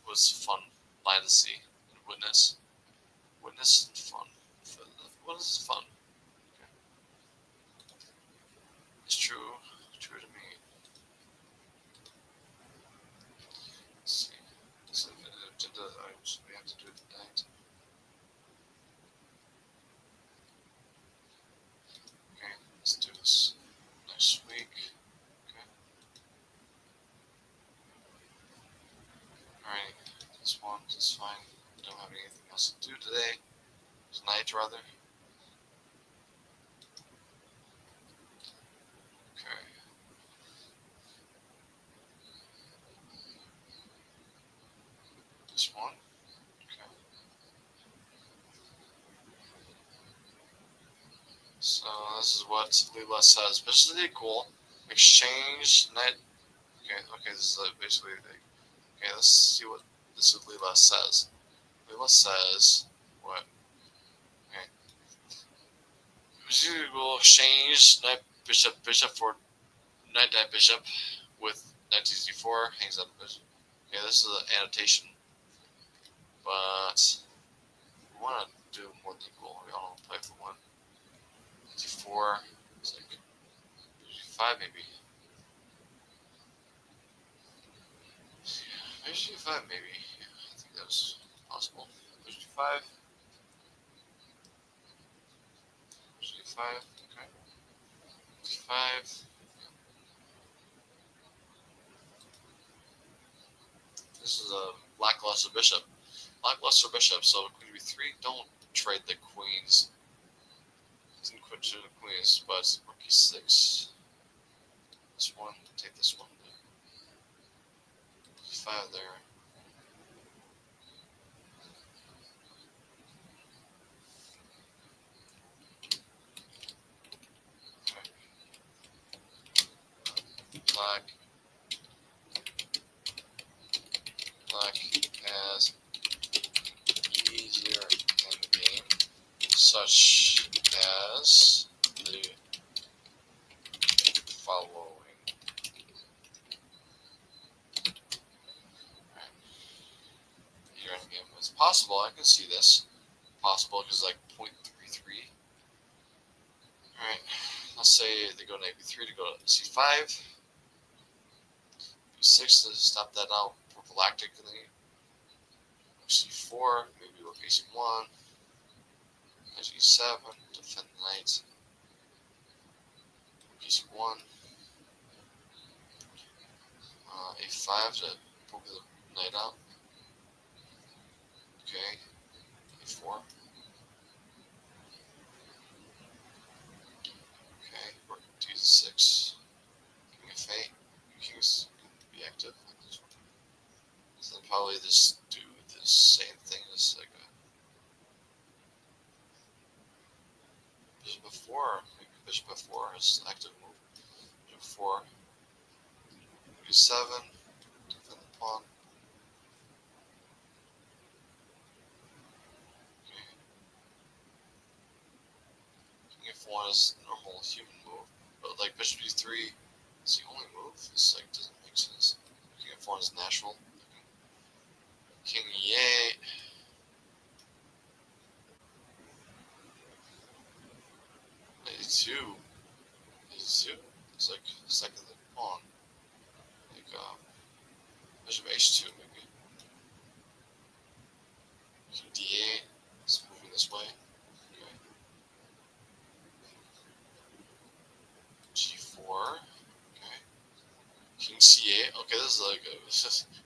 was fun line to see and witness. Witness and fun. What is fun? Okay. It's true to me. Let's see. This is an agenda items we have to do tonight. Okay, let's do this next week. Okay. Alright, this one is fine. Don't have anything else to do today. Tonight, rather. Okay. This one. Okay. So this is what Leela says. But this is really cool. Exchange night. Okay, this is basically okay, let's see what this is Leela says. Leela says what? Okay. We will exchange knight bishop for knight bishop with knight d4 hangs out the bishop. Okay, this is an annotation. But we want to do more than equal. We all play for one. D4, it's like G5 maybe. Maybe G5 maybe. Yeah, I think that was possible. G5. G5, okay. G5. This is a lackluster bishop. Lackluster bishop, so queen b3, don't trade the queens. Didn't quit to the queens, but rook e6. This one, take this one. E5 there. Black has easier endgame, such as the following. Your endgame is possible. I can see this. Possible because like 0.33. Alright, let's say they go to knight b3 to go to c5. b6 to stop that out prophylactically. c4, maybe rook ac1. Knight e7, defend the knight. Rook ac1. a5 to poke the knight out. Okay, a4. Okay, rook d6. King f8. King's can be active like this one. So they'll probably just do the same thing as like a bishop f4. Maybe bishop f4 is an active move. Bishop f4. e7. Defend the pawn. King f1 is a normal human move, but like bishop e3 is the only move. This like doesn't make sense. King f1 is natural. King e8. Knight e2. e2. It's like the second pawn. Like bishop h2 maybe. King d8. It's moving this way. Okay. g4. Okay. King c8. Okay, this is like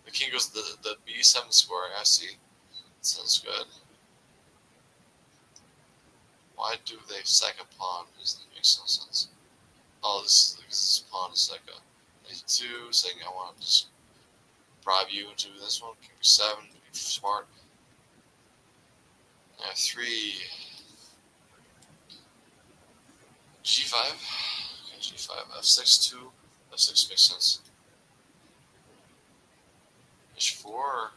the king goes to the b7 square. I see. Sounds good. Why do they sack a pawn? This makes no sense. Oh, this pawn is like a knight 2 saying I want to just bribe you into this one. King b7, be smart. f3, g5. Okay, g5, f6 2. f6 makes sense. h4.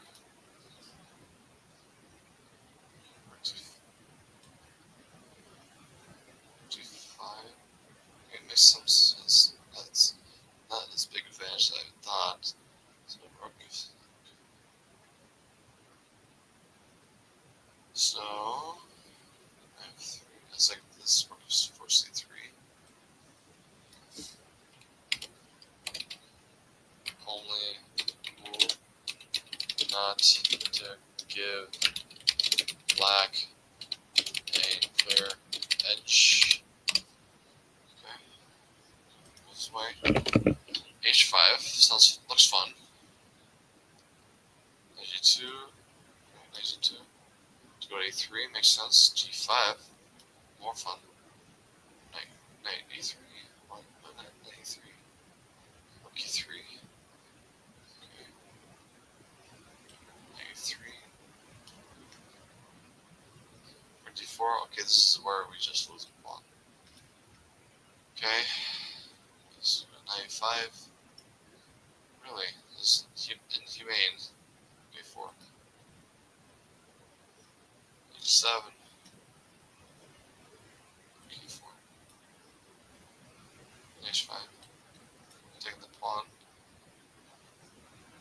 g5. It makes some sense. That's not as big advantage as I thought. So rook is. So f3. That's like this rook is for c3. Only move not to give black a clear edge. Okay. This way. h5 looks fun. Knight g2. Knight g2. To go to a3 makes sense. g5. More fun. Knight e3. Knight e3. Rook e3. Okay. Knight e3. Rook d4. Okay, this is where we just lose a pawn. Okay. This knight e5. Really, this is inhumane. a4. h7. e4. h5. Taking the pawn.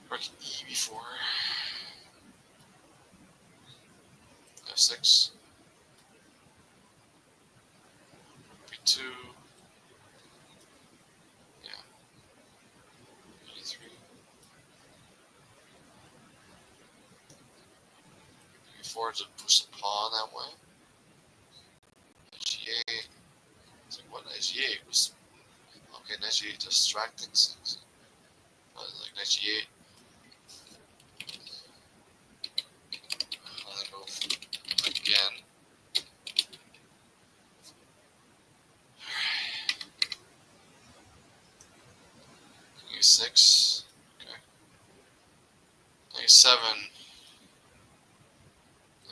Rook e before. f6. b2. Yeah. e3. e4 to push the pawn that way. g8. It's like what g8 was. Okay, knight g8 distracting things. Like knight g8. I go again. -6. Okay. -7.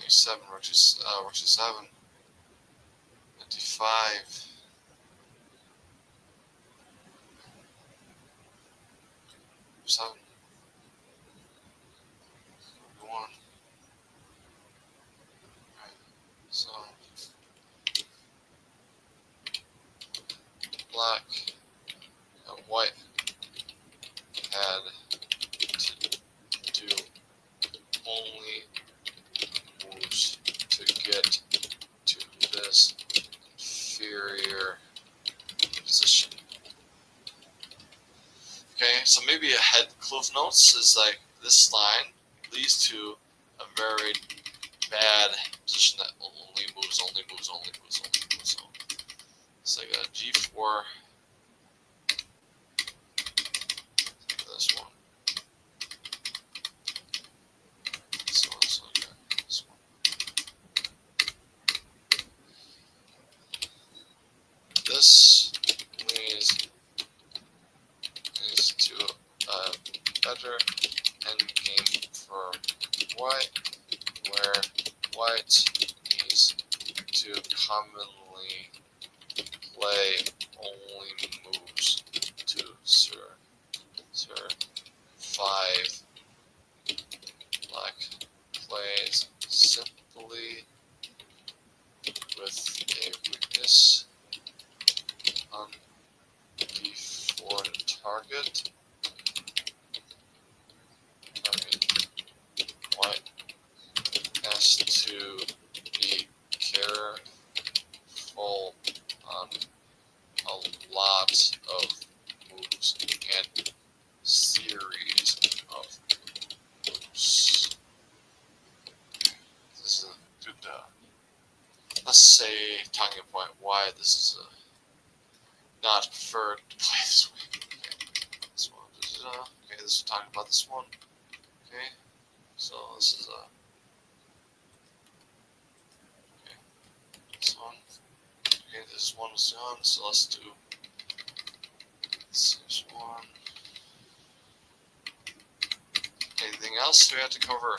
-7 works to 7. 95. 7. 1. Right. So black and white had to do only moves to get to this inferior position. Okay, so maybe a head cliff notes is like this line leads to a very bad position that only moves. So it's like a G4. This one. Okay. This one. This leads to a better endgame for white, where white needs to commonly play only moves to survive. Black plays simply with a weakness on before the target. White has to be careful on a lot of moves and series of moves. This is a good, let's say, talking point why this is not preferred to play this way. Okay, this one. Okay, this is talking about this one. Okay, so this is okay, this one. Okay, this one is done, so let's do this one. Anything else we have to cover?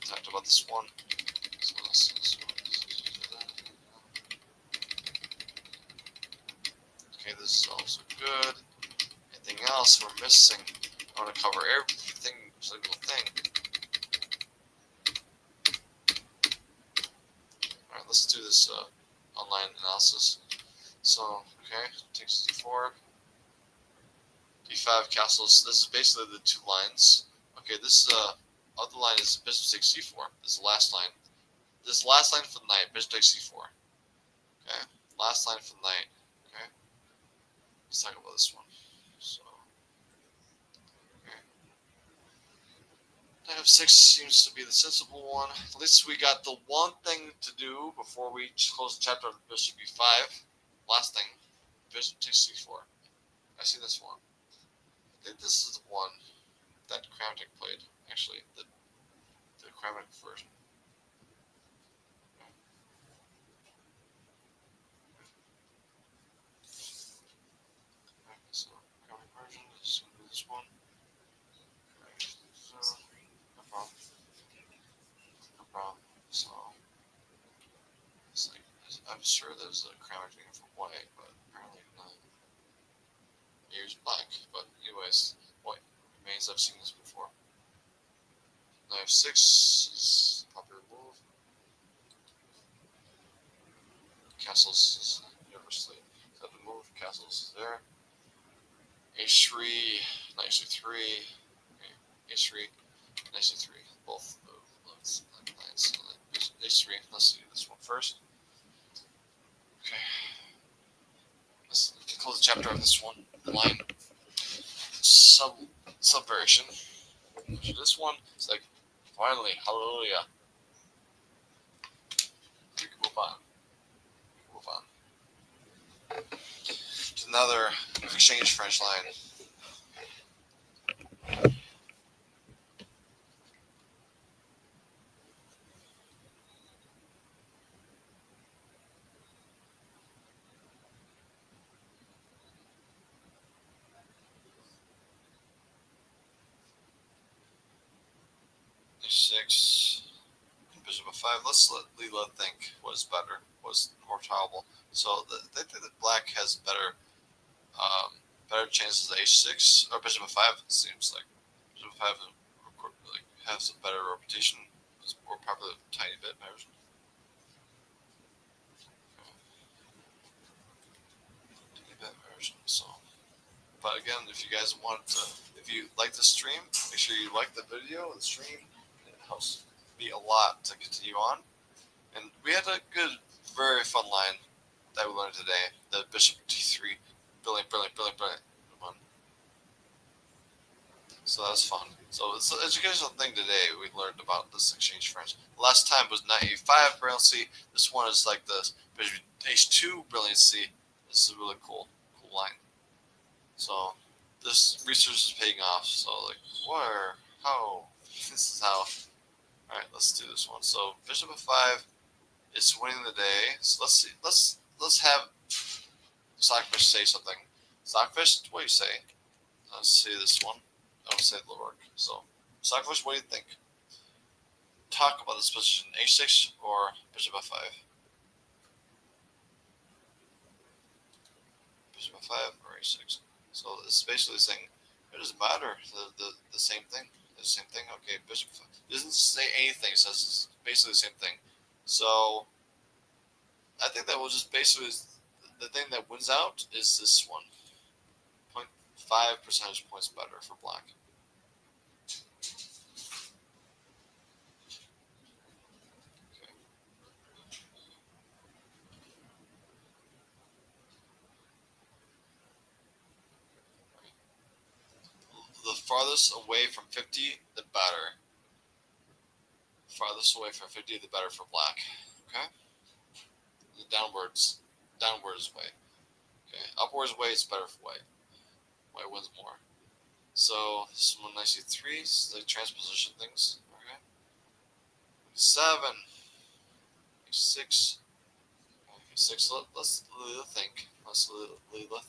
Talked about this one. So let's do this one. Okay, this is also good. Anything else we're missing? I want to cover everything, single thing. Alright, let's do this online analysis. So, okay, takes D4. D5 castles. This is basically the two lines. Okay, this other line is bishop takes C4. This is the last line. This last line for the knight, bishop takes C4. Okay, last line for the knight. Okay, let's talk about this one. So, okay, knight f6 seems to be the sensible one. At least we got the one thing to do before we close the chapter of bishop b5. Last thing, bishop takes C4. I see this one. I think this is the one that Kramnik played, actually, the Kramnik version. Okay, so Kramnik version is going to be this one. Okay, so, no problem. No problem. So, it's like, I'm sure there's a Kramnik thing for white, but apparently not. Here's black, but anyways, white remains. I've seen this before. Knight f6 is a popular move. Castles is universally the move. Castles is there. H3, knight c3, okay. H3, knight c3, both lines. So H3. Let's do this one first. Okay. Let's close the chapter of this one line. Subversion. This one is like, finally, hallelujah. We can move on. To another exchange French line. A6, bishop f5. Let's let Leela think what's better, what's more tolerable. So they think that black has better chances of h6 or bishop f5. It seems like bishop f5 has a better reputation. It's more popular, a tiny bit. Version. So, but again, if you guys want to, if you like the stream, make sure you like the video, the stream. It helps me a lot to continue on. And we had a good, very fun line that we learned today. The bishop d3, brilliant one. So that's fun. So it's an educational thing today. We learned about this exchange French. Last time was knight e5 brilliancy. This one is like the bishop h2 brilliancy. This is really cool line. So this research is paying off. So like, where, how, this is how. All right, let's do this one. So bishop f5 is winning the day. So let's see. Let's have Stockfish say something. Stockfish, what do you say? Let's see this one. I don't say it'll work. So Stockfish, what do you think? Talk about this position: h6 or bishop f5. Bishop f5 or h6. So it's basically saying it doesn't matter. The same thing. The same thing. Okay, bishop f5. It doesn't say anything. It says it's basically the same thing. So I think that will just basically the thing that wins out is this one. 0.5 percentage points better for black. Okay. The farthest away from 50, the better. Farthest away from 50, the better for black. Okay. The downwards way. Okay. Upwards way is better for white. White wins more. So this one nicely 3, so they transposition things. Okay. 7. 6. 6. Let's think. Let's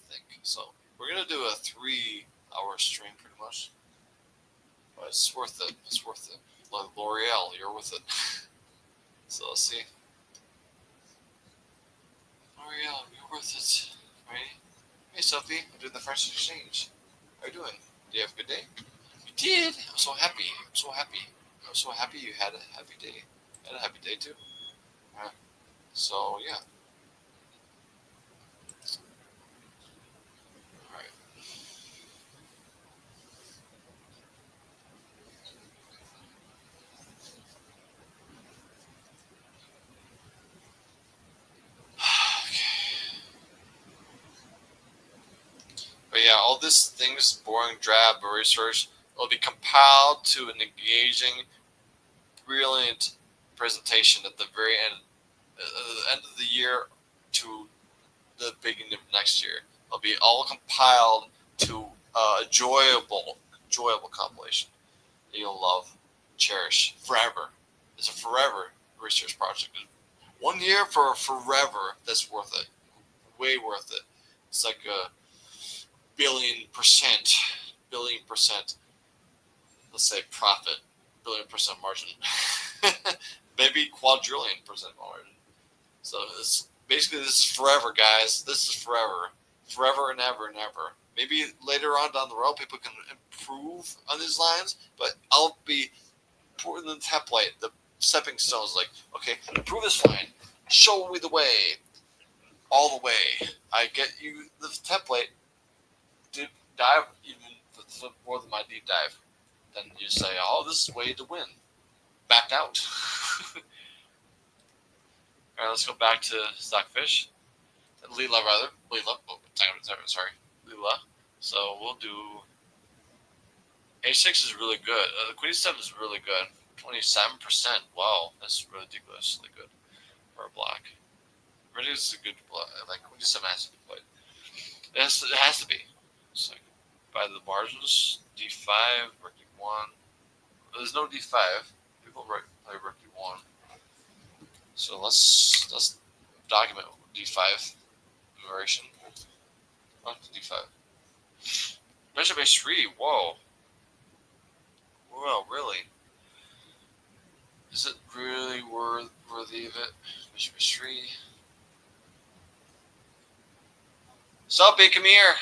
think. So we're gonna do a 3-hour stream pretty much. But it's worth it. It's worth it. Like L'Oreal, you're worth it. So let's see. L'Oreal, you're worth it. Ready? Hey Sophie, I'm doing the French exchange. How are you doing? Do you have a good day? You did. I'm so happy. I'm so happy. I'm so happy you had a happy day. I had a happy day too. So yeah. All right. But yeah, all these things, boring, drab, research, will be compiled to an engaging, brilliant presentation at the very end, the end of the year to the beginning of next year. It'll be all compiled to a enjoyable compilation that you'll love, cherish forever. It's a forever research project. 1 year for forever. That's worth it. Way worth it. It's like a billion percent, let's say profit, billion% margin, maybe quadrillion percent margin. So it's basically, this is forever, guys. This is forever and ever. Maybe later on down the road, people can improve on these lines, but I'll be putting the template, the stepping stones. Like, okay, improve this line, show me the way, all the way. I get you the template. Dive even more than my deep dive. Then you say, "Oh, this is the way to win." Back out. All right, let's go back to Stockfish. Leela, rather. Leela. Oh, sorry. Leela. So we'll do. A6 is really good. The Queen 7 is really good. 27%. Wow, that's ridiculously good for a black. Really, is a good black. Like Queen 7 has to be played. It has to be. It's like by the margins. D5, Rook D1. There's no D5. People play Rook D1. So let's document D5 variation. Oh, D5. Bishop H3. Whoa. Well, really? Is it really worthy of it? Bishop h3. Sophie, come here.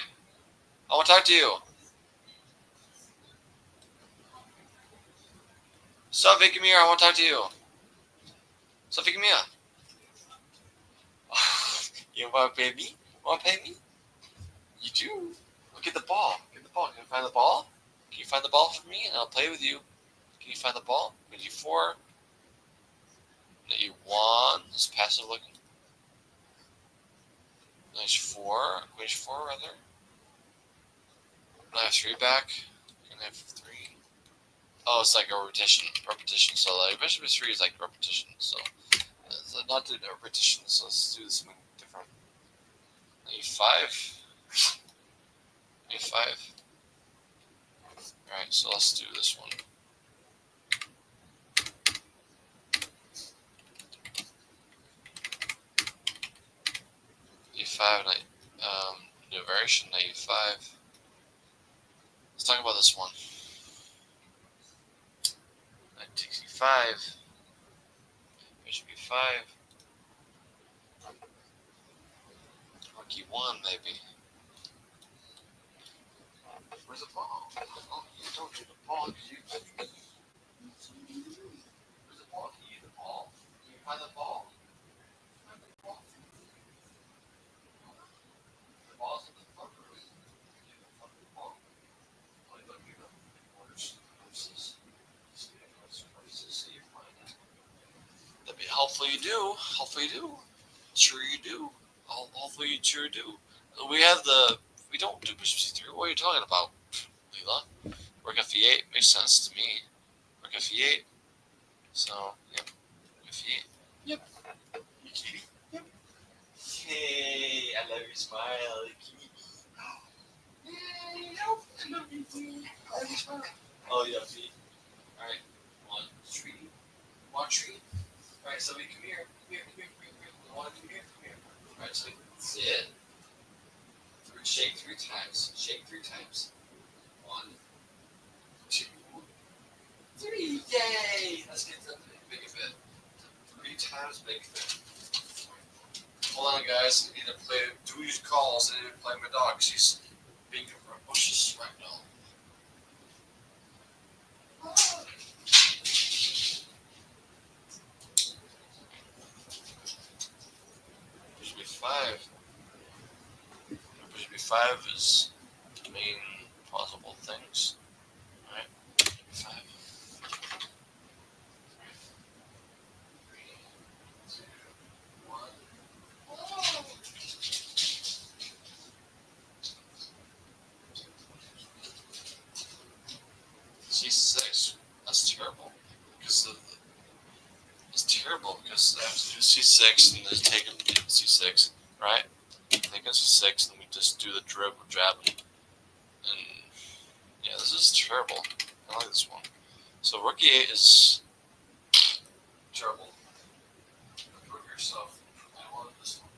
I want to talk to you. Sophie, come here. I want to talk to you. Sophie, come here. You want to pay me? Want to pay me? You do. Look at the ball. Get the ball. Can you find the ball? Can you find the ball for me? And I'll play with you. Can you find the ball? Knight e4. Knight e1. This passive looking. Knight h4. Queen h4 rather. Knight f3 back. Knight f3. Oh, it's like a repetition. So like bishop h3 is like repetition. So not doing a repetition. So let's do this one different. e5. e5. Alright, so let's do this one. e5, new variation, knight e5. Let's talk about this one. Knight takes e5. Bishop e5. Rook e1, maybe. Where's the ball? Oh, you don't need the ball. Where's the ball? Can you get the ball? Can you find the ball? Find the ball. The ball's in the front room. Get the front of the ball. Only look at the orders. So you find that. Hopefully you do. Hopefully you do. Sure you do. Hopefully you sure do. We don't do bishop c3. What are you talking about, Leela? Rook f8 makes sense to me. Rook f8. So, yep. f8. Yep. You kitty? Yep. Hey, I love your smile, kitty. Hey, I love you, kitty. I love your smile. Oh, yeah, me. Alright. One tree. Alright, so we come here. You want to come here? Alright, so sit. Shake three times. 1, 2, 3. Yay! Let's get the big bit. 3 times big bit. Hold on, guys. I need to do these calls. I need to play my dog. She's being bushes right now. Bishop b5. Bishop b5 is the main possible things. Alright, b5. 3, 2, 1. C6. That's terrible. It's terrible because I have to do c6 and then take him to c6, right? Take him c6 and we just do the jab. And yeah, this is terrible. I like this one. So rook e8 is terrible. Prove yourself. I wanted this one.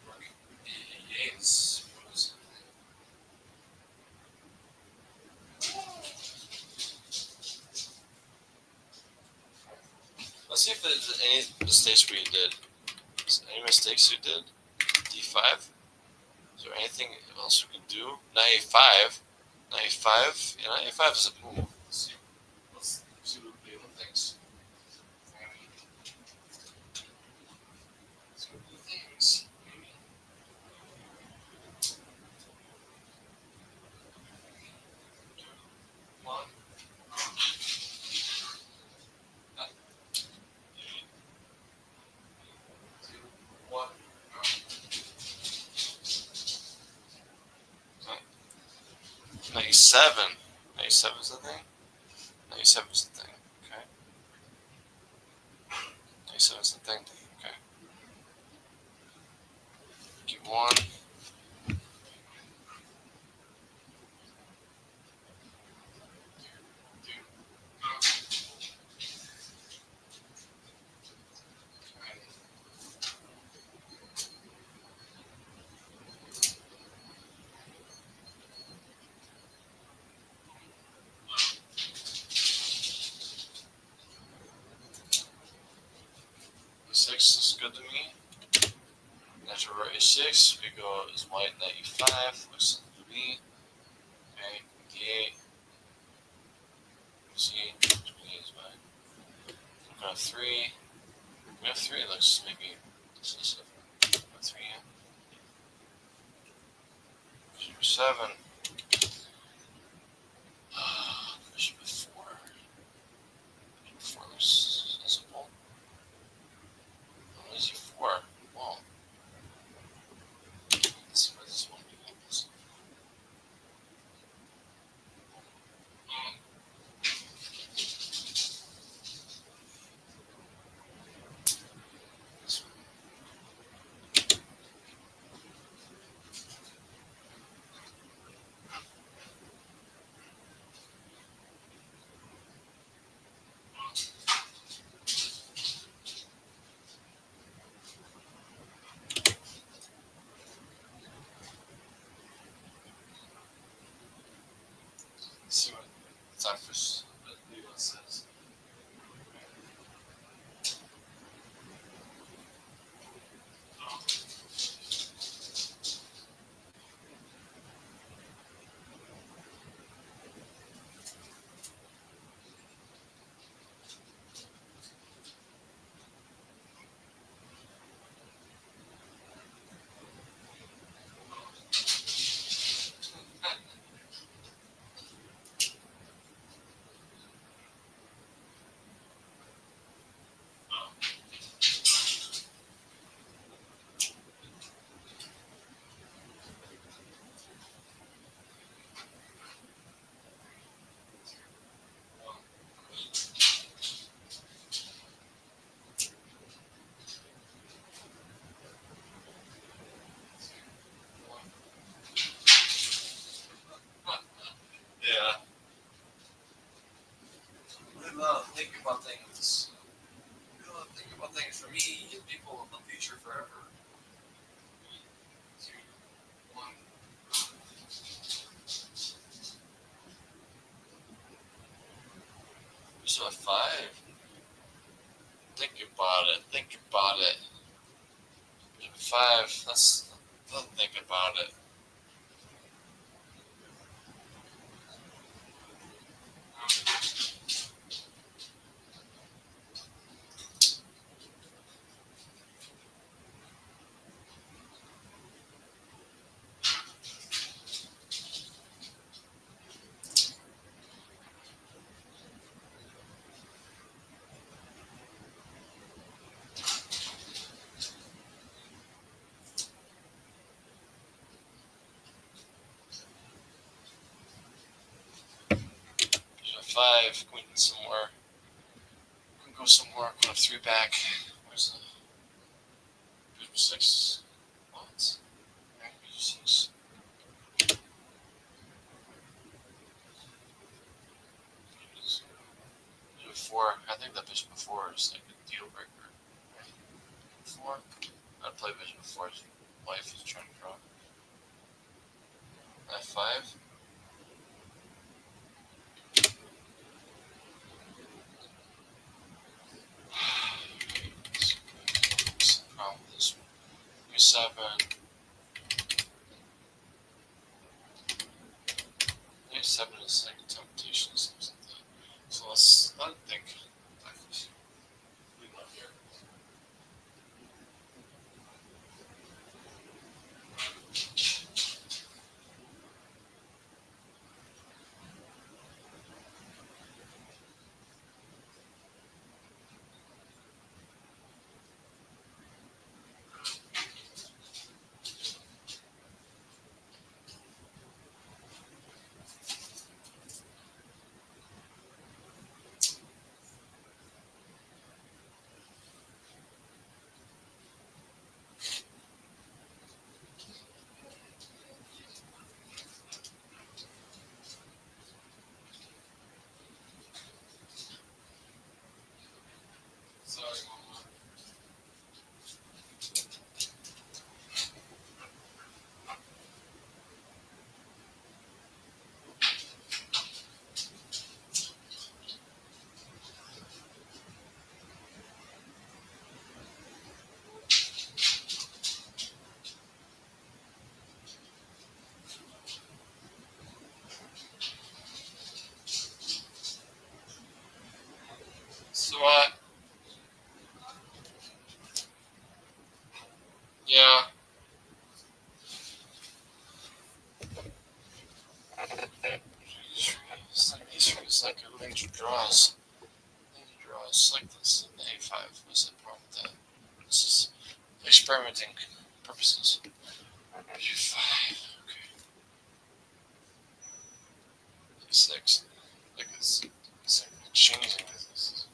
Rook e8 is what is it? Let's see if there's any mistakes we did. Any mistakes we did? d5? Is there anything else we can do? Knight a5. Knight a5. Yeah, knight a5 is a move. Let's see what Leland thinks. Let's see what he thinks. Maybe. 1. 2, 1. Knight e7. Knight e7 is the thing? Knight e7 is the thing. Okay. Knight e7 is the thing. Okay. G1. 6 is good to me. Natural rook a6, we go is white knight e5, looks good to me. Okay, d8. C, d8 is fine. Rook f3. Rook f3 looks maybe decisive. Rook 3. Bishop 7. Bishop 4. Bishop 4 looks sensible. Easy 4. Well, let's see what this one happens. Let's see what Cypher's Legal says. Yeah. Think about things. Think about things for me and people in the future forever. 2, 1. So at 5. Think about it. Think about it. 5. Let's think about it. Bishop 5, queen somewhere. We can go somewhere. Queen f3 back. Where's the bishop 6? What? Bishop 6. Bishop 4. I think that bishop 4 is like a deal breaker. 4. I'd play bishop 4. Wife is trying to draw. F5. What's the problem with this one? E7. E7 is like a temptation, seems like that. So let's not think. Leave it here. Just like this, the A5. What's the problem with that? This is experimenting purposes. A5. Okay. A6. Like this. It's like changing this.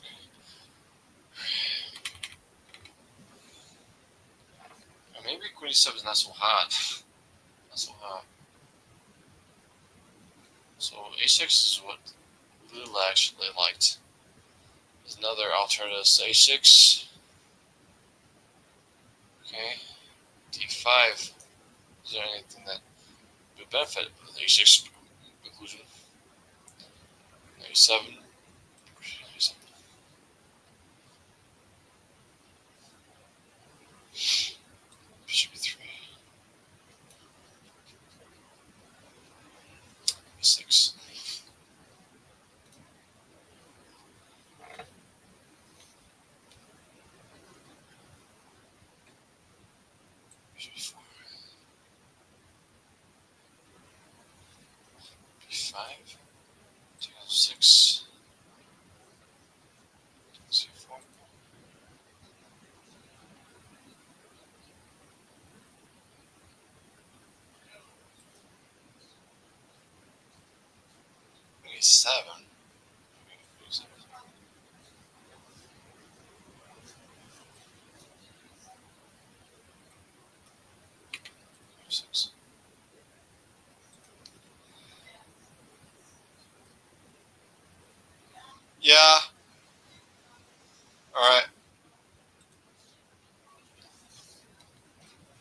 Or maybe Queen E7 is not so hot. Not so hot. So A6 is what Lula actually liked. There's another alternative A6. Okay. D5. Is there anything that would benefit with A6 inclusion? A7. Bishop E3. E6. Bishop E4. B5. D6. C4. E7. E6. Yeah. Alright.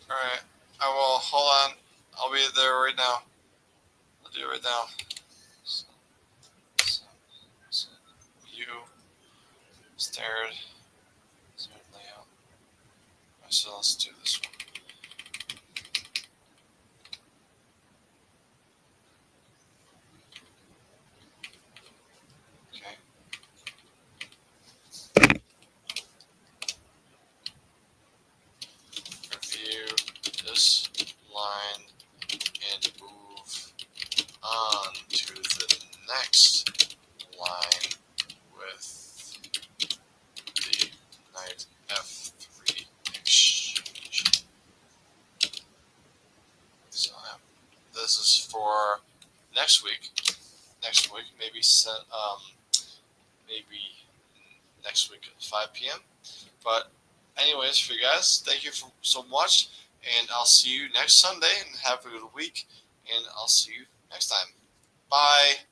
Alright. I will. Hold on. I'll be there right now. I'll do it right now. You. Standard layout. So let's do this one. Okay. Review this line and move on to the next line with the knight f3 exchange. So this is for next week. Next week, maybe maybe next week at 5 p.m. But anyways, for you guys, thank you so much, and I'll see you next Sunday, and have a good week, and I'll see you next time. Bye.